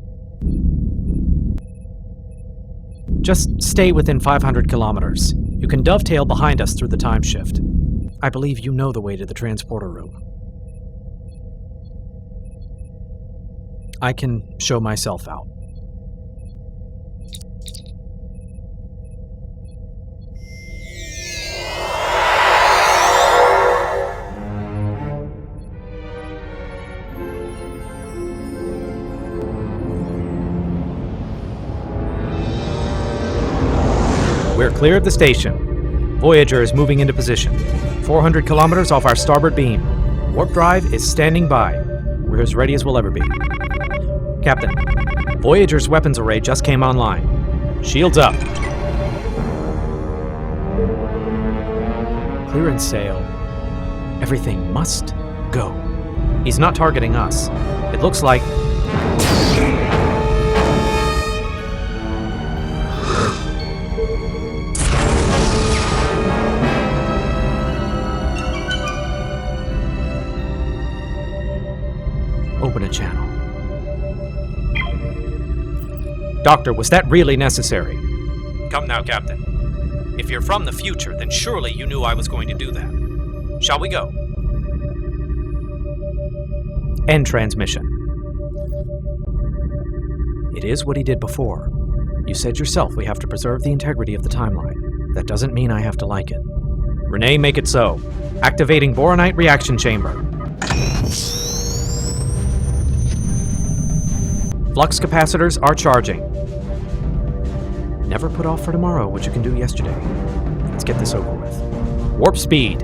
Just stay within 500 kilometers. You can dovetail behind us through the time shift. I believe you know the way to the transporter room. I can show myself out. We're clear of the station. Voyager is moving into position. 400 kilometers off our starboard beam. Warp drive is standing by. We're as ready as we'll ever be. Captain, Voyager's weapons array just came online. Shields up. Clearance sail. Everything must go. He's not targeting us. It looks like... Open a channel. Doctor, was that really necessary? Come now, Captain. If you're from the future, then surely you knew I was going to do that. Shall we go? End transmission. It is what he did before. You said yourself we have to preserve the integrity of the timeline. That doesn't mean I have to like it. Renee, make it so. Activating boronite reaction chamber. Flux capacitors are charging. Never put off for tomorrow what you can do yesterday. Let's get this over with. Warp speed.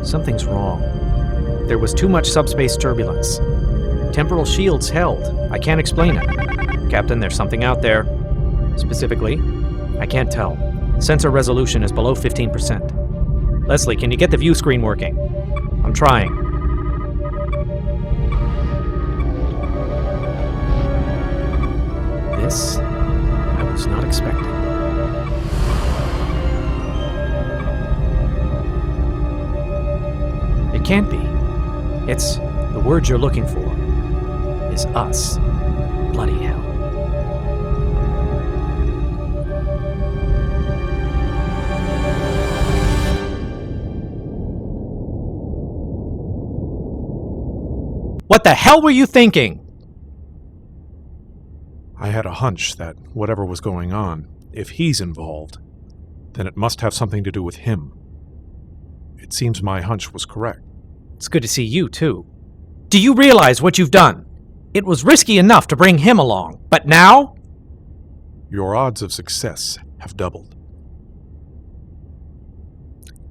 Something's wrong. There was too much subspace turbulence. Temporal shields held. I can't explain it. Captain, there's something out there. Specifically, I can't tell. Sensor resolution is below 15%. Leslie, can you get the view screen working? I'm trying. This, I was not expecting. word you're looking for is us. Bloody hell. What the hell were you thinking? I had a hunch that whatever was going on, if he's involved, then it must have something to do with him. It seems my hunch was correct. It's good to see you, too. Do you realize what you've done? It was risky enough to bring him along, but now? Your odds of success have doubled.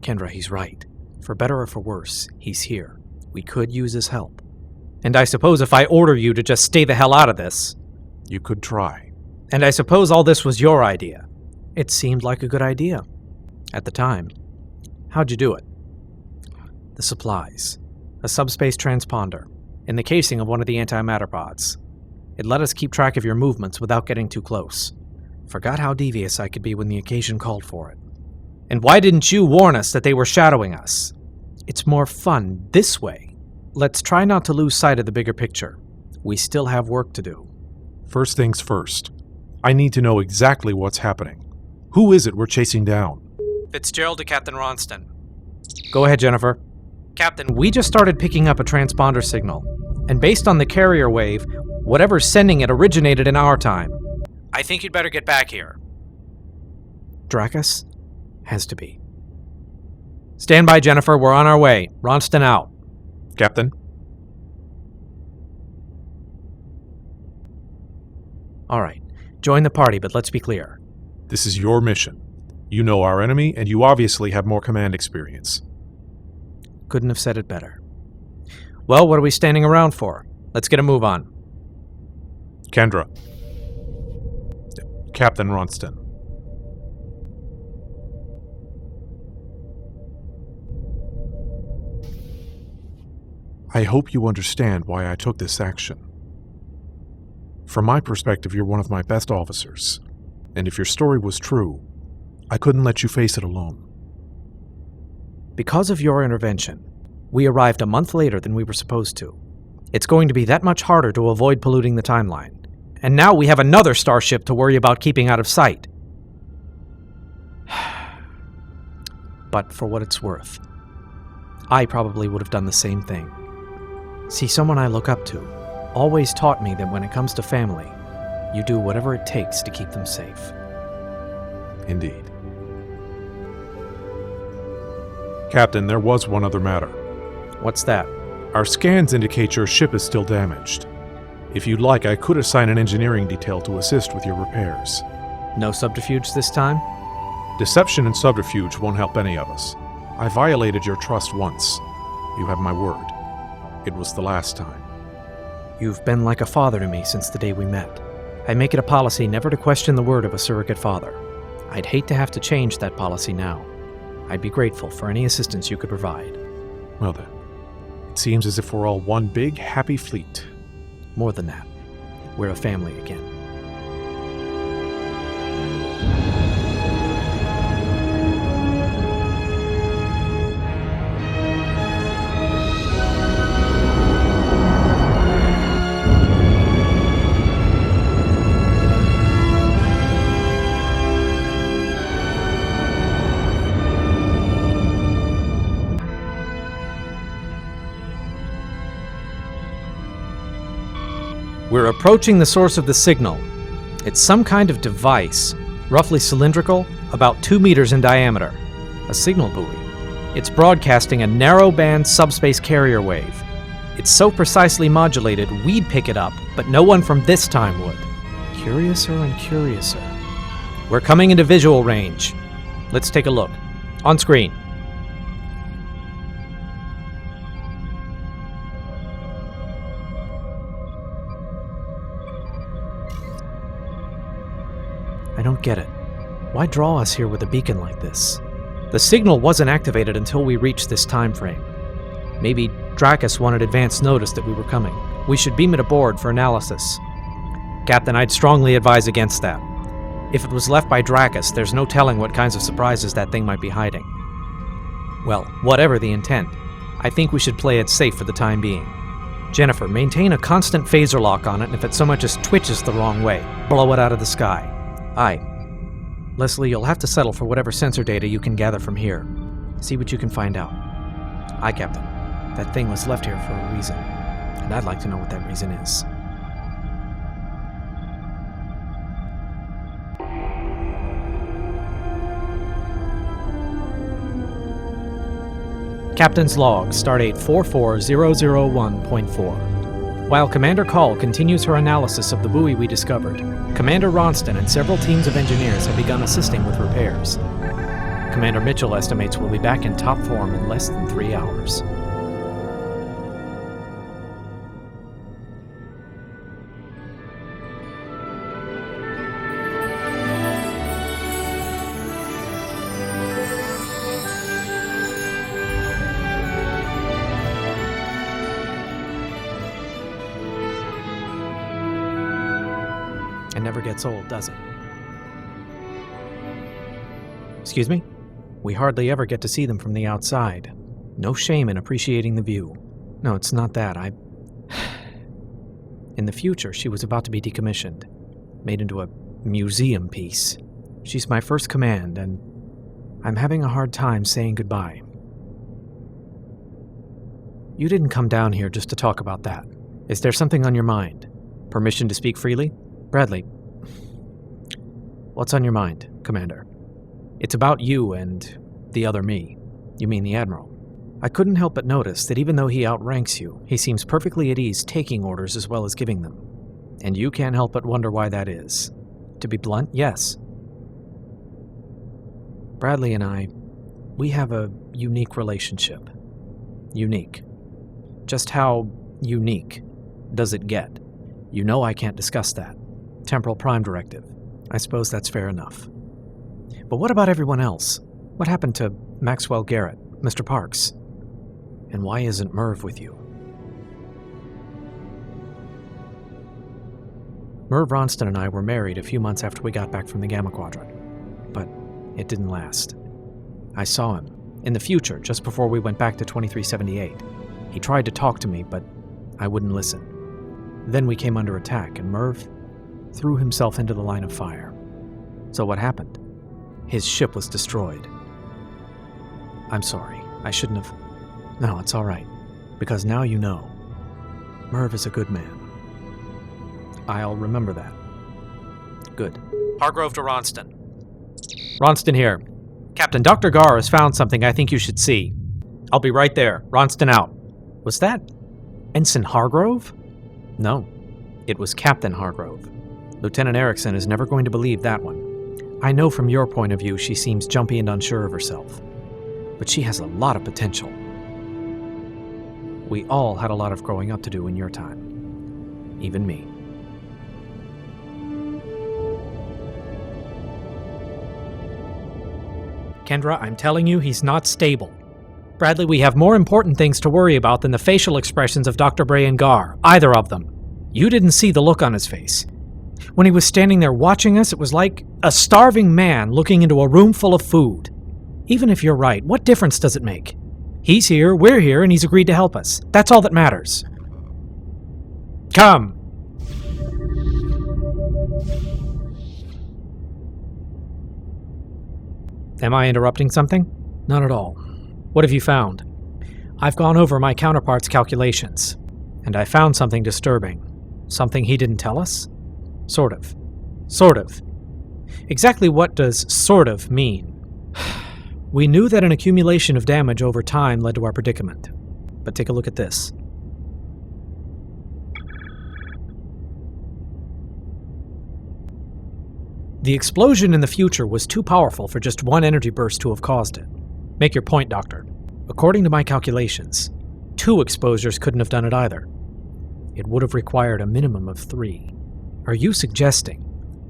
Kendra, he's right. For better or for worse, he's here. We could use his help. And I suppose if I order you to just stay the hell out of this... You could try. And I suppose all this was your idea. It seemed like a good idea. At the time. How'd you do it? The supplies. A subspace transponder. In the casing of one of the antimatter pods. It let us keep track of your movements without getting too close. Forgot how devious I could be when the occasion called for it. And why didn't you warn us that they were shadowing us? It's more fun this way. Let's try not to lose sight of the bigger picture. We still have work to do. First things first. I need to know exactly what's happening. Who is it we're chasing down? Fitzgerald to Captain Ronston. Go ahead, Jennifer. Captain, we just started picking up a transponder signal. And based on the carrier wave, whatever's sending it originated in our time. I think you'd better get back here. Dracus? Has to be. Stand by, Jennifer. We're on our way. Ronston out. Captain? All right. Join the party, but let's be clear. This is your mission. You know our enemy, and you obviously have more command experience. Couldn't have said it better. Well, what are we standing around for? Let's get a move on. Kendra. Captain Ronston. I hope you understand why I took this action. From my perspective, you're one of my best officers, and if your story was true, I couldn't let you face it alone. Because of your intervention, we arrived a month later than we were supposed to. It's going to be that much harder to avoid polluting the timeline. And now we have another starship to worry about keeping out of sight. But for what it's worth, I probably would have done the same thing. See, someone I look up to always taught me that when it comes to family, you do whatever it takes to keep them safe. Indeed. Captain, there was one other matter. What's that? Our scans indicate your ship is still damaged. If you'd like, I could assign an engineering detail to assist with your repairs. No subterfuge this time? Deception and subterfuge won't help any of us. I violated your trust once. You have my word. It was the last time. You've been like a father to me since the day we met. I make it a policy never to question the word of a surrogate father. I'd hate to have to change that policy now. I'd be grateful for any assistance you could provide. Well then, it seems as if we're all one big, happy fleet. More than that, we're a family again. We're approaching the source of the signal. It's some kind of device, roughly cylindrical, about 2 meters in diameter. A signal buoy. It's broadcasting a narrow-band subspace carrier wave. It's so precisely modulated we'd pick it up, but no one from this time would. Curiouser and curiouser. We're coming into visual range. Let's take a look. On screen. I don't get it. Why draw us here with a beacon like this? The signal wasn't activated until we reached this time frame. Maybe Dracus wanted advance notice that we were coming. We should beam it aboard for analysis. Captain, I'd strongly advise against that. If it was left by Dracus, there's no telling what kinds of surprises that thing might be hiding. Well, whatever the intent, I think we should play it safe for the time being. Jennifer, maintain a constant phaser lock on it, and if it so much as twitches the wrong way, blow it out of the sky. Aye. Leslie, you'll have to settle for whatever sensor data you can gather from here. See what you can find out. Aye, Captain. That thing was left here for a reason, and I'd like to know what that reason is. Captain's Log, Stardate 44001.4. While Commander Call continues her analysis of the buoy we discovered, Commander Ronston and several teams of engineers have begun assisting with repairs. Commander Mitchell estimates we'll be back in top form in less than 3 hours. It never gets old, does it? Excuse me? We hardly ever get to see them from the outside. No shame in appreciating the view. No, it's not that. In the future, she was about to be decommissioned, made into a museum piece. She's my first command, and I'm having a hard time saying goodbye. You didn't come down here just to talk about that. Is there something on your mind? Permission to speak freely? Bradley, what's on your mind, Commander? It's about you and the other me. You mean the Admiral. I couldn't help but notice that even though he outranks you, he seems perfectly at ease taking orders as well as giving them. And you can't help but wonder why that is. To be blunt, yes. Bradley and I, we have a unique relationship. Unique. Just how unique does it get? You know I can't discuss that. Temporal Prime Directive. I suppose that's fair enough. But what about everyone else? What happened to Maxwell Garrett, Mr. Parks? And why isn't Merv with you? Merv Ronston and I were married a few months after we got back from the Gamma Quadrant. But it didn't last. I saw him, in the future, just before we went back to 2378. He tried to talk to me, but I wouldn't listen. Then we came under attack, and Merv threw himself into the line of fire. So what happened? His ship was destroyed. I'm sorry. I shouldn't have... No, it's all right. Because now you know. Merv is a good man. I'll remember that. Good. Hargrove to Ronston. Ronston here. Captain, Dr. Gar has found something I think you should see. I'll be right there. Ronston out. Was that Ensign Hargrove? No. It was Captain Hargrove. Lieutenant Erickson is never going to believe that one. I know from your point of view she seems jumpy and unsure of herself. But she has a lot of potential. We all had a lot of growing up to do in your time. Even me. Kendra, I'm telling you, he's not stable. Bradley, we have more important things to worry about than the facial expressions of Dr. Bray and Gar, either of them. You didn't see the look on his face. When he was standing there watching us, it was like a starving man looking into a room full of food. Even if you're right, what difference does it make? He's here, we're here, and he's agreed to help us. That's all that matters. Come! Am I interrupting something? Not at all. What have you found? I've gone over my counterpart's calculations, and I found something disturbing. Something he didn't tell us? Sort of. Sort of. Exactly what does sort of mean? We knew that an accumulation of damage over time led to our predicament. But take a look at this. The explosion in the future was too powerful for just one energy burst to have caused it. Make your point, Doctor. According to my calculations, 2 exposures couldn't have done it either. It would have required a minimum of 3. Are you suggesting?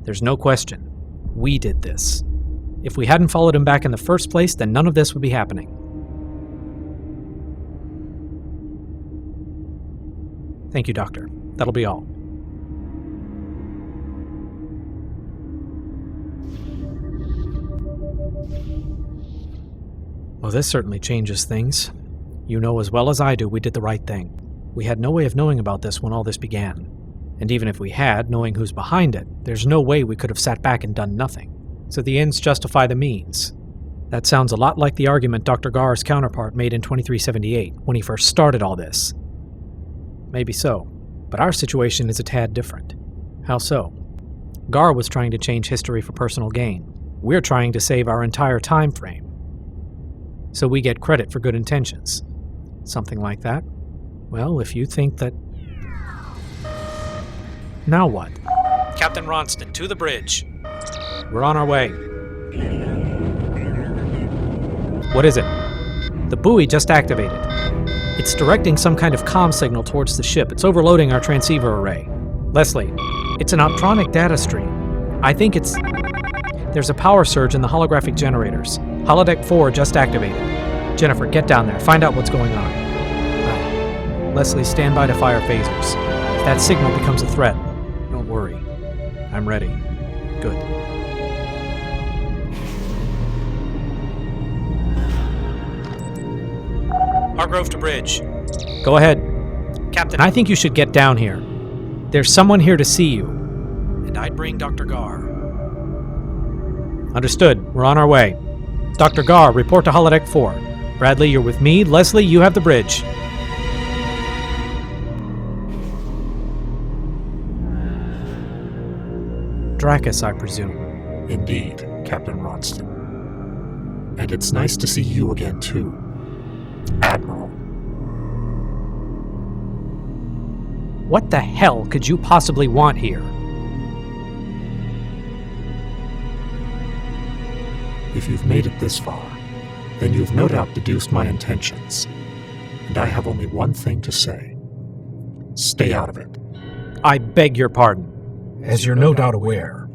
There's no question. We did this. If we hadn't followed him back in the first place, then none of this would be happening. Thank you, Doctor. That'll be all. Well, this certainly changes things. You know as well as I do we did the right thing. We had no way of knowing about this when all this began. And even if we had, knowing who's behind it, there's no way we could have sat back and done nothing. So the ends justify the means. That sounds a lot like the argument Dr. Gar's counterpart made in 2378 when he first started all this. Maybe so, but our situation is a tad different. How so? Gar was trying to change history for personal gain. We're trying to save our entire time frame. So we get credit for good intentions. Something like that? Well, if you think that... Now what? Captain Ronston, to the bridge. We're on our way. What is it? The buoy just activated. It's directing some kind of comm signal towards the ship. It's overloading our transceiver array. Leslie, it's an optronic data stream. I think it's... There's a power surge in the holographic generators. Holodeck 4 just activated. Jennifer, get down there. Find out what's going on. Right. Leslie, stand by to fire phasers. If that signal becomes a threat, don't worry. I'm ready. Good. Hargrove to bridge. Go ahead. Captain, I think you should get down here. There's someone here to see you. And I'd bring Dr. Gar. Understood. We're on our way. Dr. Gar, report to Holodeck 4. Bradley, you're with me. Leslie, you have the bridge. Dracus, I presume. Indeed, Captain Ronston. And it's nice to see you again, too, Admiral. What the hell could you possibly want here? If you've made it this far, then you've no doubt deduced my intentions. And I have only one thing to say. Stay out of it. I beg your pardon. As you're no doubt aware,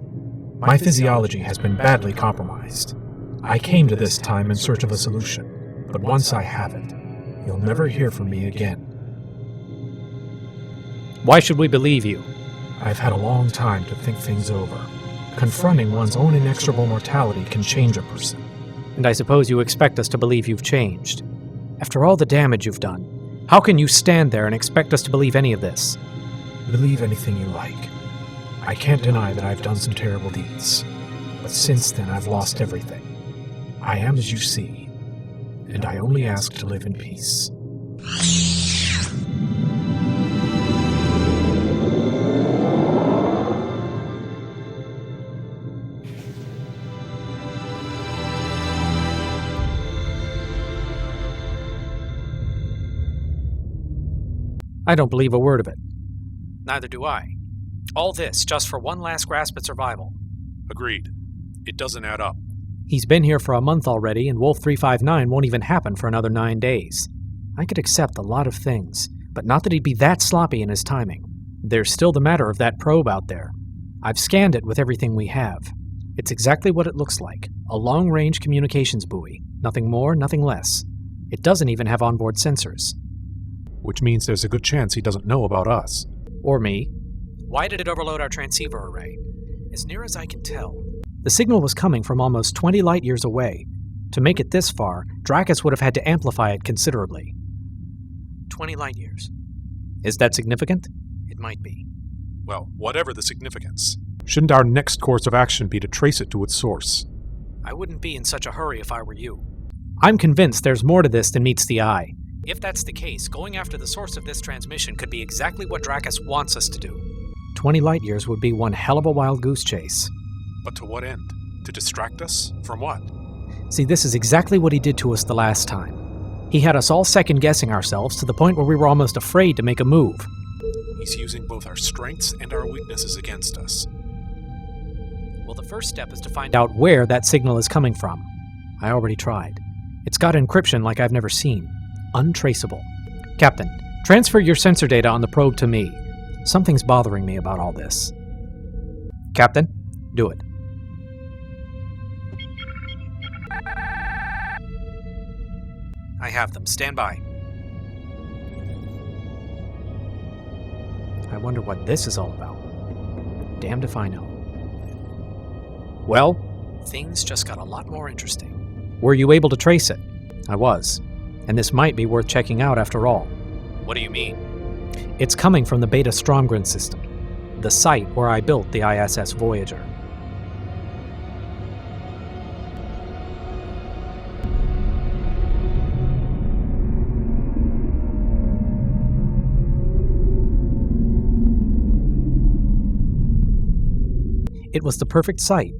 my physiology has been badly compromised. I came to this time in search of a solution, but once I have it, you'll never hear from me again. Why should we believe you? I've had a long time to think things over. Confronting one's own inexorable mortality can change a person. And I suppose you expect us to believe you've changed. After all the damage you've done, how can you stand there and expect us to believe any of this? Believe anything you like. I can't deny that I've done some terrible deeds. But since then, I've lost everything. I am as you see, and I only ask to live in peace. I don't believe a word of it. Neither do I. All this just for one last grasp at survival. Agreed. It doesn't add up. He's been here for a month already, and Wolf 359 won't even happen for another 9 days. I could accept a lot of things, but not that he'd be that sloppy in his timing. There's still the matter of that probe out there. I've scanned it with everything we have. It's exactly what it looks like. A long-range communications buoy. Nothing more, nothing less. It doesn't even have onboard sensors. Which means there's a good chance he doesn't know about us. Or me. Why did it overload our transceiver array? As near as I can tell, The signal was coming from almost 20 light-years away. To make it this far, Dracus would have had to amplify it considerably. 20 light-years. Is that significant? It might be. Well, whatever the significance, shouldn't our next course of action be to trace it to its source? I wouldn't be in such a hurry if I were you. I'm convinced there's more to this than meets the eye. If that's the case, going after the source of this transmission could be exactly what Dracus wants us to do. 20 light-years would be one hell of a wild goose chase. But to what end? To distract us? From what? See, this is exactly what he did to us the last time. He had us all second-guessing ourselves to the point where we were almost afraid to make a move. He's using both our strengths and our weaknesses against us. Well, the first step is to find Out where that signal is coming from. I already tried. It's got encryption like I've never seen. Untraceable. Captain, transfer your sensor data on the probe to me. Something's bothering me about all this. Captain, do it. I have them. Stand by. I wonder what this is all about. Damned if I know. Well, Things just got a lot more interesting. were you able to trace it? I was. And this might be worth checking out after all. What do you mean? It's coming from the Beta Stromgren system, the site where I built the ISS Voyager. It was the perfect site.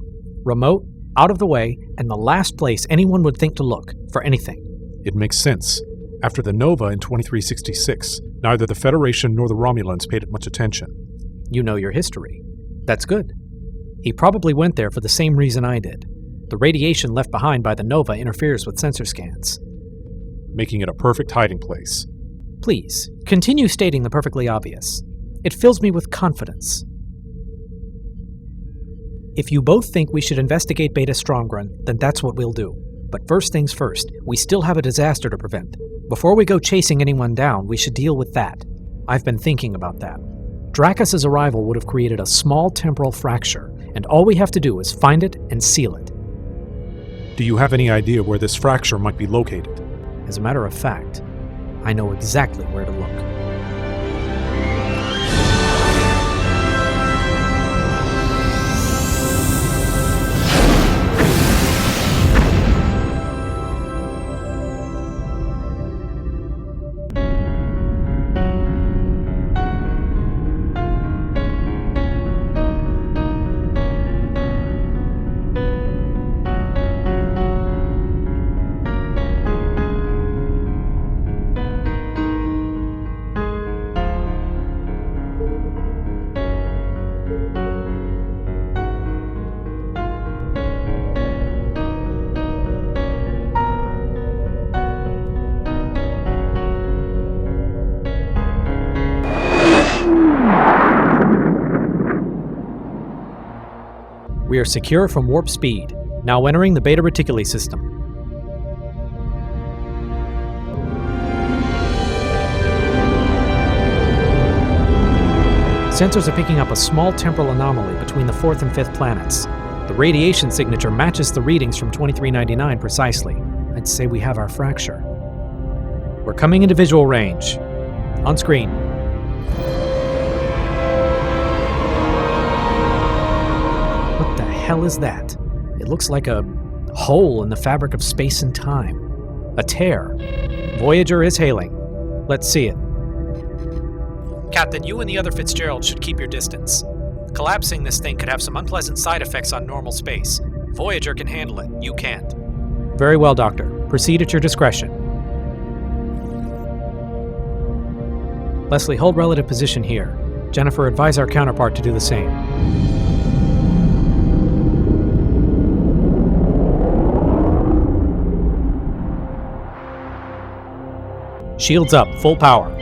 Remote, out of the way, and the last place anyone would think to look for anything. It makes sense. After the Nova in 2366, neither the Federation nor the Romulans paid it much attention. You know your history. That's good. He probably went there for the same reason I did. The radiation left behind by the Nova interferes with sensor scans. Making it a perfect hiding place. Please, continue stating the perfectly obvious. It fills me with confidence. If you both think we should investigate Beta Stromgren, then that's what we'll do. But first things first, we still have a disaster to prevent. Before we go chasing anyone down, we should deal with that. I've been thinking about that. Dracus' arrival would have created a small temporal fracture, and all we have to do is find it and seal it. Do you have any idea where this fracture might be located? As a matter of fact, I know exactly where to look. We are secure from warp speed, now entering the Beta Reticuli system. Sensors are picking up a small temporal anomaly between the 4th and 5th planets. The radiation signature matches the readings from 2399 precisely. I'd say we have our fracture. We're coming into visual range. On screen. What the hell is that? It looks like a hole in the fabric of space and time. A tear. Voyager is hailing. Let's see it. Captain, you and the other Fitzgerald should keep your distance. Collapsing this thing could have some unpleasant side effects on normal space. Voyager can handle it. You can't. Very well, Doctor. Proceed at your discretion. Leslie, hold relative position here. Jennifer, advise our counterpart to do the same. Shields up, full power.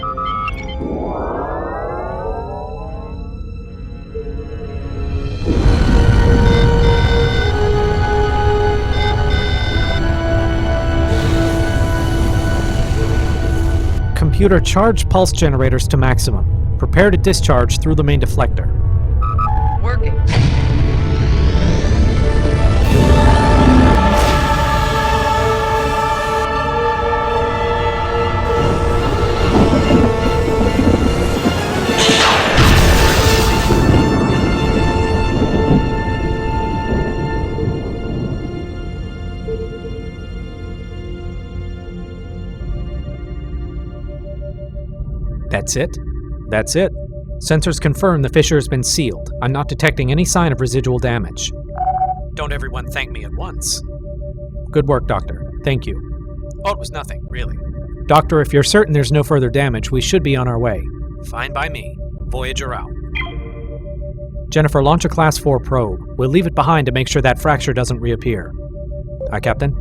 Computer, charge pulse generators to maximum. Prepare to discharge through the main deflector. Working. That's it? That's it. Sensors confirm the fissure has been sealed. I'm not detecting any sign of residual damage. Don't everyone thank me at once. Good work, Doctor. Thank you. Oh, it was nothing, really. Doctor, if you're certain there's no further damage, we should be on our way. Fine by me. Voyager out. Jennifer, launch a Class 4 probe. We'll leave it behind to make sure that fracture doesn't reappear. Aye, Captain.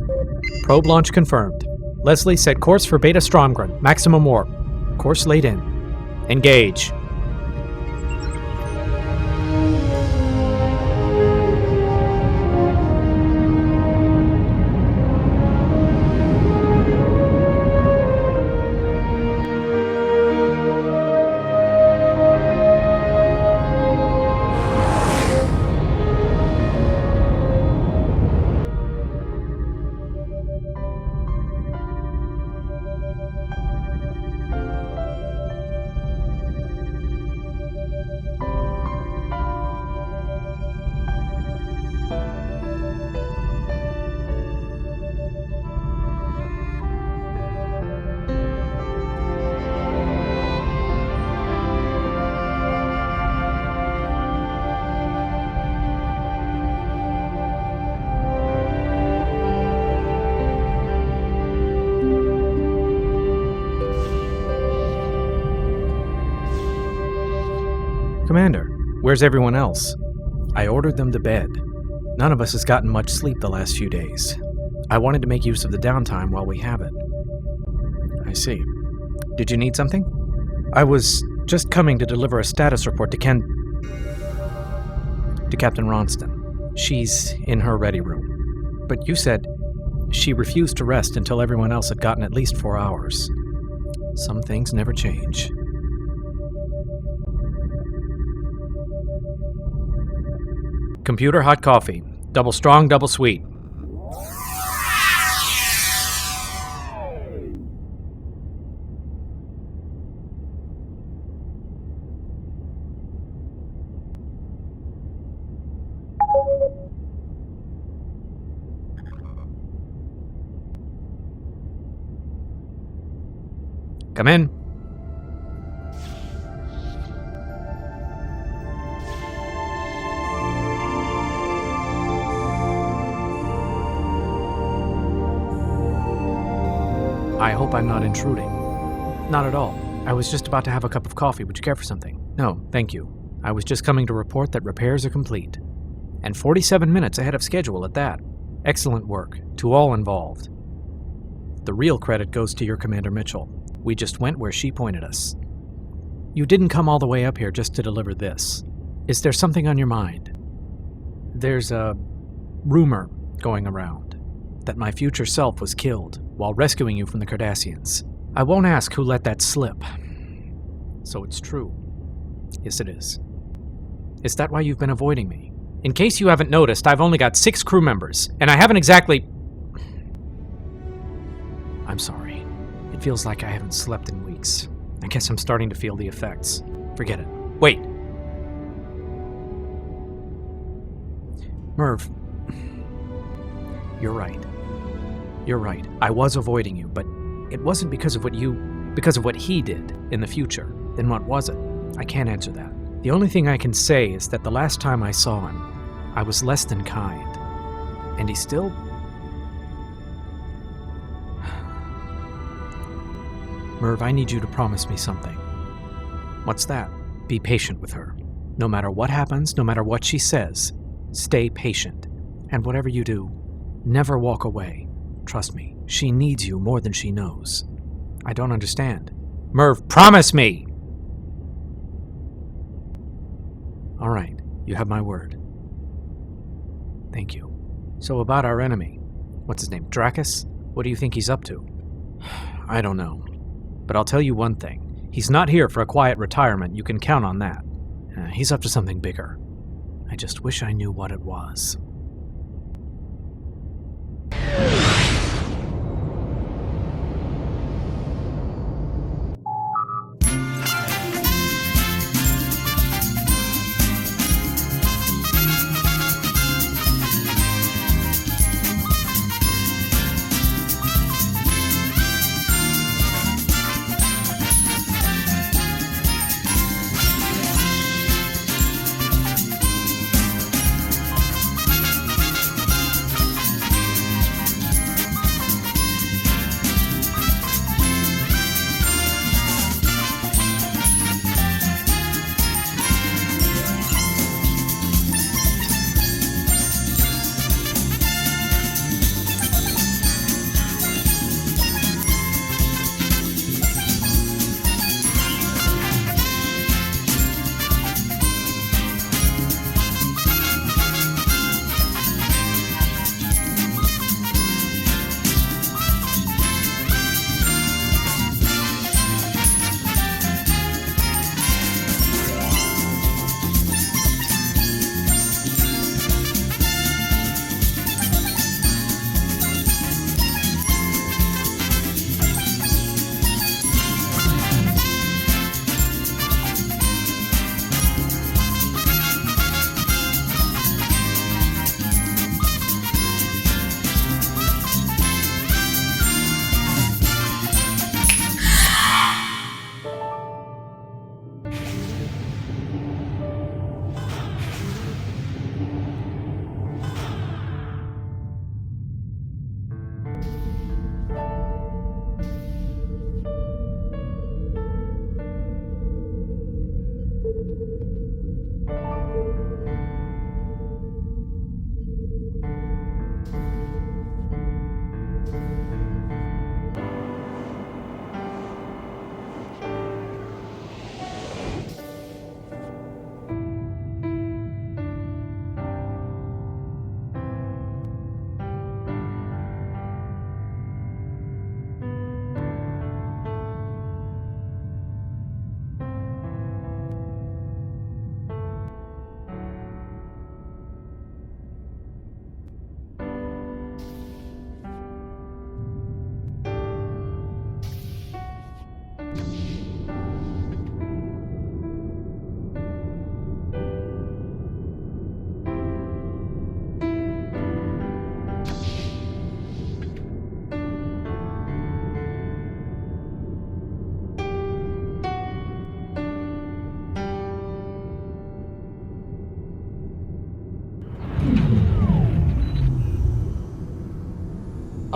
Probe launch confirmed. Leslie, set course for Beta Stromgren. Maximum warp. Course laid in. Engage. Where's everyone else? I ordered them to bed. None of us has gotten much sleep the last few days. I wanted to make use of the downtime while we have it. I see. Did you need something? I was just coming to deliver a status report to Captain Ronston. She's in her ready room. But you said she refused to rest until everyone else had gotten at least 4 hours. Some things never change. Computer hot coffee. Double strong, double sweet. Come in. I hope I'm not intruding. Not at all. I was just about to have a cup of coffee. Would you care for something? No, thank you. I was just coming to report that repairs are complete. And 47 minutes ahead of schedule at that. Excellent work, to all involved. The real credit goes to your Commander Mitchell. We just went where she pointed us. You didn't come all the way up here just to deliver this. Is there something on your mind? There's a rumor going around that my future self was killed while rescuing you from the Cardassians. I won't ask who let that slip. So it's true. Yes, it is. Is that why you've been avoiding me? In case you haven't noticed, I've only got 6 crew members, and I haven't exactly... I'm sorry. It feels like I haven't slept in weeks. I guess I'm starting to feel the effects. Forget it. Wait. Merv. You're right. You're right. I was avoiding you, but it wasn't because of what he did in the future. Then what was it? I can't answer that. The only thing I can say is that the last time I saw him, I was less than kind. And he still... Merv, I need you to promise me something. What's that? Be patient with her. No matter what happens, no matter what she says, stay patient. And whatever you do, never walk away. Trust me, she needs you more than she knows. I don't understand. Merv, promise me! All right, you have my word. Thank you. So about our enemy, what's his name, Dracus? What do you think he's up to? I don't know. But I'll tell you one thing. He's not here for a quiet retirement. You can count on that. He's up to something bigger. I just wish I knew what it was.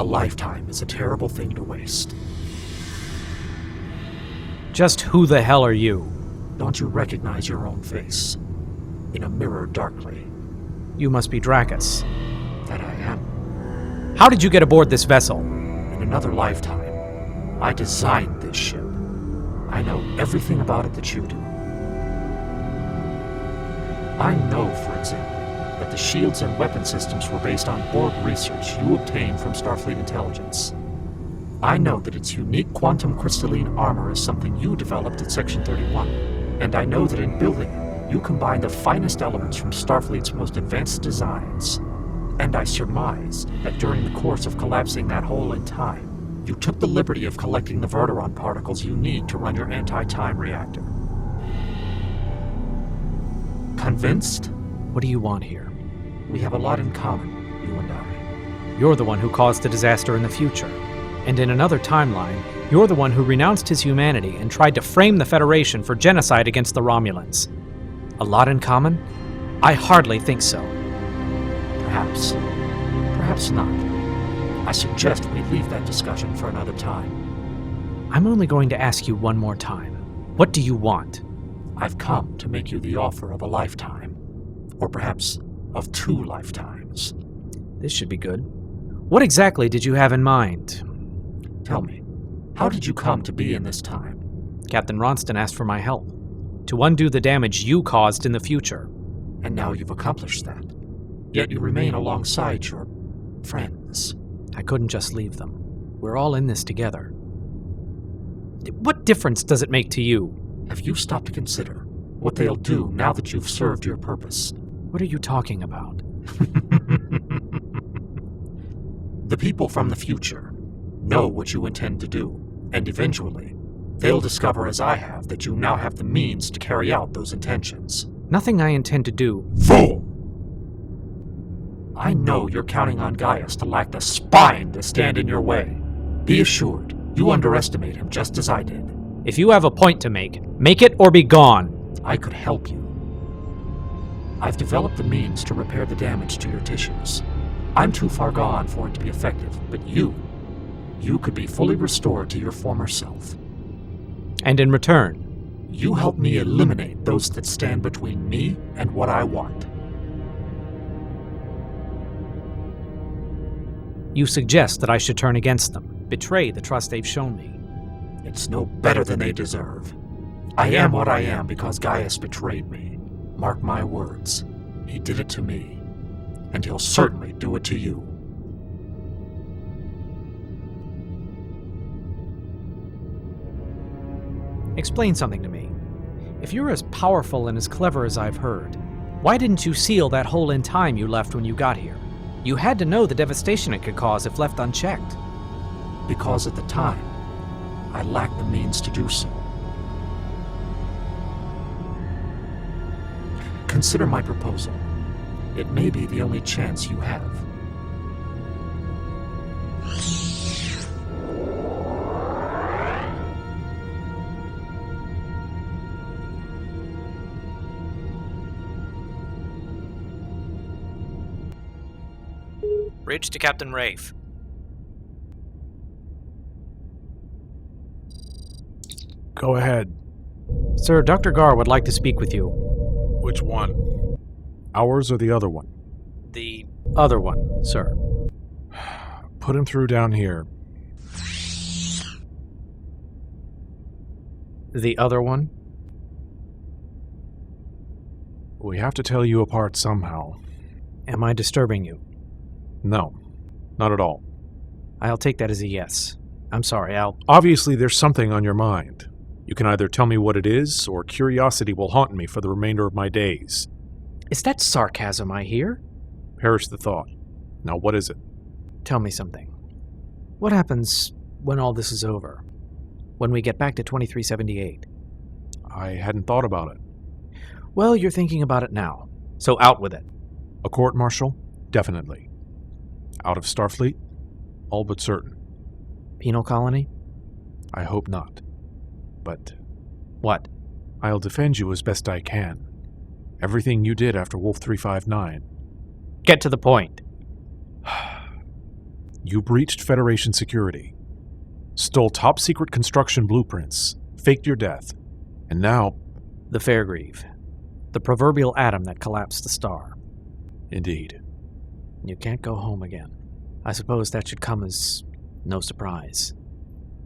A lifetime is a terrible thing to waste. Just who the hell are you? Don't you recognize your own face? In a mirror darkly. You must be Dracus. That I am. How did you get aboard this vessel? In another lifetime, I designed this ship. I know everything about it that you do. I know, for example, that the shields and weapon systems were based on Borg research you obtained from Starfleet intelligence. I know that its unique quantum crystalline armor is something you developed at Section 31, and I know that in building it, you combined the finest elements from Starfleet's most advanced designs. And I surmised that during the course of collapsing that hole in time, you took the liberty of collecting the Verteron particles you need to run your anti-time reactor. Convinced? What do you want here? We have a lot in common, you and I. You're the one who caused the disaster in the future. And in another timeline, you're the one who renounced his humanity and tried to frame the Federation for genocide against the Romulans. A lot in common? I hardly think so. Perhaps. Perhaps not. I suggest we leave that discussion for another time. I'm only going to ask you one more time. What do you want? I've come to make you the offer of a lifetime. Or perhaps of 2 lifetimes. This should be good. What exactly did you have in mind? Tell me, how did you come to be in this time? Captain Ronston asked for my help. To undo the damage you caused in the future. And now you've accomplished that. Yet you remain alongside your friends. I couldn't just leave them. We're all in this together. What difference does it make to you? Have you stopped to consider what they'll do now that you've served your purpose? What are you talking about? The people from the future know what you intend to do, and eventually, they'll discover, as I have, that you now have the means to carry out those intentions. Nothing I intend to do. Fool! I know you're counting on Gaius to lack the spine to stand in your way. Be assured, you underestimate him just as I did. If you have a point to make it or be gone. I could help you. I've developed the means to repair the damage to your tissues. I'm too far gone for it to be effective, but you could be fully restored to your former self. And in return? You help me eliminate those that stand between me and what I want. You suggest that I should turn against them, betray the trust they've shown me. It's no better than they deserve. I am what I am because Gaius betrayed me. Mark my words. He did it to me. And he'll certainly do it to you. Explain something to me. If you're as powerful and as clever as I've heard, why didn't you seal that hole in time you left when you got here? You had to know the devastation it could cause if left unchecked. Because at the time, I lacked the means to do so. Consider my proposal. It may be the only chance you have. Bridge to Captain Rafe. Go ahead. Sir, Dr. Gar would like to speak with you. Which one? Ours or the other one? The other one, sir. Put him through down here. The other one? We have to tell you apart somehow. Am I disturbing you? No, not at all. I'll take that as a yes. I'm sorry, Obviously, there's something on your mind. You can either tell me what it is, or curiosity will haunt me for the remainder of my days. Is that sarcasm I hear? Perish the thought. Now, what is it? Tell me something. What happens when all this is over? When we get back to 2378? I hadn't thought about it. Well, you're thinking about it now, so out with it. A court-martial? Definitely. Out of Starfleet? All but certain. Penal colony? I hope not. But What? I'll defend you as best I can. Everything you did after Wolf 359. Get to the point. You breached Federation security, stole top-secret construction blueprints, faked your death, and now... The Fairgrieve. The proverbial atom that collapsed the star. Indeed. You can't go home again. I suppose that should come as no surprise.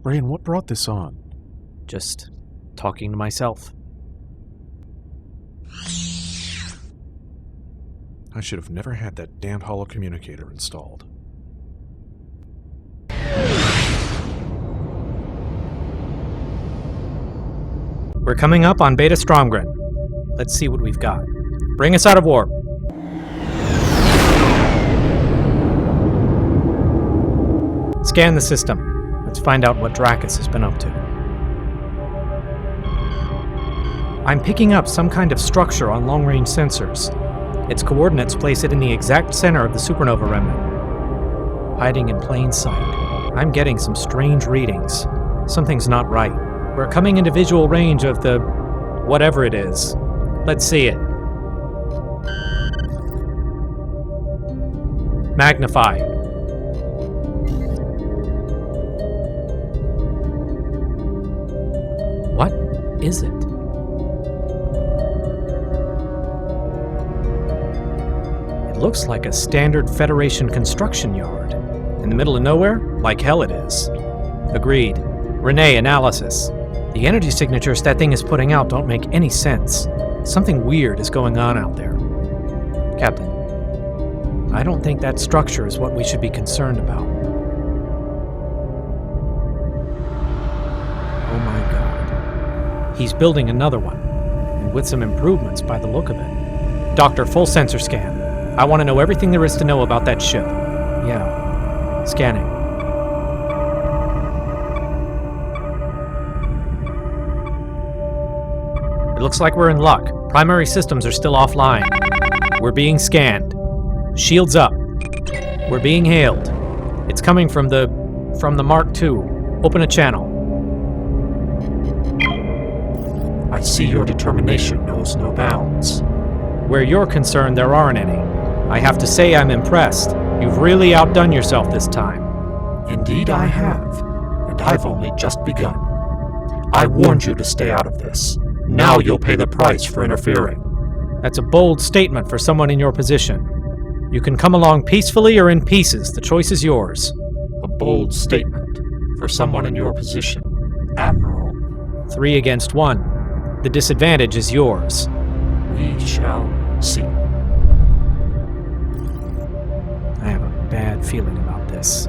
Brian, what brought this on? Just talking to myself. I should have never had that damned holo communicator installed. We're coming up on Beta Stromgren. Let's see what we've got. Bring us out of warp. Scan the system. Let's find out what Dracus has been up to. I'm picking up some kind of structure on long-range sensors. Its coordinates place it in the exact center of the supernova remnant. Hiding in plain sight. I'm getting some strange readings. Something's not right. We're coming into visual range of the... whatever it is. Let's see it. Magnify. What is it? It looks like a standard Federation construction yard. In the middle of nowhere? Like hell it is. Agreed. Renee, analysis. The energy signatures that thing is putting out don't make any sense. Something weird is going on out there. Captain, I don't think that structure is what we should be concerned about. Oh my God. He's building another one, and with some improvements by the look of it. Doctor, full sensor scan. I want to know everything there is to know about that ship. Yeah. Scanning. It looks like we're in luck. Primary systems are still offline. We're being scanned. Shields up. We're being hailed. It's coming from the Mark II. Open a channel. I see your determination knows no bounds. Where you're concerned, there aren't any. I have to say I'm impressed. You've really outdone yourself this time. Indeed I have, and I've only just begun. I warned you to stay out of this. Now you'll pay the price for interfering. That's a bold statement for someone in your position. You can come along peacefully or in pieces. The choice is yours. A bold statement for someone in your position, Admiral. 3 against 1. The disadvantage is yours. We shall see. I have a bad feeling about this.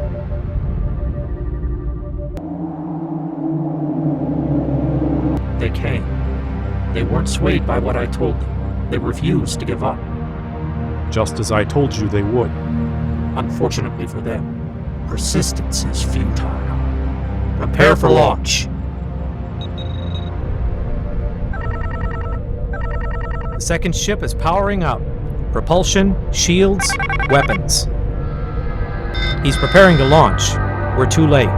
They came. They weren't swayed by what I told them. They refused to give up. Just as I told you they would. Unfortunately for them, persistence is futile. Prepare for launch. The second ship is powering up. Propulsion, shields, weapons. He's preparing to launch. We're too late.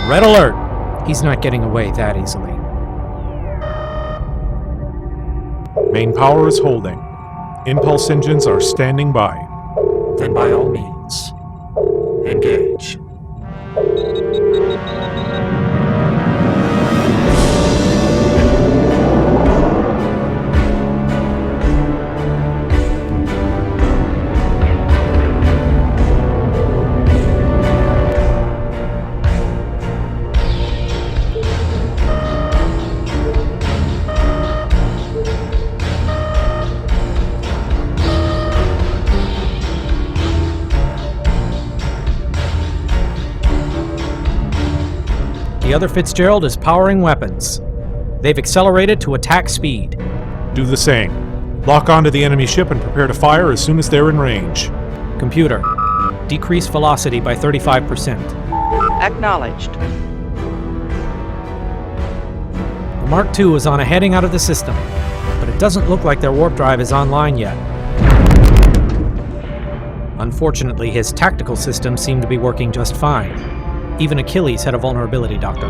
Red alert! He's not getting away that easily. Main power is holding. Impulse engines are standing by. Then by all means, engage. The other Fitzgerald is powering weapons. They've accelerated to attack speed. Do the same. Lock onto the enemy ship and prepare to fire as soon as they're in range. Computer, decrease velocity by 35%. Acknowledged. The Mark II is on a heading out of the system, but it doesn't look like their warp drive is online yet. Unfortunately, his tactical systems seem to be working just fine. Even Achilles had a vulnerability, Doctor.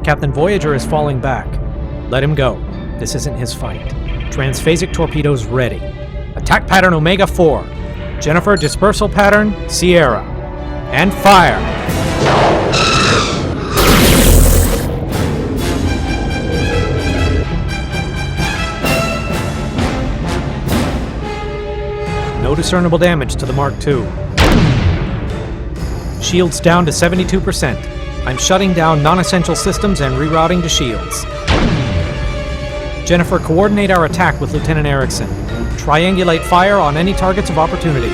Captain Voyager is falling back. Let him go. This isn't his fight. Transphasic torpedoes ready. Attack pattern Omega 4. Jennifer, dispersal pattern Sierra. And fire! No discernible damage to the Mark II. Shields down to 72%. I'm shutting down non-essential systems and rerouting to shields. Jennifer, coordinate our attack with Lieutenant Erickson. Triangulate fire on any targets of opportunity.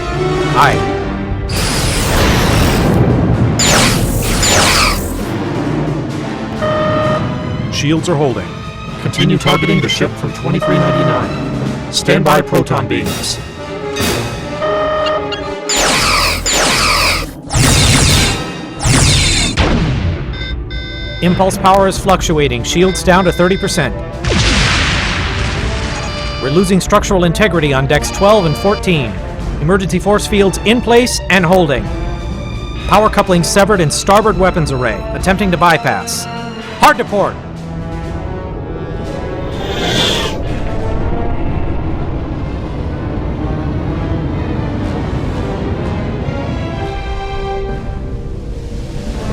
Aye. Shields are holding. Continue targeting the ship from 2399. Stand by proton beams. Impulse power is fluctuating. Shields down to 30%. We're losing structural integrity on decks 12 and 14. Emergency force fields in place and holding. Power coupling severed in starboard weapons array. Attempting to bypass. Hard to port.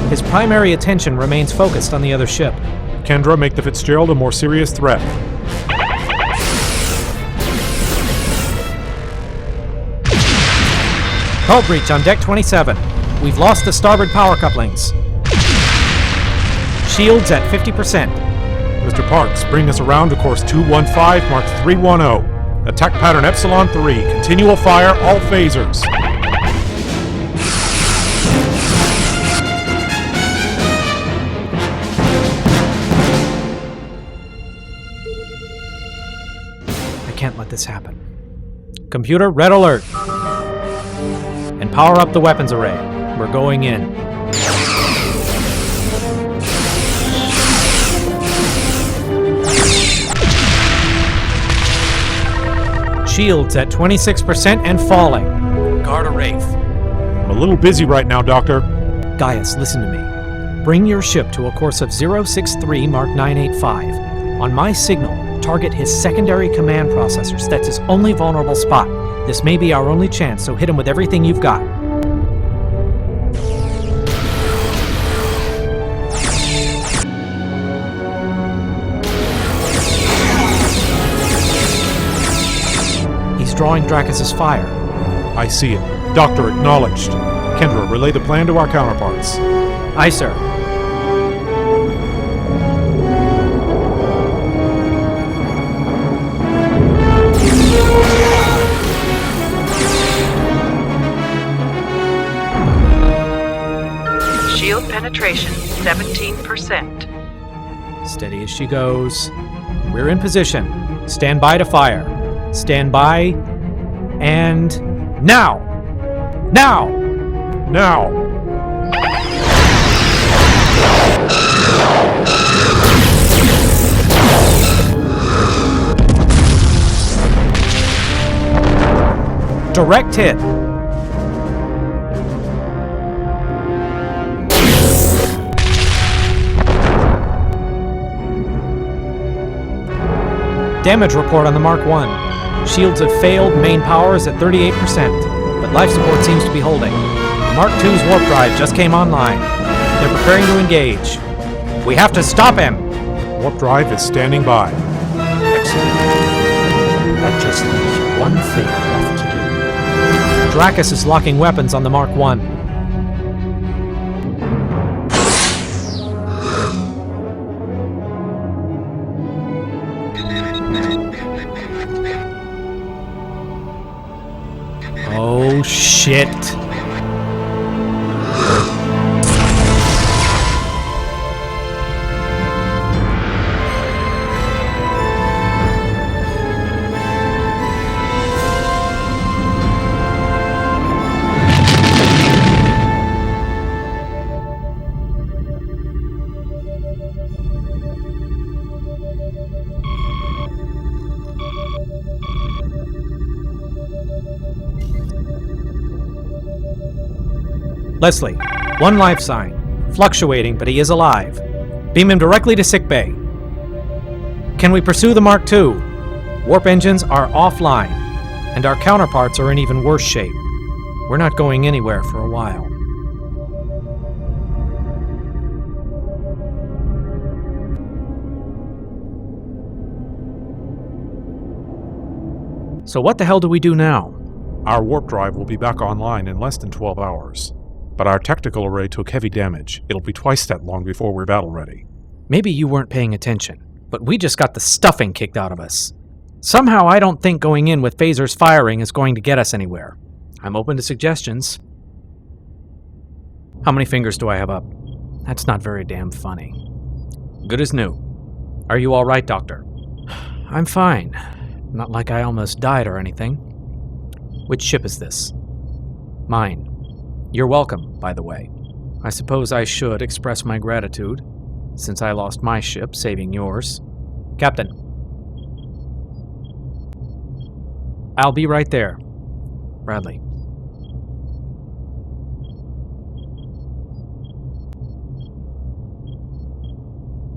His primary attention remains focused on the other ship. Kendra, make the Fitzgerald a more serious threat. Hull breach on deck 27. We've lost the starboard power couplings. Shields at 50%. Mr. Parks, bring us around to course 215, mark 310. Attack pattern Epsilon 3. Continual fire, all phasers. I can't let this happen. Computer, red alert. And power up the weapons array. We're going in. Shields at 26% and falling. Guard a Wraith. I'm a little busy right now, Doctor. Gaius, listen to me. Bring your ship to a course of 063 Mark 985. On my signal, target his secondary command processors. That's his only vulnerable spot. This may be our only chance, so hit him with everything you've got. He's drawing Dracus's fire. I see it. Doctor, acknowledged. Kendra, relay the plan to our counterparts. Aye, sir. Shield penetration 17%. Steady as she goes. We're in position. Stand by to fire. Stand by. And now! Now! Now! Direct hit. Damage report on the Mark I. Shields have failed, main power is at 38%, but life support seems to be holding. The Mark II's warp drive just came online. They're preparing to engage. We have to stop him! Warp drive is standing by. Excellent. That just leaves one thing left to do. Dracus is locking weapons on the Mark I. Oh, shit. Leslie, one life sign. Fluctuating, but he is alive. Beam him directly to sickbay. Can we pursue the Mark II? Warp engines are offline, and our counterparts are in even worse shape. We're not going anywhere for a while. So what the hell do we do now? Our warp drive will be back online in less than 12 hours. But our technical array took heavy damage. It'll be twice that long before we're battle ready. Maybe you weren't paying attention, but we just got the stuffing kicked out of us. Somehow I don't think going in with phasers firing is going to get us anywhere. I'm open to suggestions. How many fingers do I have up? That's not very damn funny. Good as new. Are you all right, Doctor? I'm fine. Not like I almost died or anything. Which ship is this? Mine. You're welcome, by the way. I suppose I should express my gratitude, since I lost my ship saving yours. Captain. I'll be right there. Bradley.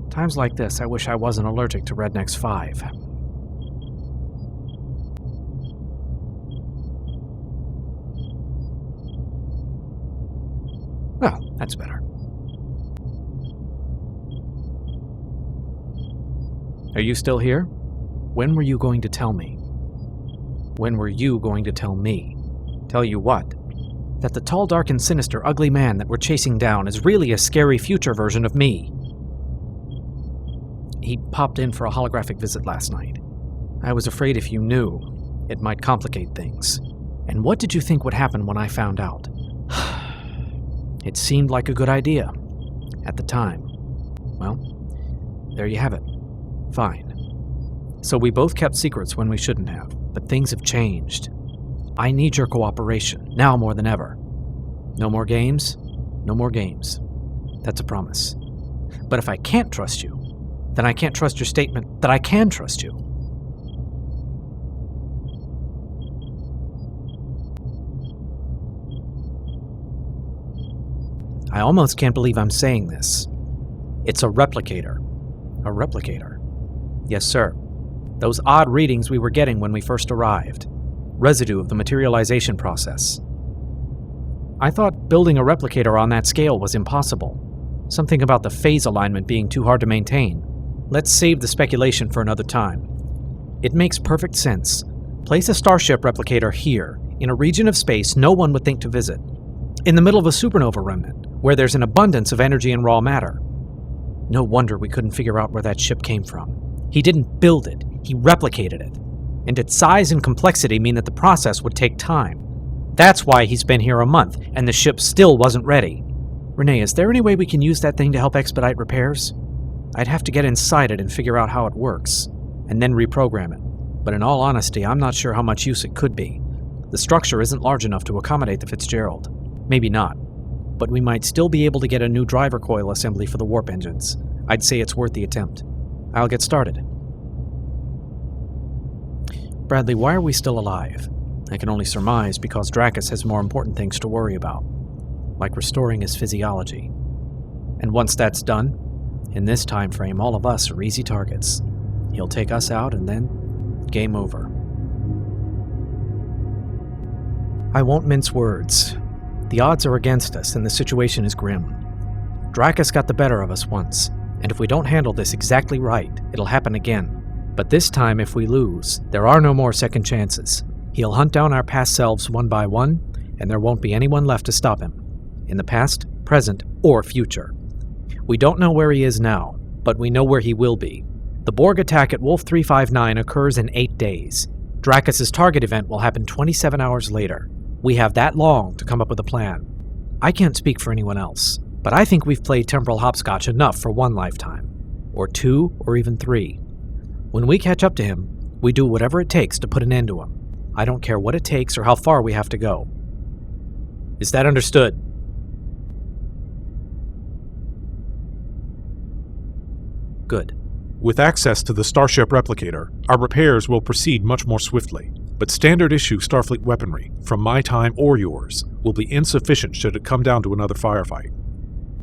Times like this, I wish I wasn't allergic to Redneck's 5. Well, that's better. Are you still here? When were you going to tell me? When were you going to tell me? Tell you what? That the tall, dark, and sinister, ugly man that we're chasing down is really a scary future version of me. He popped in for a holographic visit last night. I was afraid if you knew, it might complicate things. And what did you think would happen when I found out? It seemed like a good idea. At the time. Well, there you have it. Fine. So we both kept secrets when we shouldn't have, but things have changed. I need your cooperation, now more than ever. No more games? No more games. That's a promise. But if I can't trust you, then I can't trust your statement that I can trust you. I almost can't believe I'm saying this. It's a replicator. A replicator. Yes, sir. Those odd readings we were getting when we first arrived. Residue of the materialization process. I thought building a replicator on that scale was impossible. Something about the phase alignment being too hard to maintain. Let's save the speculation for another time. It makes perfect sense. Place a starship replicator here, in a region of space no one would think to visit. In the middle of a supernova remnant, where there's an abundance of energy and raw matter. No wonder we couldn't figure out where that ship came from. He didn't build it, he replicated it. And its size and complexity mean that the process would take time. That's why he's been here a month, and the ship still wasn't ready. Renee, is there any way we can use that thing to help expedite repairs? I'd have to get inside it and figure out how it works, and then reprogram it. But in all honesty, I'm not sure how much use it could be. The structure isn't large enough to accommodate the Fitzgerald. Maybe not. But we might still be able to get a new driver coil assembly for the warp engines. I'd say it's worth the attempt. I'll get started. Bradley, why are we still alive? I can only surmise because Dracus has more important things to worry about, like restoring his physiology. And once that's done, in this time frame, all of us are easy targets. He'll take us out and then, game over. I won't mince words. The odds are against us and the situation is grim. Dracus got the better of us once, and if we don't handle this exactly right, it'll happen again. But this time, if we lose, there are no more second chances. He'll hunt down our past selves one by one, and there won't be anyone left to stop him. In the past, present, or future. We don't know where he is now, but we know where he will be. The Borg attack at Wolf 359 occurs in 8 days. Dracus' target event will happen 27 hours later. We have that long to come up with a plan. I can't speak for anyone else, but I think we've played temporal hopscotch enough for 1 lifetime. Or 2, or even 3. When we catch up to him, we do whatever it takes to put an end to him. I don't care what it takes or how far we have to go. Is that understood? Good. With access to the Starship Replicator, our repairs will proceed much more swiftly. But standard-issue Starfleet weaponry, from my time or yours, will be insufficient should it come down to another firefight.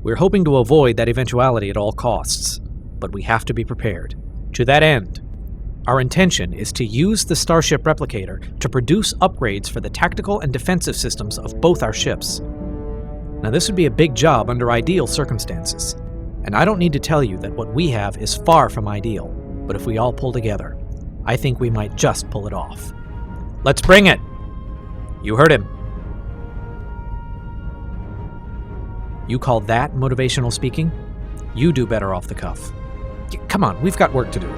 We're hoping to avoid that eventuality at all costs, but we have to be prepared. To that end, our intention is to use the Starship Replicator to produce upgrades for the tactical and defensive systems of both our ships. Now, this would be a big job under ideal circumstances, and I don't need to tell you that what we have is far from ideal, but if we all pull together, I think we might just pull it off. Let's bring it! You heard him. You call that motivational speaking? You do better off the cuff. Come on, we've got work to do.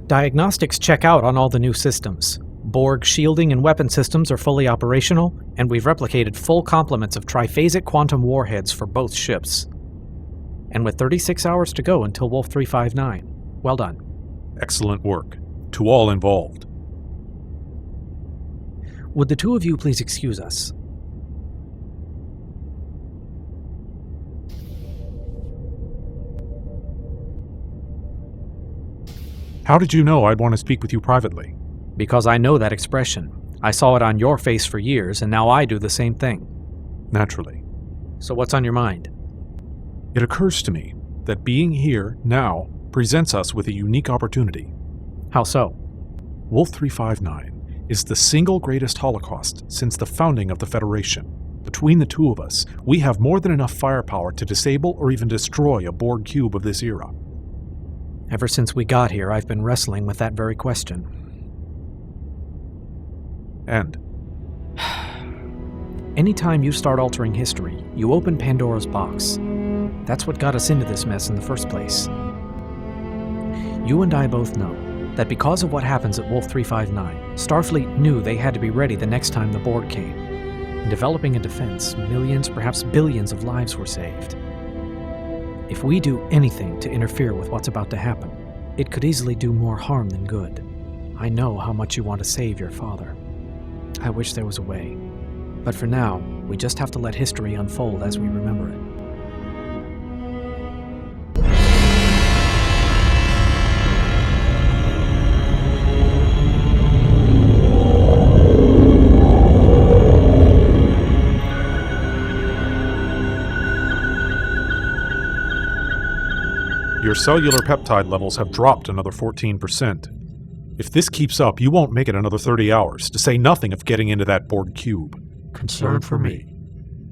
Diagnostics check out on all the new systems. Borg shielding and weapon systems are fully operational, and we've replicated full complements of triphasic quantum warheads for both ships. And with 36 hours to go until Wolf 359. Well done. Excellent work. To all involved. Would the two of you please excuse us? How did you know I'd want to speak with you privately? Because I know that expression. I saw it on your face for years, and now I do the same thing. Naturally. So what's on your mind? It occurs to me that being here now presents us with a unique opportunity. How so? Wolf 359 is the single greatest Holocaust since the founding of the Federation. Between the two of us, we have more than enough firepower to disable or even destroy a Borg cube of this era. Ever since we got here, I've been wrestling with that very question. And? Anytime you start altering history, you open Pandora's box. That's what got us into this mess in the first place. You and I both know that because of what happens at Wolf 359, Starfleet knew they had to be ready the next time the Borg came. In developing a defense, millions, perhaps billions of lives were saved. If we do anything to interfere with what's about to happen, it could easily do more harm than good. I know how much you want to save your father. I wish there was a way. But for now, we just have to let history unfold as we remember it. Your cellular peptide levels have dropped another 14%. If this keeps up, you won't make it another 30 hours, to say nothing of getting into that Borg cube. Concern for me,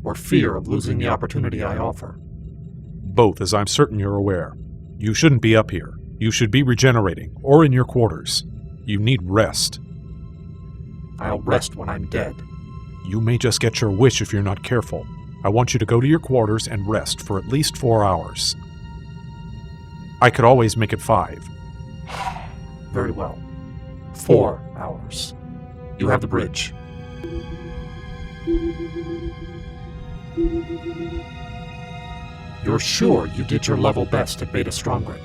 or fear of losing the opportunity I offer? Both, as I'm certain you're aware. You shouldn't be up here. You should be regenerating, or in your quarters. You need rest. I'll rest when I'm dead. You may just get your wish if you're not careful. I want you to go to your quarters and rest for at least 4 hours. I could always make it 5. Very well. 4 hours. You have the bridge. You're sure you did your level best at Beta Stronggrit?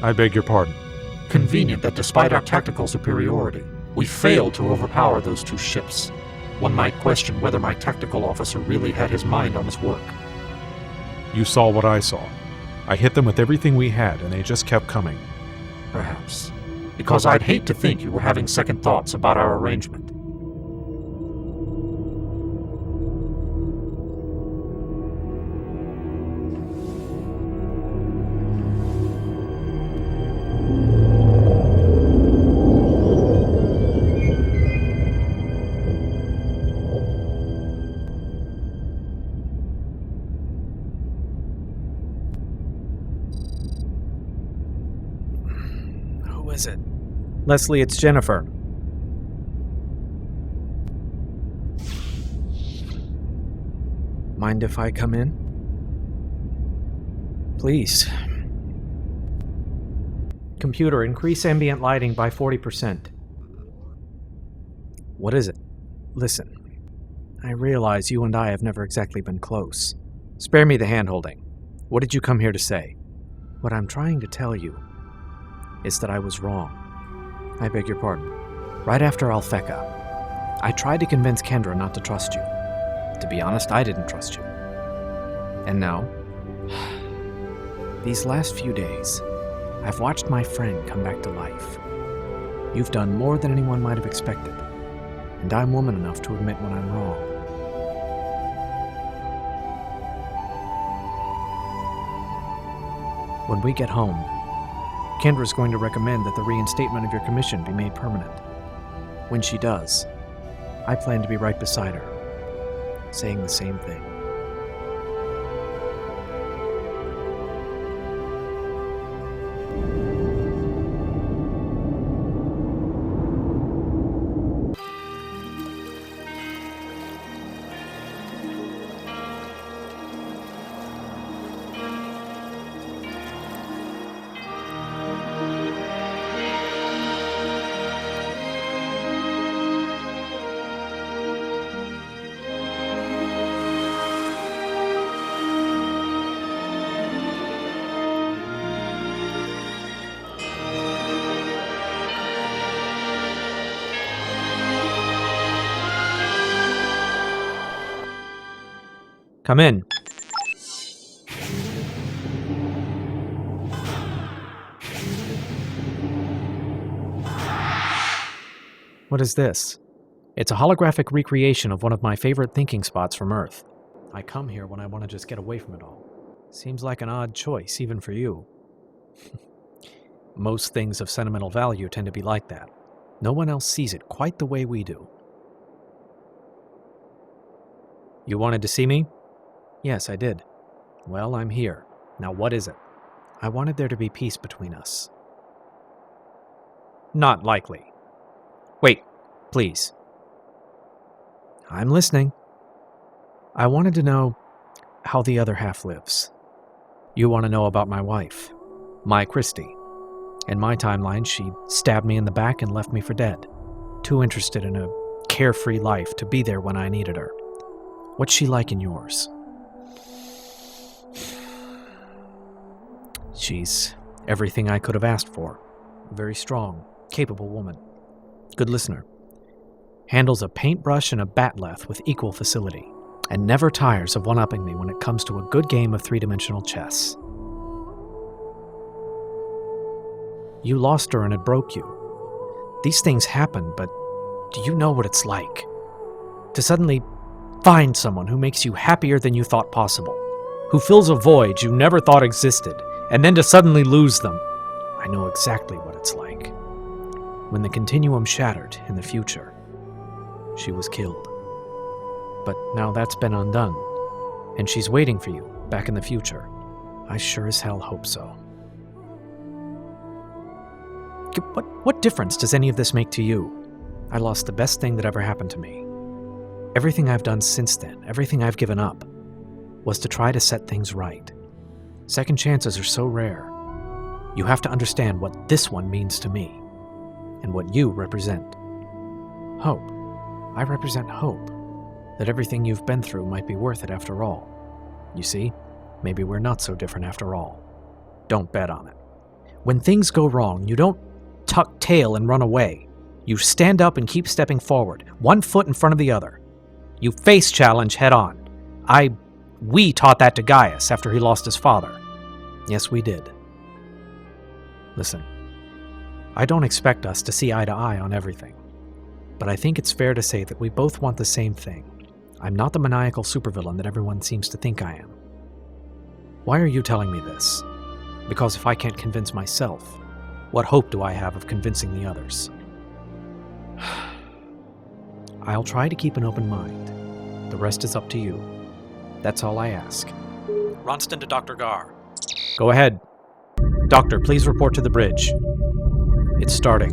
I beg your pardon. Convenient that despite our tactical superiority, we failed to overpower those two ships. One might question whether my tactical officer really had his mind on his work. You saw what I saw. I hit them with everything we had, and they just kept coming. Perhaps. Because I'd hate to think you were having second thoughts about our arrangement. Who is it? Leslie, it's Jennifer. Mind if I come in? Please. Computer, increase ambient lighting by 40%. What is it? Listen, I realize you and I have never exactly been close. Spare me the hand-holding. What did you come here to say? What I'm trying to tell you is that I was wrong. I beg your pardon. Right after Alpheka, I tried to convince Kendra not to trust you. To be honest, I didn't trust you. And now, these last few days, I've watched my friend come back to life. You've done more than anyone might have expected, and I'm woman enough to admit when I'm wrong. When we get home, Kendra's going to recommend that the reinstatement of your commission be made permanent. When she does, I plan to be right beside her, saying the same thing. Come in. What is this? It's a holographic recreation of one of my favorite thinking spots from Earth. I come here when I want to just get away from it all. Seems like an odd choice, even for you. Most things of sentimental value tend to be like that. No one else sees it quite the way we do. You wanted to see me? Yes, I did. Well, I'm here. Now what is it? I wanted there to be peace between us. Not likely. Wait, please. I'm listening. I wanted to know how the other half lives. You want to know about my wife, my Christy. In my timeline, she stabbed me in the back and left me for dead. Too interested in a carefree life to be there when I needed her. What's she like in yours? She's everything I could have asked for. A very strong, capable woman. Good listener. Handles a paintbrush and a batleth with equal facility, and never tires of one-upping me when it comes to a good game of three-dimensional chess. You lost her and it broke you. These things happen, but do you know what it's like? To suddenly find someone who makes you happier than you thought possible, who fills a void you never thought existed, and then to suddenly lose them. I know exactly what it's like. When the continuum shattered in the future, she was killed. But now that's been undone, and she's waiting for you back in the future. I sure as hell hope so. What difference does any of this make to you? I lost the best thing that ever happened to me. Everything I've done since then, everything I've given up, was to try to set things right. Second chances are so rare. You have to understand what this one means to me, and what you represent. Hope. I represent hope. That everything you've been through might be worth it after all. You see, maybe we're not so different after all. Don't bet on it. When things go wrong, you don't tuck tail and run away. You stand up and keep stepping forward, one foot in front of the other. You face challenge head on. We taught that to Gaius after he lost his father. Yes, we did. Listen, I don't expect us to see eye to eye on everything, but I think it's fair to say that we both want the same thing. I'm not the maniacal supervillain that everyone seems to think I am. Why are you telling me this? Because if I can't convince myself, what hope do I have of convincing the others? I'll try to keep an open mind. The rest is up to you. That's all I ask. Ronston to Dr. Gar. Go ahead. Doctor, please report to the bridge. It's starting.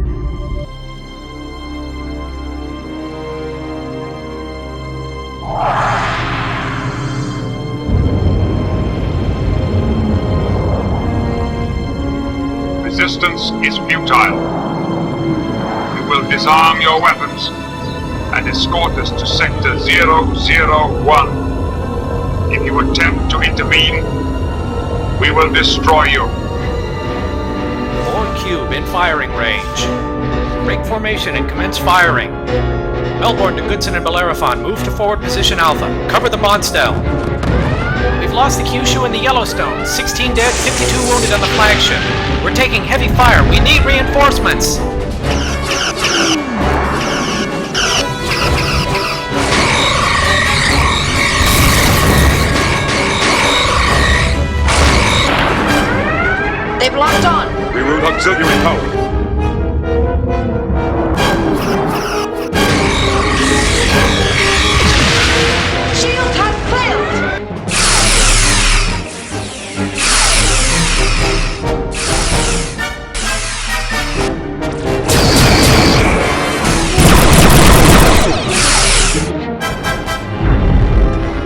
resistance is futile. You will disarm your weapons and escort us to Sector 001. If you attempt to intervene, we will destroy you. Borg cube in firing range. Break formation and commence firing. Melbourne to Goodson and Bellerophon, move to forward position Alpha. Cover the Bonstel. We've lost the Kyushu and the Yellowstone. 16 dead, 52 wounded on the flagship. We're taking heavy fire. We need reinforcements. They've locked on. Reroute auxiliary power. Shields have failed.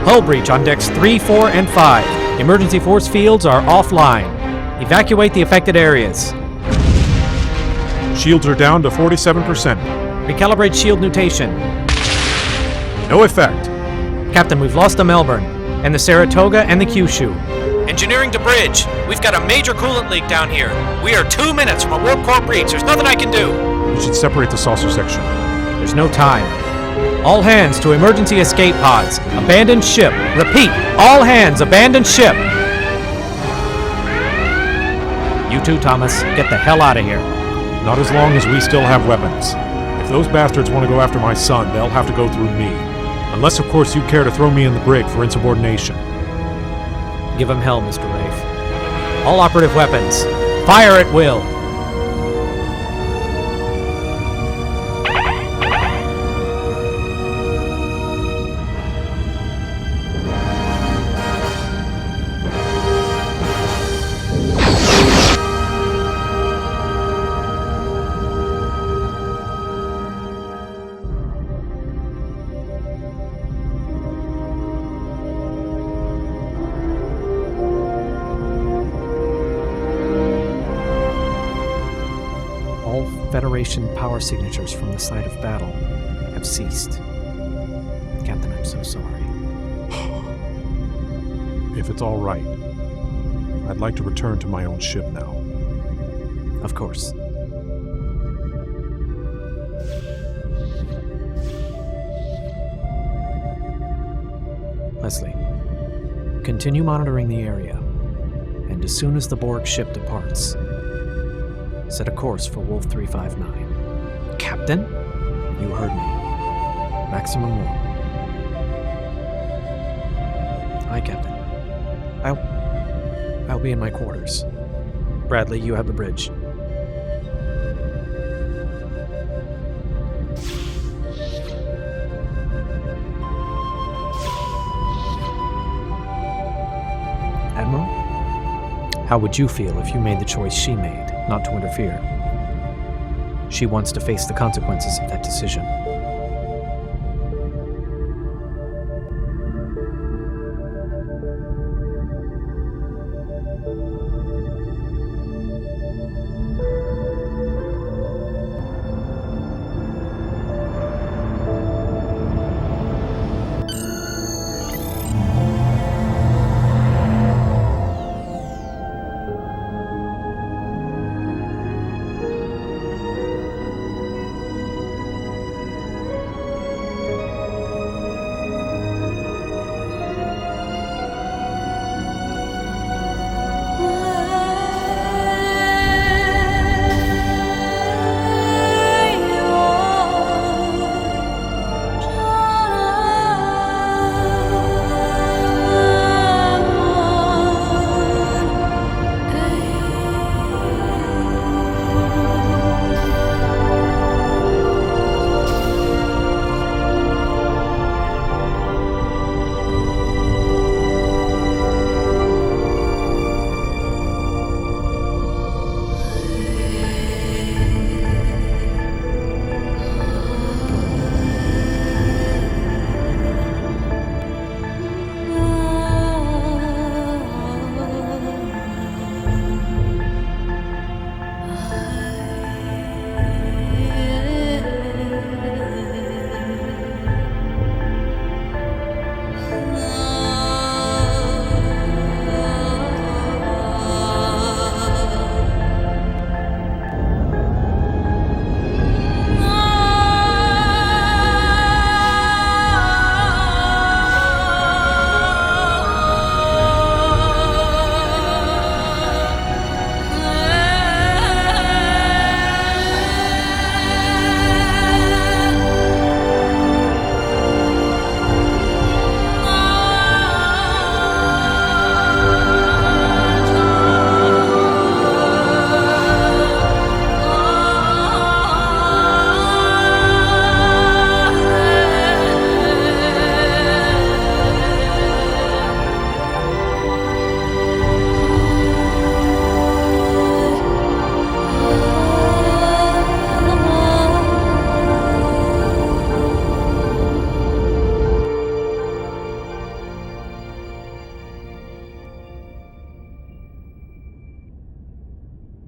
Hull breach on decks 3, 4, and 5. Emergency force fields are offline. Evacuate the affected areas. Shields are down to 47%. Recalibrate shield nutation. No effect. Captain, we've lost the Melbourne, and the Saratoga and the Kyushu. Engineering to bridge. We've got a major coolant leak down here. We are 2 minutes from a warp core breach. There's nothing I can do. You should separate the saucer section. There's no time. All hands to emergency escape pods. Abandon ship. Repeat, all hands abandon ship. You too, Thomas. Get the hell out of here. Not as long as we still have weapons. If those bastards want to go after my son, they'll have to go through me. Unless, of course, you care to throw me in the brig for insubordination. Give him hell, Mr. Rafe. All operative weapons. Fire at will. Federation power signatures from the site of battle have ceased. Captain, I'm so sorry. If it's all right, I'd like to return to my own ship now. Of course. Leslie, continue monitoring the area, and as soon as the Borg ship departs, set a course for Wolf 359. Captain? You heard me. Maximum warp. Aye, Captain. I'll be in my quarters. Bradley, you have the bridge. Admiral? How would you feel if you made the choice she made, not to interfere? She wants to face the consequences of that decision.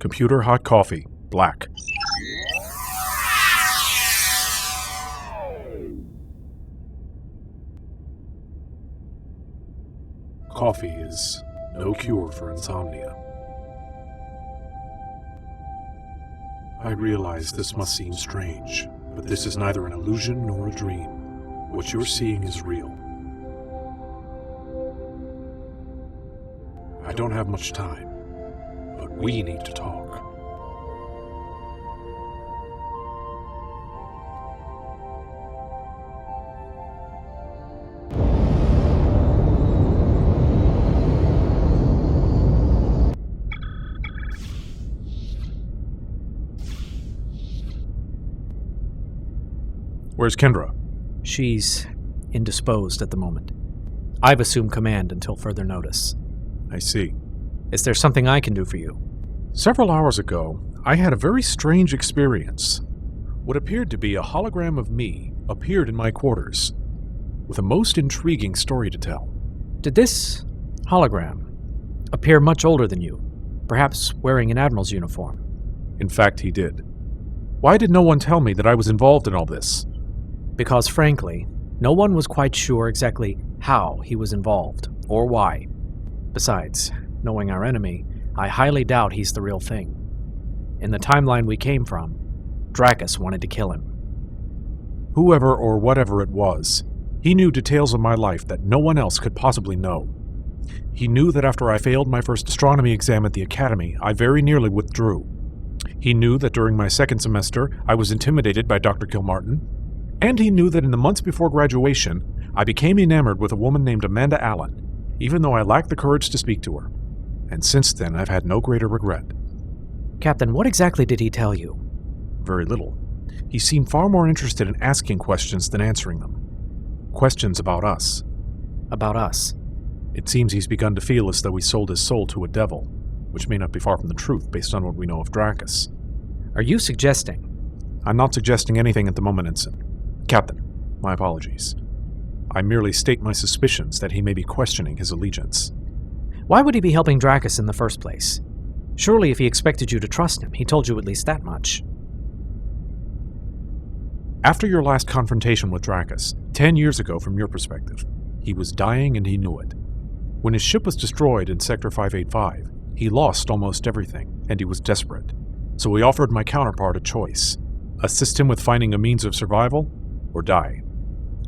Computer hot coffee, black. Coffee is no cure for insomnia. I realize this must seem strange, but this is neither an illusion nor a dream. What you're seeing is real. I don't have much time, but we need to talk. Where's Kendra? She's indisposed at the moment. I've assumed command until further notice. I see. Is there something I can do for you? Several hours ago, I had a very strange experience. What appeared to be a hologram of me appeared in my quarters, with a most intriguing story to tell. Did this hologram appear much older than you, perhaps wearing an admiral's uniform? In fact, he did. Why did no one tell me that I was involved in all this? Because, frankly, no one was quite sure exactly how he was involved, or why. Besides, knowing our enemy, I highly doubt he's the real thing. In the timeline we came from, Dracus wanted to kill him. Whoever or whatever it was, he knew details of my life that no one else could possibly know. He knew that after I failed my first astronomy exam at the academy, I very nearly withdrew. He knew that during my second semester, I was intimidated by Dr. Kilmartin. And he knew that in the months before graduation, I became enamored with a woman named Amanda Allen, even though I lacked the courage to speak to her. And since then, I've had no greater regret. Captain, what exactly did he tell you? Very little. He seemed far more interested in asking questions than answering them. Questions about us. About us? It seems he's begun to feel as though he sold his soul to a devil, which may not be far from the truth based on what we know of Dracus. Are you suggesting? I'm not suggesting anything at the moment, Ensign. Captain, my apologies. I merely state my suspicions that he may be questioning his allegiance. Why would he be helping Dracus in the first place? Surely if he expected you to trust him, he told you at least that much. After your last confrontation with Dracus, 10 years ago from your perspective, he was dying and he knew it. When his ship was destroyed in Sector 585, he lost almost everything, and he was desperate. So he offered my counterpart a choice. Assist him with finding a means of survival, or die.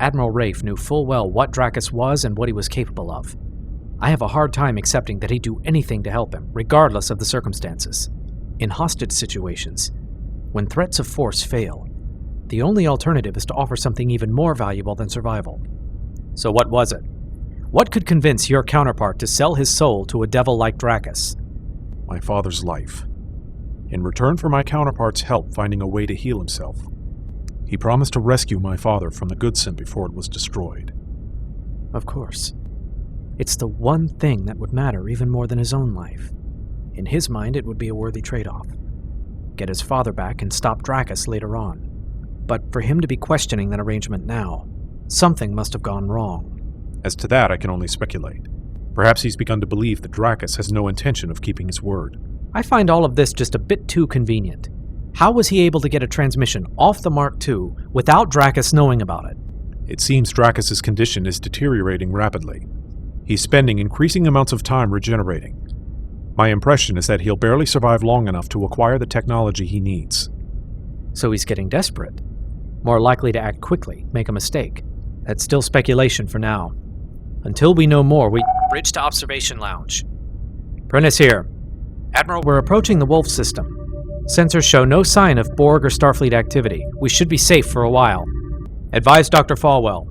Admiral Rafe knew full well what Dracus was and what he was capable of. I have a hard time accepting that he'd do anything to help him, regardless of the circumstances. In hostage situations, when threats of force fail, the only alternative is to offer something even more valuable than survival. So what was it? What could convince your counterpart to sell his soul to a devil like Dracus? My father's life. In return for my counterpart's help finding a way to heal himself, he promised to rescue my father from the Goodson before it was destroyed. Of course. It's the one thing that would matter even more than his own life. In his mind, it would be a worthy trade-off. Get his father back and stop Dracus later on. But for him to be questioning that arrangement now, something must have gone wrong. As to that, I can only speculate. Perhaps he's begun to believe that Dracus has no intention of keeping his word. I find all of this just a bit too convenient. How was he able to get a transmission off the Mark II without Dracus knowing about it? It seems Dracus's condition is deteriorating rapidly. He's spending increasing amounts of time regenerating. My impression is that he'll barely survive long enough to acquire the technology he needs. So he's getting desperate. More likely to act quickly, make a mistake. That's still speculation for now. Until we know more, we... Bridge to Observation Lounge. Prentice here. Admiral, we're approaching the Wolf system. Sensors show no sign of Borg or Starfleet activity. We should be safe for a while. Advise Dr. Falwell,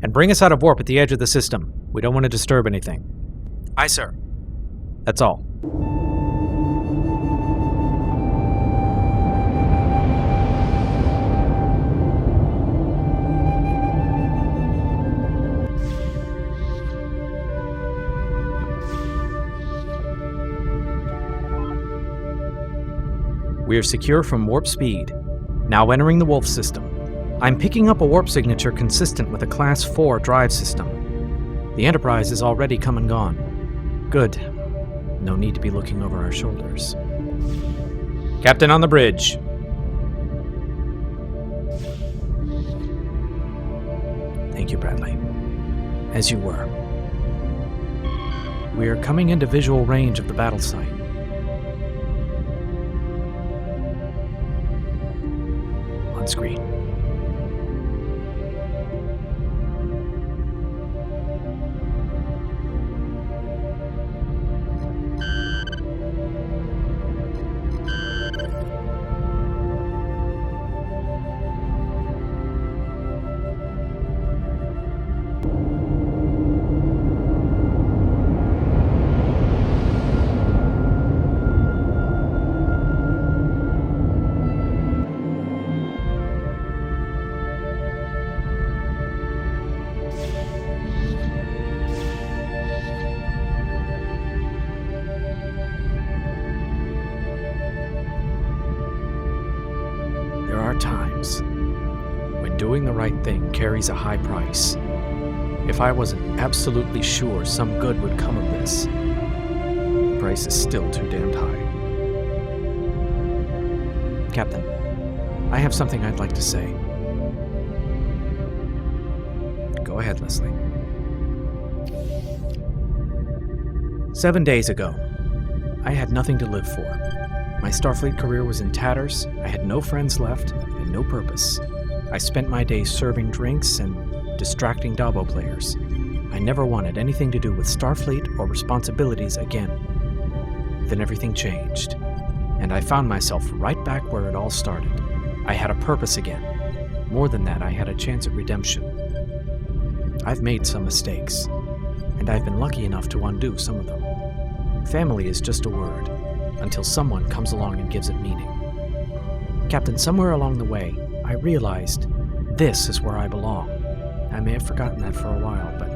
and bring us out of warp at the edge of the system. We don't want to disturb anything. Aye, sir. That's all. We are secure from warp speed. Now entering the Wolf system. I'm picking up a warp signature consistent with a Class 4 drive system. The Enterprise is already come and gone. Good. No need to be looking over our shoulders. Captain on the bridge. Thank you, Bradley. As you were. We are coming into visual range of the battle site. On screen. There are times when doing the right thing carries a high price. If I wasn't absolutely sure some good would come of this, the price is still too damned high. Captain, I have something I'd like to say. Go ahead, Leslie. 7 days ago, I had nothing to live for. My Starfleet career was in tatters, I had no friends left, and no purpose. I spent my days serving drinks and distracting Dabo players. I never wanted anything to do with Starfleet or responsibilities again. Then everything changed, and I found myself right back where it all started. I had a purpose again. More than that, I had a chance at redemption. I've made some mistakes, and I've been lucky enough to undo some of them. Family is just a word, until someone comes along and gives it meaning. Captain, somewhere along the way, I realized this is where I belong. I may have forgotten that for a while, but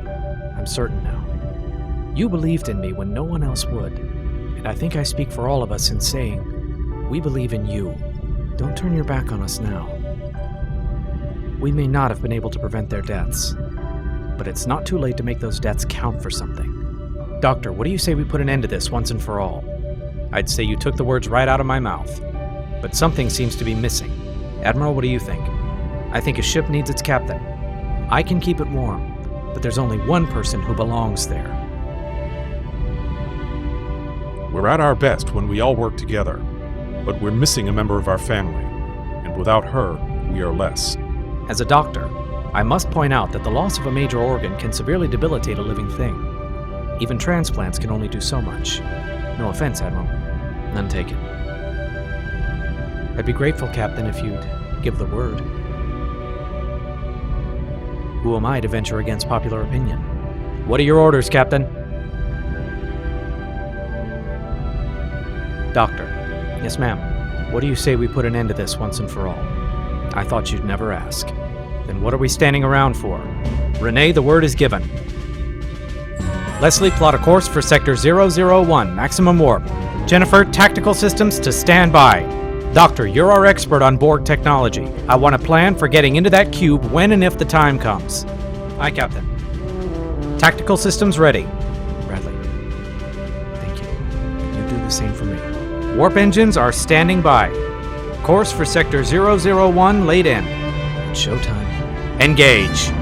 I'm certain now. You believed in me when no one else would, and I think I speak for all of us in saying, we believe in you. Don't turn your back on us now. We may not have been able to prevent their deaths, but it's not too late to make those deaths count for something. Doctor, what do you say we put an end to this once and for all? I'd say you took the words right out of my mouth, but something seems to be missing. Admiral, what do you think? I think a ship needs its captain. I can keep it warm, but there's only one person who belongs there. We're at our best when we all work together, but we're missing a member of our family, and without her, we are less. As a doctor, I must point out that the loss of a major organ can severely debilitate a living thing. Even transplants can only do so much. No offense, Admiral. None taken. I'd be grateful, Captain, if you'd give the word. Who am I to venture against popular opinion? What are your orders, Captain? Doctor. Yes, ma'am. What do you say we put an end to this once and for all? I thought you'd never ask. Then what are we standing around for? Renee, the word is given. Leslie, plot a course for Sector 001, maximum warp. Jennifer, tactical systems to stand by. Doctor, you're our expert on Borg technology. I want a plan for getting into that cube when and if the time comes. Aye, Captain. Tactical systems ready. Bradley. Thank you. You do the same for me. Warp engines are standing by. Course for Sector 001 laid in. It's showtime. Engage.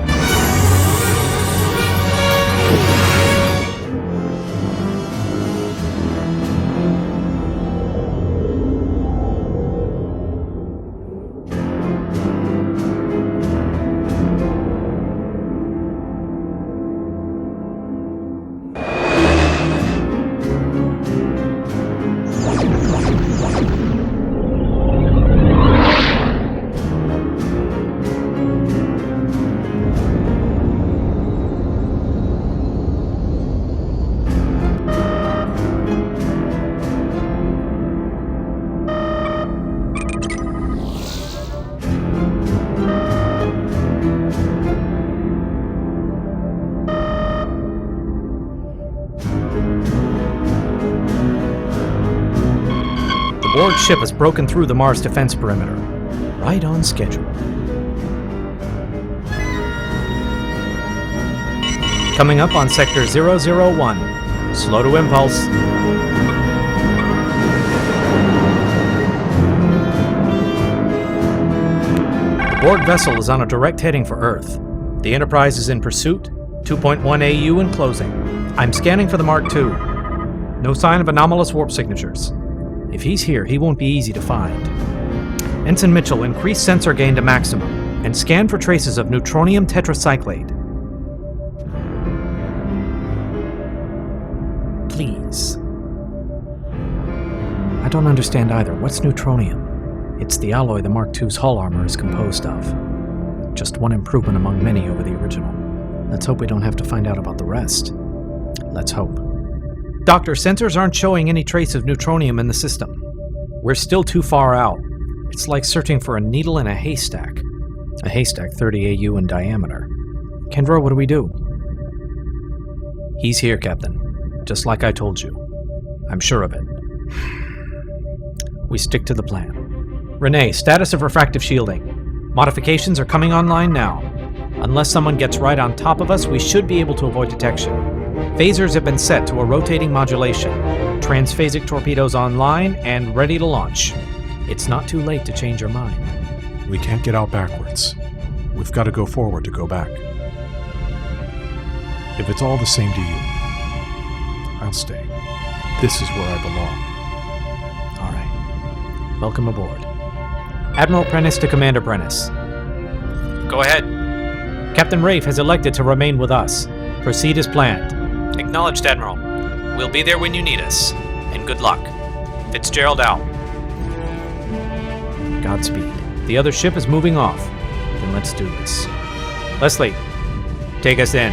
The Borg ship has broken through the Mars defense perimeter. Right on schedule. Coming up on Sector 001. Slow to impulse. Borg vessel is on a direct heading for Earth. The Enterprise is in pursuit, 2.1 AU and closing. I'm scanning for the Mark II. No sign of anomalous warp signatures. If he's here, he won't be easy to find. Ensign Mitchell, increase sensor gain to maximum, and scan for traces of neutronium tetracyclate. Please. I don't understand either. What's neutronium? It's the alloy the Mark II's hull armor is composed of. Just one improvement among many over the original. Let's hope we don't have to find out about the rest. Let's hope. Doctor, sensors aren't showing any trace of neutronium in the system. We're still too far out. It's like searching for a needle in a haystack. A haystack 30 AU in diameter. Kendra, what do we do? He's here, Captain. Just like I told you. I'm sure of it. We stick to the plan. Renee, status of refractive shielding. Modifications are coming online now. Unless someone gets right on top of us, we should be able to avoid detection. Phasers have been set to a rotating modulation. Transphasic torpedoes online and ready to launch. It's not too late to change your mind. We can't get out backwards. We've got to go forward to go back. If it's all the same to you, I'll stay. This is where I belong. All right. Welcome aboard. Admiral Prentice to Commander Prentice. Go ahead. Captain Rafe has elected to remain with us. Proceed as planned. Acknowledged, Admiral. We'll be there when you need us. And good luck. Fitzgerald out. Godspeed. The other ship is moving off. Then let's do this. Leslie, take us in.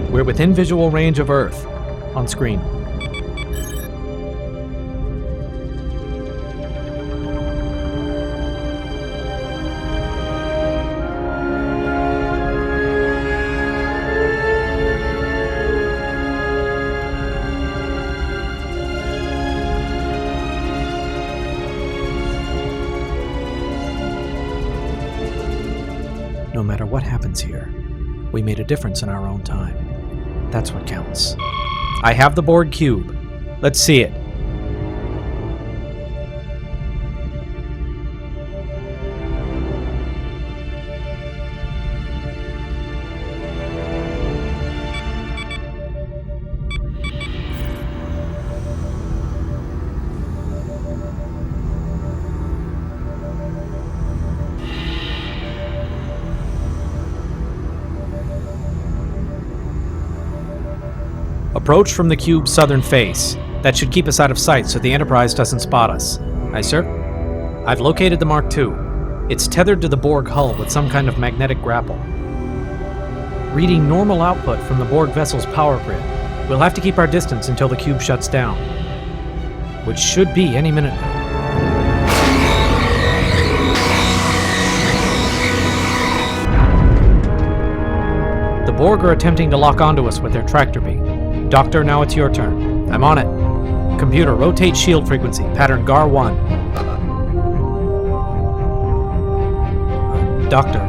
We're within visual range of Earth. On screen. No matter what happens here, we made a difference in our own time. That's what counts. I have the Borg cube. Let's see it. Approach from the cube's southern face. That should keep us out of sight so the Enterprise doesn't spot us. Aye, sir? I've located the Mark II. It's tethered to the Borg hull with some kind of magnetic grapple. Reading normal output from the Borg vessel's power grid. We'll have to keep our distance until the cube shuts down. Which should be any minute now. The Borg are attempting to lock onto us with their tractor beam. Doctor, now it's your turn. I'm on it. Computer, rotate shield frequency, pattern GAR 1. Doctor,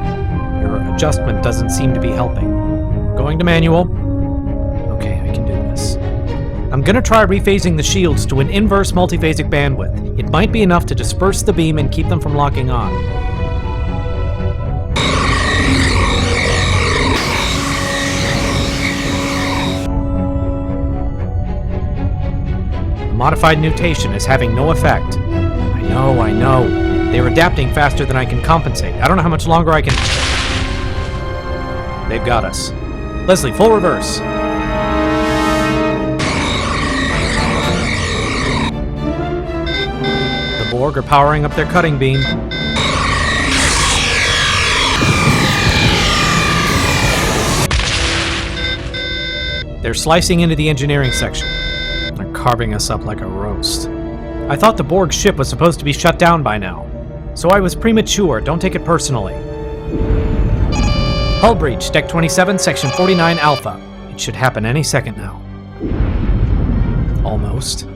your adjustment doesn't seem to be helping. Going to manual. Okay, I I'm gonna try rephasing the shields to an inverse multiphasic bandwidth. It might be enough to disperse the beam and keep them from locking on. The modified mutation is having no effect. I know. They're adapting faster than I can compensate. I don't know how much longer I can... They've got us. Leslie, full reverse. The Borg are powering up their cutting beam. They're slicing into the engineering section. They're carving us up like a roast. I thought the Borg ship was supposed to be shut down by now. So I was premature, don't take it personally. Hull breach, Deck 27, Section 49 Alpha. It should happen any second now. Almost.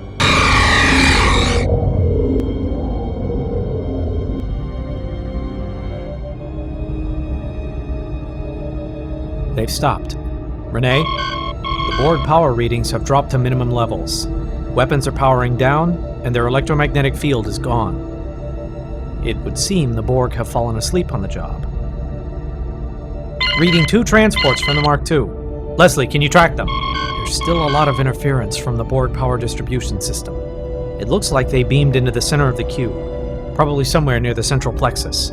They've stopped. Renee, the Borg power readings have dropped to minimum levels. Weapons are powering down, and their electromagnetic field is gone. It would seem the Borg have fallen asleep on the job. Reading 2 transports from the Mark II. Leslie, can you track them? There's still a lot of interference from the Borg power distribution system. It looks like they beamed into the center of the cube, probably somewhere near the central plexus.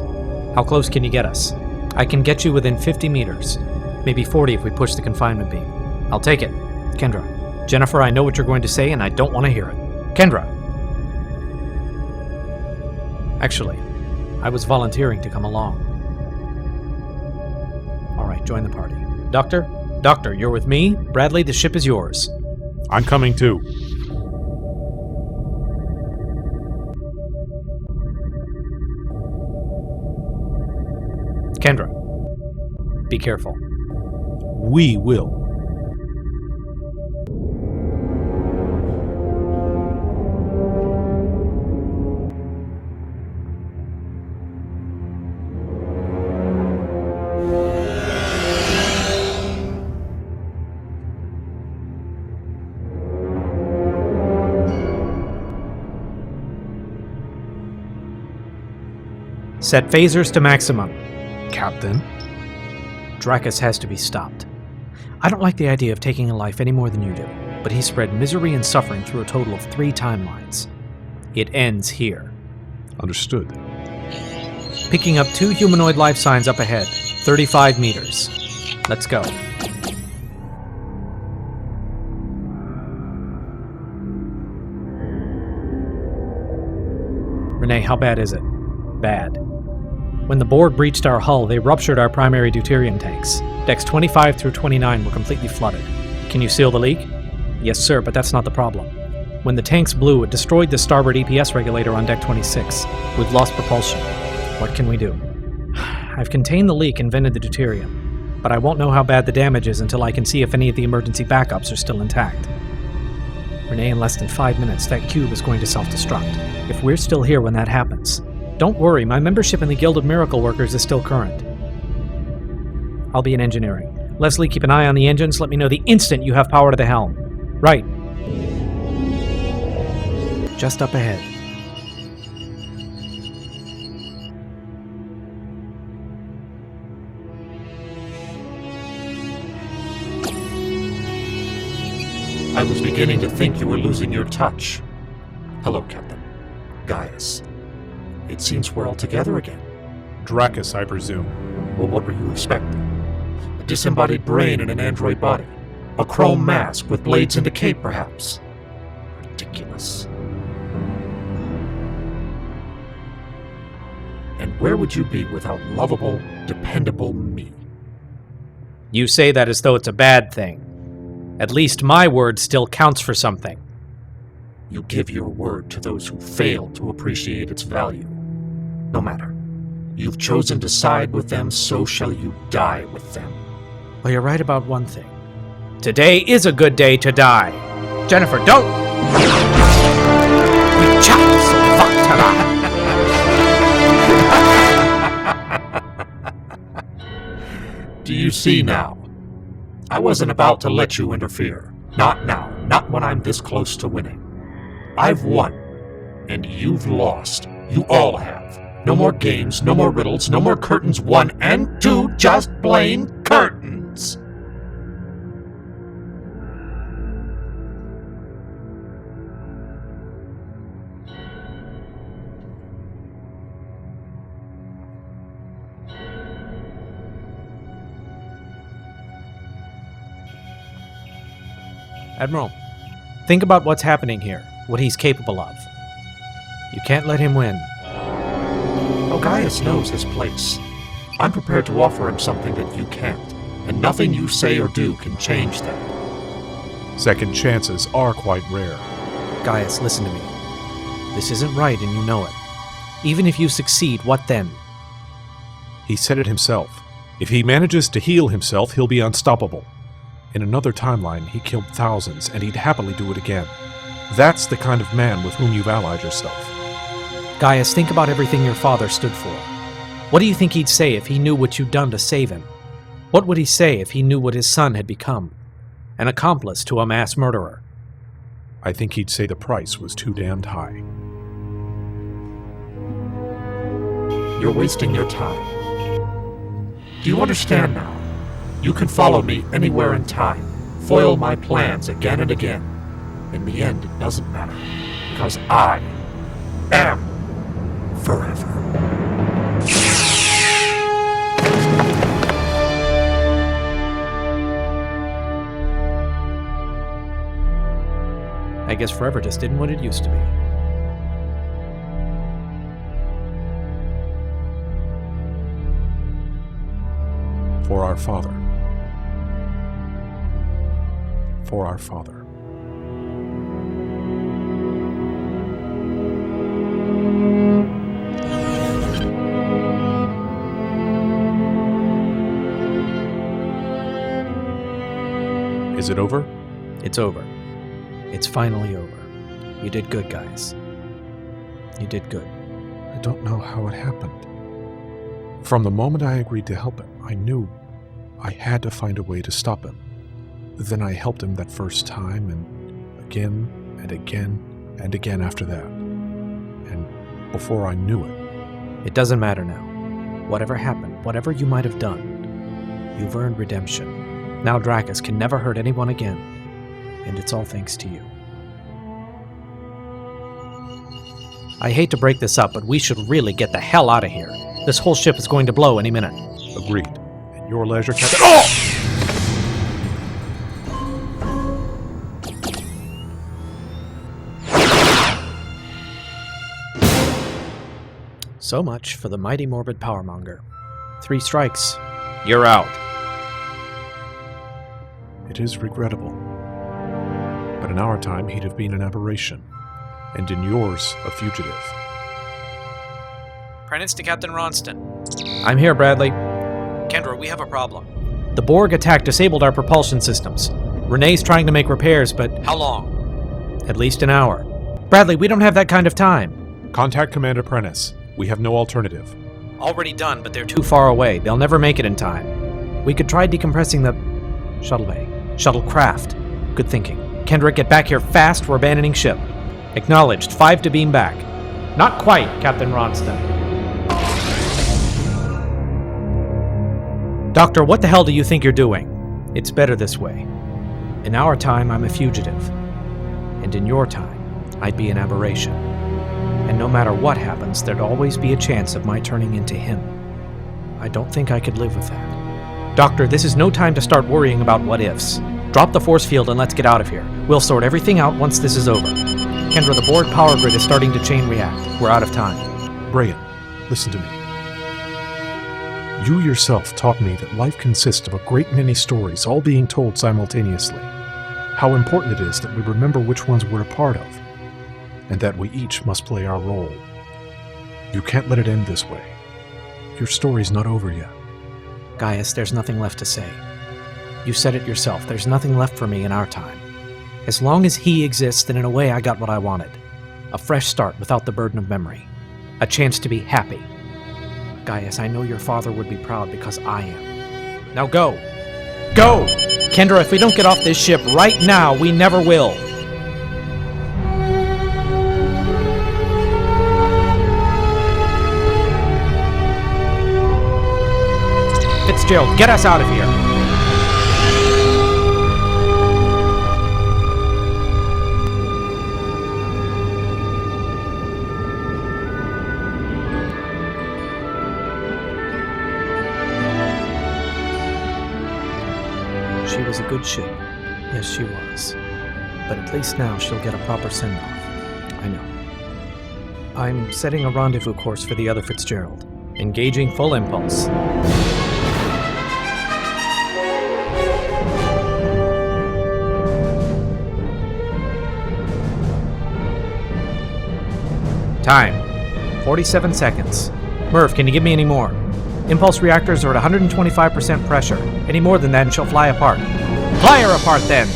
How close can you get us? I can get you within 50 meters. Maybe 40 if we push the confinement beam. I'll take it. Kendra. Jennifer, I know what you're going to say, and I don't want to hear it. Kendra. Actually, I was volunteering to come along. All right, join the party. Doctor, you're with me. Bradley, the ship is yours. I'm coming too. Kendra, be careful. We will. Set phasers to maximum. Captain? Dracus has to be stopped. I don't like the idea of taking a life any more than you do, but he spread misery and suffering through a total of 3 timelines. It ends here. Understood. Picking up 2 humanoid life signs up ahead, 35 meters. Let's go. Renee, how bad is it? Bad. When the Borg breached our hull, they ruptured our primary deuterium tanks. Decks 25 through 29 were completely flooded. Can you seal the leak? Yes, sir, but that's not the problem. When the tanks blew, it destroyed the starboard EPS regulator on Deck 26. We've lost propulsion. What can we do? I've contained the leak and vented the deuterium, but I won't know how bad the damage is until I can see if any of the emergency backups are still intact. Renee, in less than 5 minutes, that cube is going to self-destruct. If we're still here when that happens, don't worry, my membership in the Guild of Miracle Workers is still current. I'll be in engineering. Leslie, keep an eye on the engines. Let me know the instant you have power to the helm. Right. Just up ahead. I was beginning to think you were losing your touch. Hello, Captain. Gaius. It seems we're all together again. Dracus, I presume. Well, what were you expecting? A disembodied brain in an android body? A chrome mask with blades in the cape, perhaps? Ridiculous. And where would you be without lovable, dependable me? You say that as though it's a bad thing. At least my word still counts for something. You give your word to those who fail to appreciate its value. No matter. You've chosen to side with them, so shall you die with them. Well, you're right about one thing. Today is a good day to die. Jennifer, don't! Do you see now? I wasn't about to let you interfere. Not now. Not when I'm this close to winning. I've won, and you've lost. You all have. No more games, no more riddles, no more curtains. 1 and 2, just plain curtains. Admiral, think about what's happening here, what he's capable of. You can't let him win. Oh, Gaius knows his place. I'm prepared to offer him something that you can't, and nothing you say or do can change that. Second chances are quite rare. Gaius, listen to me. This isn't right and you know it. Even if you succeed, what then? He said it himself. If he manages to heal himself, he'll be unstoppable. In another timeline, he killed thousands, and he'd happily do it again. That's the kind of man with whom you've allied yourself. Gaius, think about everything your father stood for. What do you think he'd say if he knew what you'd done to save him? What would he say if he knew what his son had become? An accomplice to a mass murderer. I think he'd say the price was too damned high. You're wasting your time. Do you understand now? You can follow me anywhere in time, foil my plans again and again. In the end, it doesn't matter, because I am forever. I guess forever just isn't what it used to be. For our Father. For our Father. Is it over? It's over. It's finally over. You did good, guys. You did good. I don't know how it happened. From the moment I agreed to help him, I knew I had to find a way to stop him. Then I helped him that first time, and again, and again, and again after that. And before I knew it... It doesn't matter now. Whatever happened, whatever you might have done, you've earned redemption. Now Dracus can never hurt anyone again, and it's all thanks to you. I hate to break this up, but we should really get the hell out of here. This whole ship is going to blow any minute. Agreed. At your leisure, Captain... Oh! So much for the mighty morbid powermonger. 3 strikes. You're out. It is regrettable. But in our time, he'd have been an aberration, and in yours, a fugitive. Apprentice to Captain Ronston. I'm here, Bradley. Kendra, we have a problem. The Borg attack disabled our propulsion systems. Renee's trying to make repairs, but... How long? At least an hour. Bradley, we don't have that kind of time. Contact Commander Prentice. We have no alternative. Already done, but they're Too far away. They'll never make it in time. We could try decompressing the... shuttle bay. Shuttlecraft. Good thinking. Kendra, get back here fast. We're abandoning ship. Acknowledged. 5 to beam back. Not quite, Captain Ronston. Doctor, what the hell do you think you're doing? It's better this way. In our time, I'm a fugitive. And in your time, I'd be an aberration. And no matter what happens, there'd always be a chance of my turning into him. I don't think I could live with that. Doctor, this is no time to start worrying about what-ifs. Drop the force field and let's get out of here. We'll sort everything out once this is over. Kendra, the Borg power grid is starting to chain react. We're out of time. Brian, listen to me. You yourself taught me that life consists of a great many stories all being told simultaneously. How important it is that we remember which ones we're a part of, and that we each must play our role. You can't let it end this way. Your story's not over yet. Gaius, there's nothing left to say. You said it yourself, there's nothing left for me in our time. As long as he exists, then in a way I got what I wanted. A fresh start without the burden of memory. A chance to be happy. Gaius, I know your father would be proud because I am. Now go! Go! Kendra, if we don't get off this ship right now, we never will. Fitzgerald, get us out of here. She was a good ship. Yes, she was. But at least now she'll get a proper send-off. I know. I'm setting a rendezvous course for the other Fitzgerald. Engaging full impulse. Time. 47 seconds. Merv, can you give me any more? Impulse reactors are at 125% pressure. Any more than that and she'll fly apart. Fly her apart then!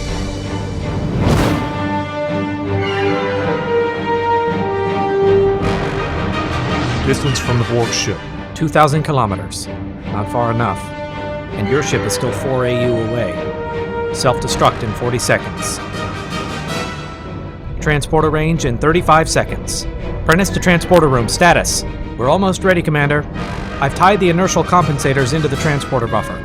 Distance from the Borg ship. 2,000 kilometers. Not far enough. And your ship is still 4 AU away. Self-destruct in 40 seconds. Transporter range in 35 seconds. Prentice to transporter room. Status. We're almost ready, Commander. I've tied the inertial compensators into the transporter buffer.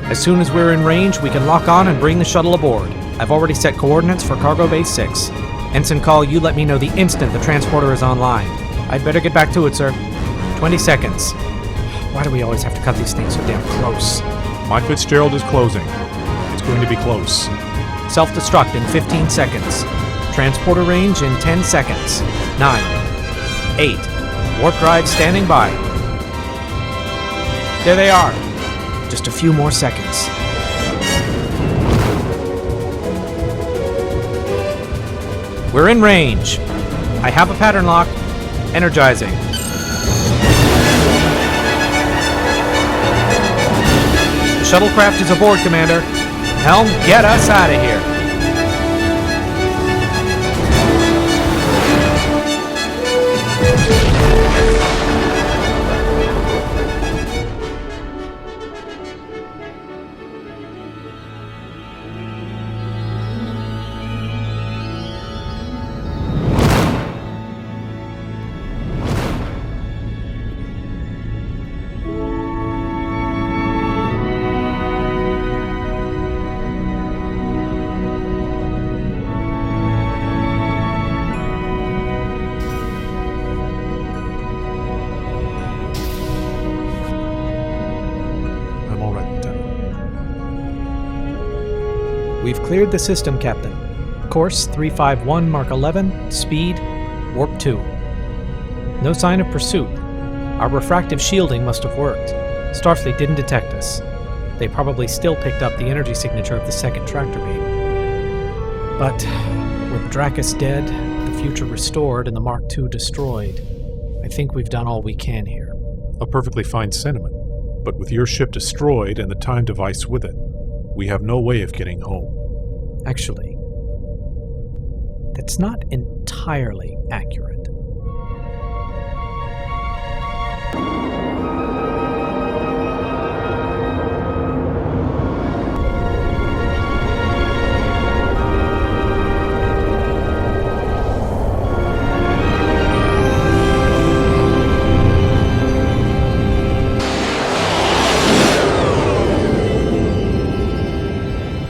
As soon as we're in range, we can lock on and bring the shuttle aboard. I've already set coordinates for Cargo Base 6. Ensign Call, you let me know the instant the transporter is online. I'd better get back to it, sir. 20 seconds. Why do we always have to cut these things so damn close? My Fitzgerald is closing. It's going to be close. Self-destruct in 15 seconds. Transporter range in 10 seconds. 9. 8. Warp drive standing by. There they are. Just a few more seconds. We're in range. I have a pattern lock. Energizing. The shuttlecraft is aboard, Commander. Helm, get us out of here. We've cleared the system, Captain. Course 351 Mark 11, speed, warp 2. No sign of pursuit. Our refractive shielding must have worked. Starfleet didn't detect us. They probably still picked up the energy signature of the second tractor beam. But with Dracus dead, the future restored, and the Mark II destroyed, I think we've done all we can here. A perfectly fine sentiment. But with your ship destroyed and the time device with it, we have no way of getting home. Actually, that's not entirely accurate.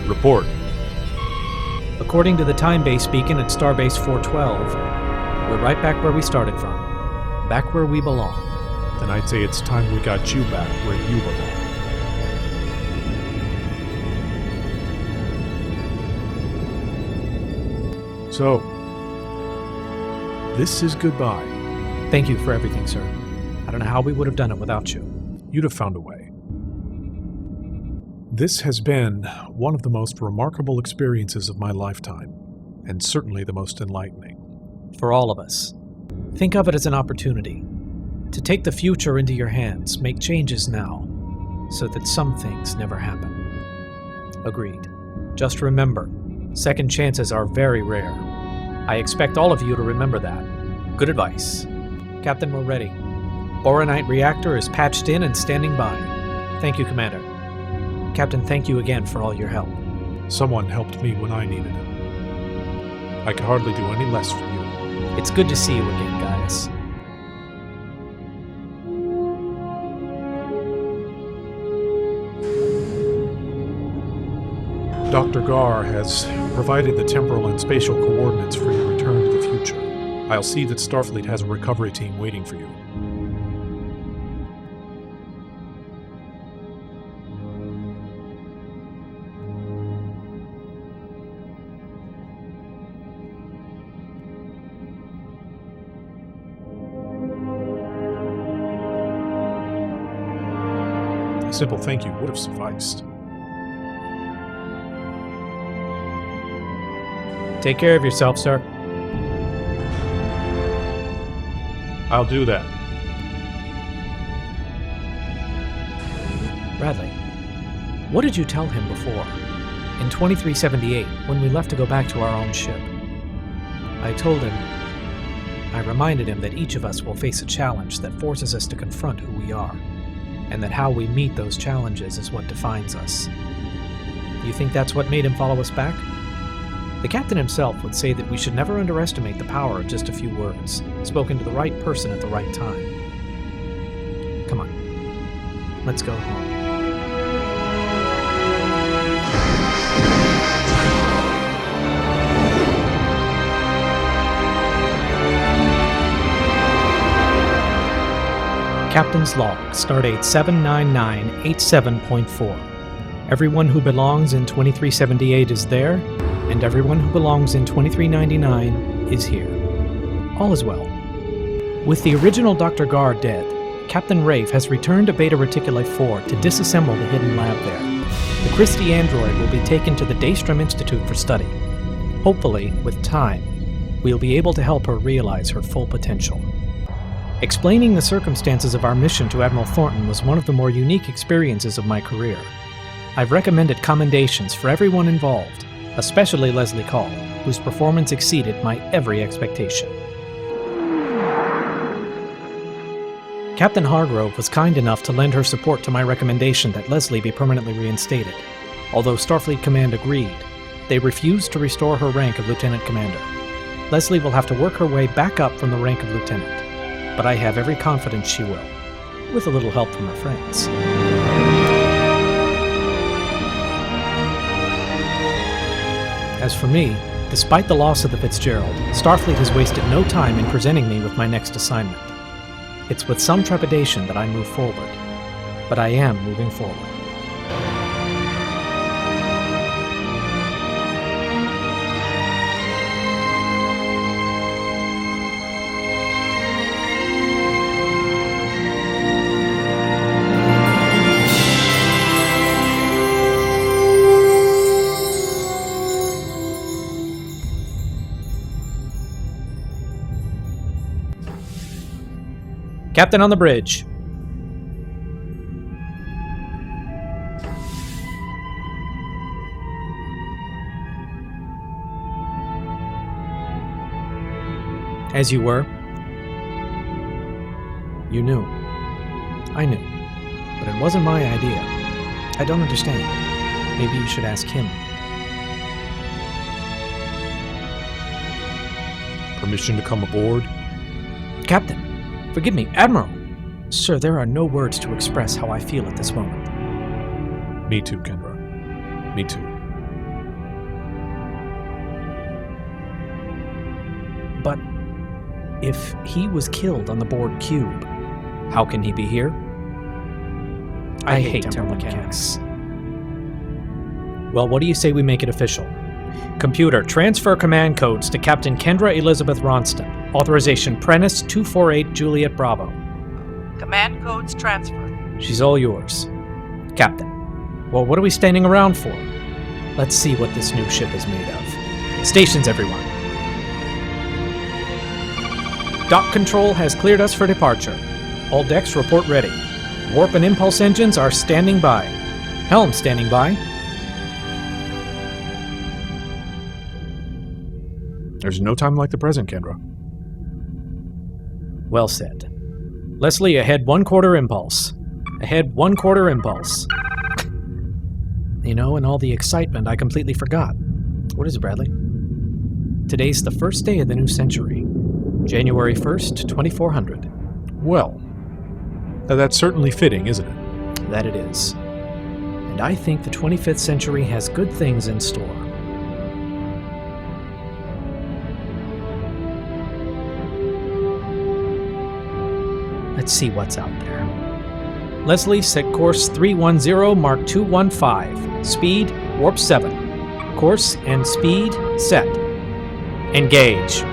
Report. According to the time-base beacon at Starbase 412, we're right back where we started from. Back where we belong. Then I'd say it's time we got you back where you belong. So, this is goodbye. Thank you for everything, sir. I don't know how we would have done it without you. You'd have found a way. This has been one of the most remarkable experiences of my lifetime, and certainly the most enlightening. For all of us. Think of it as an opportunity to take the future into your hands, make changes now, so that some things never happen. Agreed. Just remember, second chances are very rare. I expect all of you to remember that. Good advice. Captain, we're ready. Boronite reactor is patched in and standing by. Thank you, Commander. Captain, thank you again for all your help. Someone helped me when I needed it. I could hardly do any less for you. It's good to see you again, Gaius. Dr. Gar has provided the temporal and spatial coordinates for your return to the future. I'll see that Starfleet has a recovery team waiting for you. A simple thank you would have sufficed. Take care of yourself, sir. I'll do that. Bradley, what did you tell him before? In 2378, when we left to go back to our own ship. I reminded him that each of us will face a challenge that forces us to confront who we are, and that how we meet those challenges is what defines us. Do you think that's what made him follow us back? The captain himself would say that we should never underestimate the power of just a few words, spoken to the right person at the right time. Come on, let's go home. Captain's Log, Stardate 79987.4. Everyone who belongs in 2378 is there, and everyone who belongs in 2399 is here. All is well. With the original Dr. Gar dead, Captain Rafe has returned to Beta Reticuli 4 to disassemble the hidden lab there. The Christie android will be taken to the Daystrom Institute for study. Hopefully, with time, we'll be able to help her realize her full potential. Explaining the circumstances of our mission to Admiral Thornton was one of the more unique experiences of my career. I've recommended commendations for everyone involved, especially Leslie Call, whose performance exceeded my every expectation. Captain Hargrove was kind enough to lend her support to my recommendation that Leslie be permanently reinstated. Although Starfleet Command agreed, they refused to restore her rank of Lieutenant Commander. Leslie will have to work her way back up from the rank of Lieutenant, but I have every confidence she will, with a little help from her friends. As for me, despite the loss of the Fitzgerald, Starfleet has wasted no time in presenting me with my next assignment. It's with some trepidation that I move forward, but I am moving forward. Captain on the bridge. As you were. You knew. I knew. But it wasn't my idea. I don't understand. Maybe you should ask him. Permission to come aboard? Captain! Forgive me, Admiral! Sir, there are no words to express how I feel at this moment. Me too, Kendra. Me too. But if he was killed on the Borg cube, how can he be here? I hate temporal mechanics. Well, what do you say we make it official? Computer, transfer command codes to Captain Kendra Elizabeth Ronston. Authorization Prentice 248 Juliet Bravo. Command codes transferred. She's all yours. Captain. Well, what are we standing around for? Let's see what this new ship is made of. Stations, everyone. Dock control has cleared us for departure. All decks report ready. Warp and impulse engines are standing by. Helm standing by. There's no time like the present, Kendra. Well said. Leslie, ahead 1/4 impulse. Ahead 1/4 impulse. You know, in all the excitement, I completely forgot. What is it, Bradley? Today's the first day of the new century. January 1st, 2400. Well, that's certainly fitting, isn't it? That it is. And I think the 25th century has good things in store. Let's see what's out there. Leslie, set course 310, mark 215. Speed, warp 7. Course and speed, set. Engage.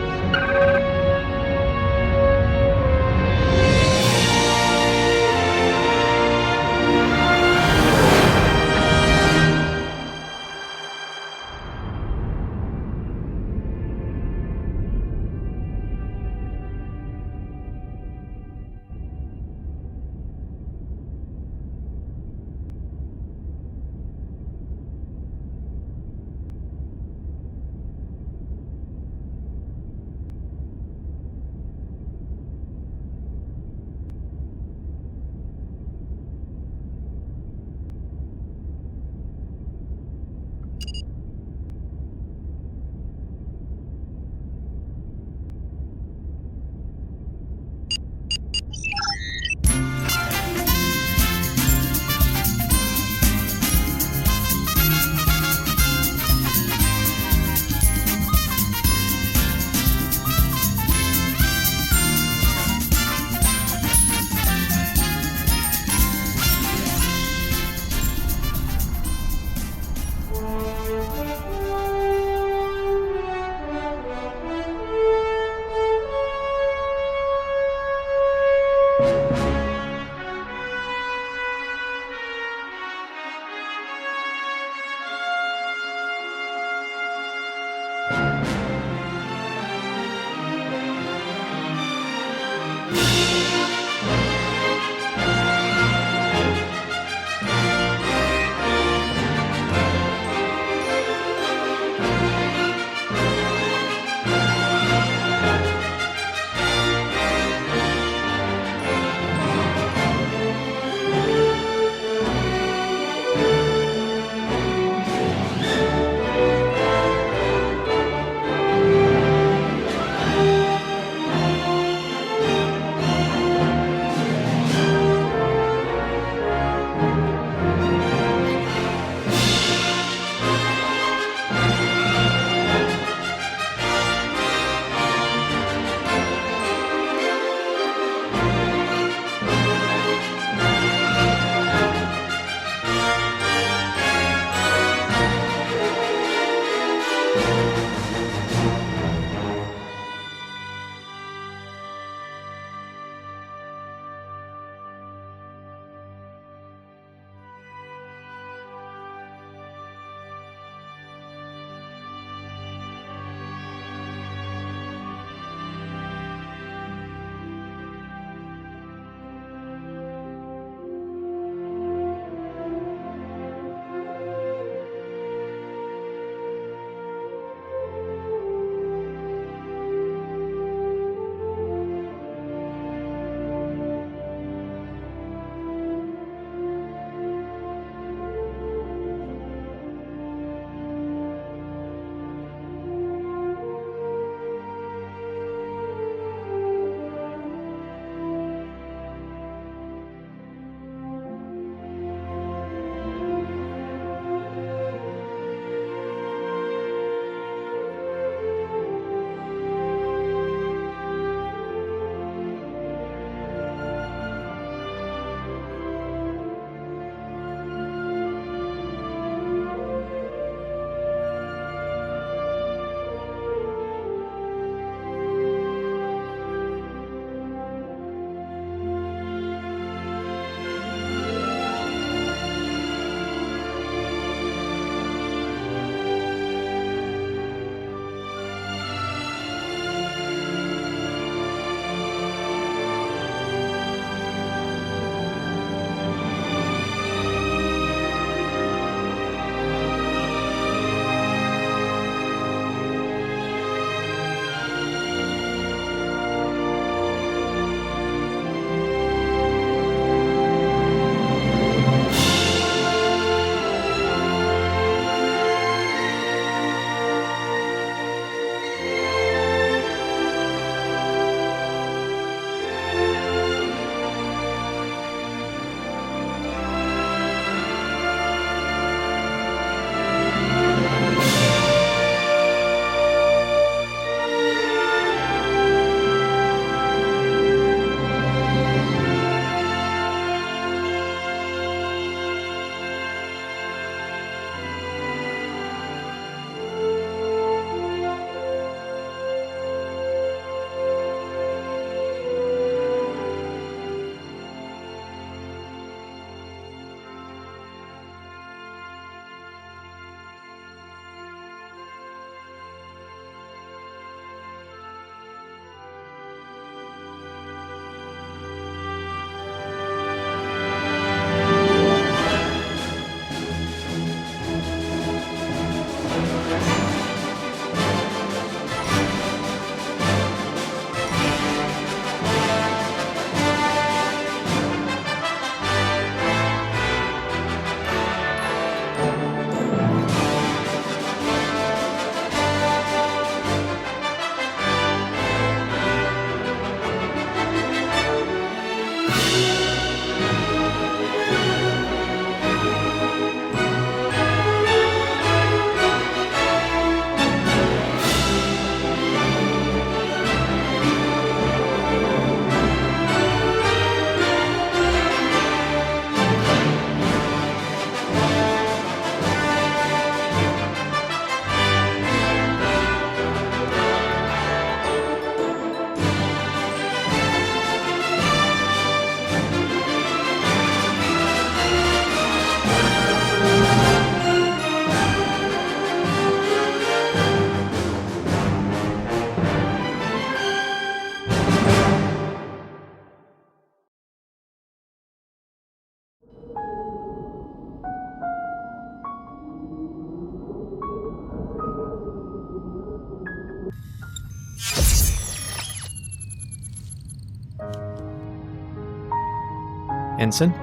Ensign?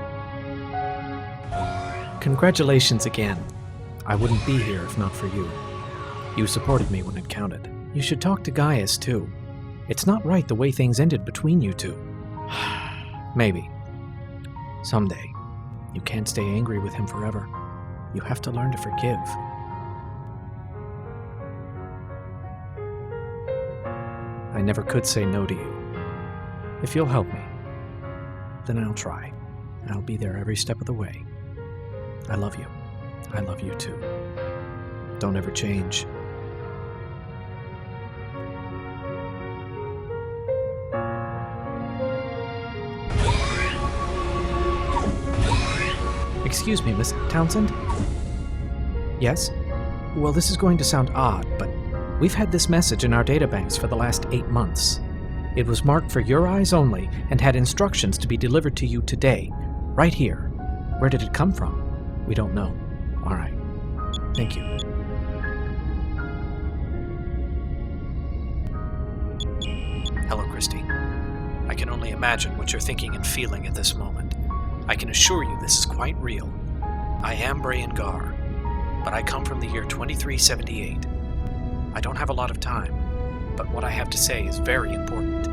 Congratulations again. I wouldn't be here if not for you. You supported me when it counted. You should talk to Gaius, too. It's not right the way things ended between you two. Maybe. Someday. You can't stay angry with him forever. You have to learn to forgive. I never could say no to you. If you'll help me, then I'll try. I'll be there every step of the way. I love you. I love you too. Don't ever change. Excuse me, Miss Townsend? Yes? Well, this is going to sound odd, but we've had this message in our databanks for the last 8 months. It was marked for your eyes only and had instructions to be delivered to you today, right here. Where did it come from? We don't know. All right. Thank you. Hello, Christy. I can only imagine what you're thinking and feeling at this moment. I can assure you this is quite real. I am Brayan Gar, but I come from the year 2378. I don't have a lot of time, but what I have to say is very important.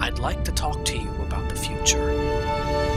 I'd like to talk to you about the future.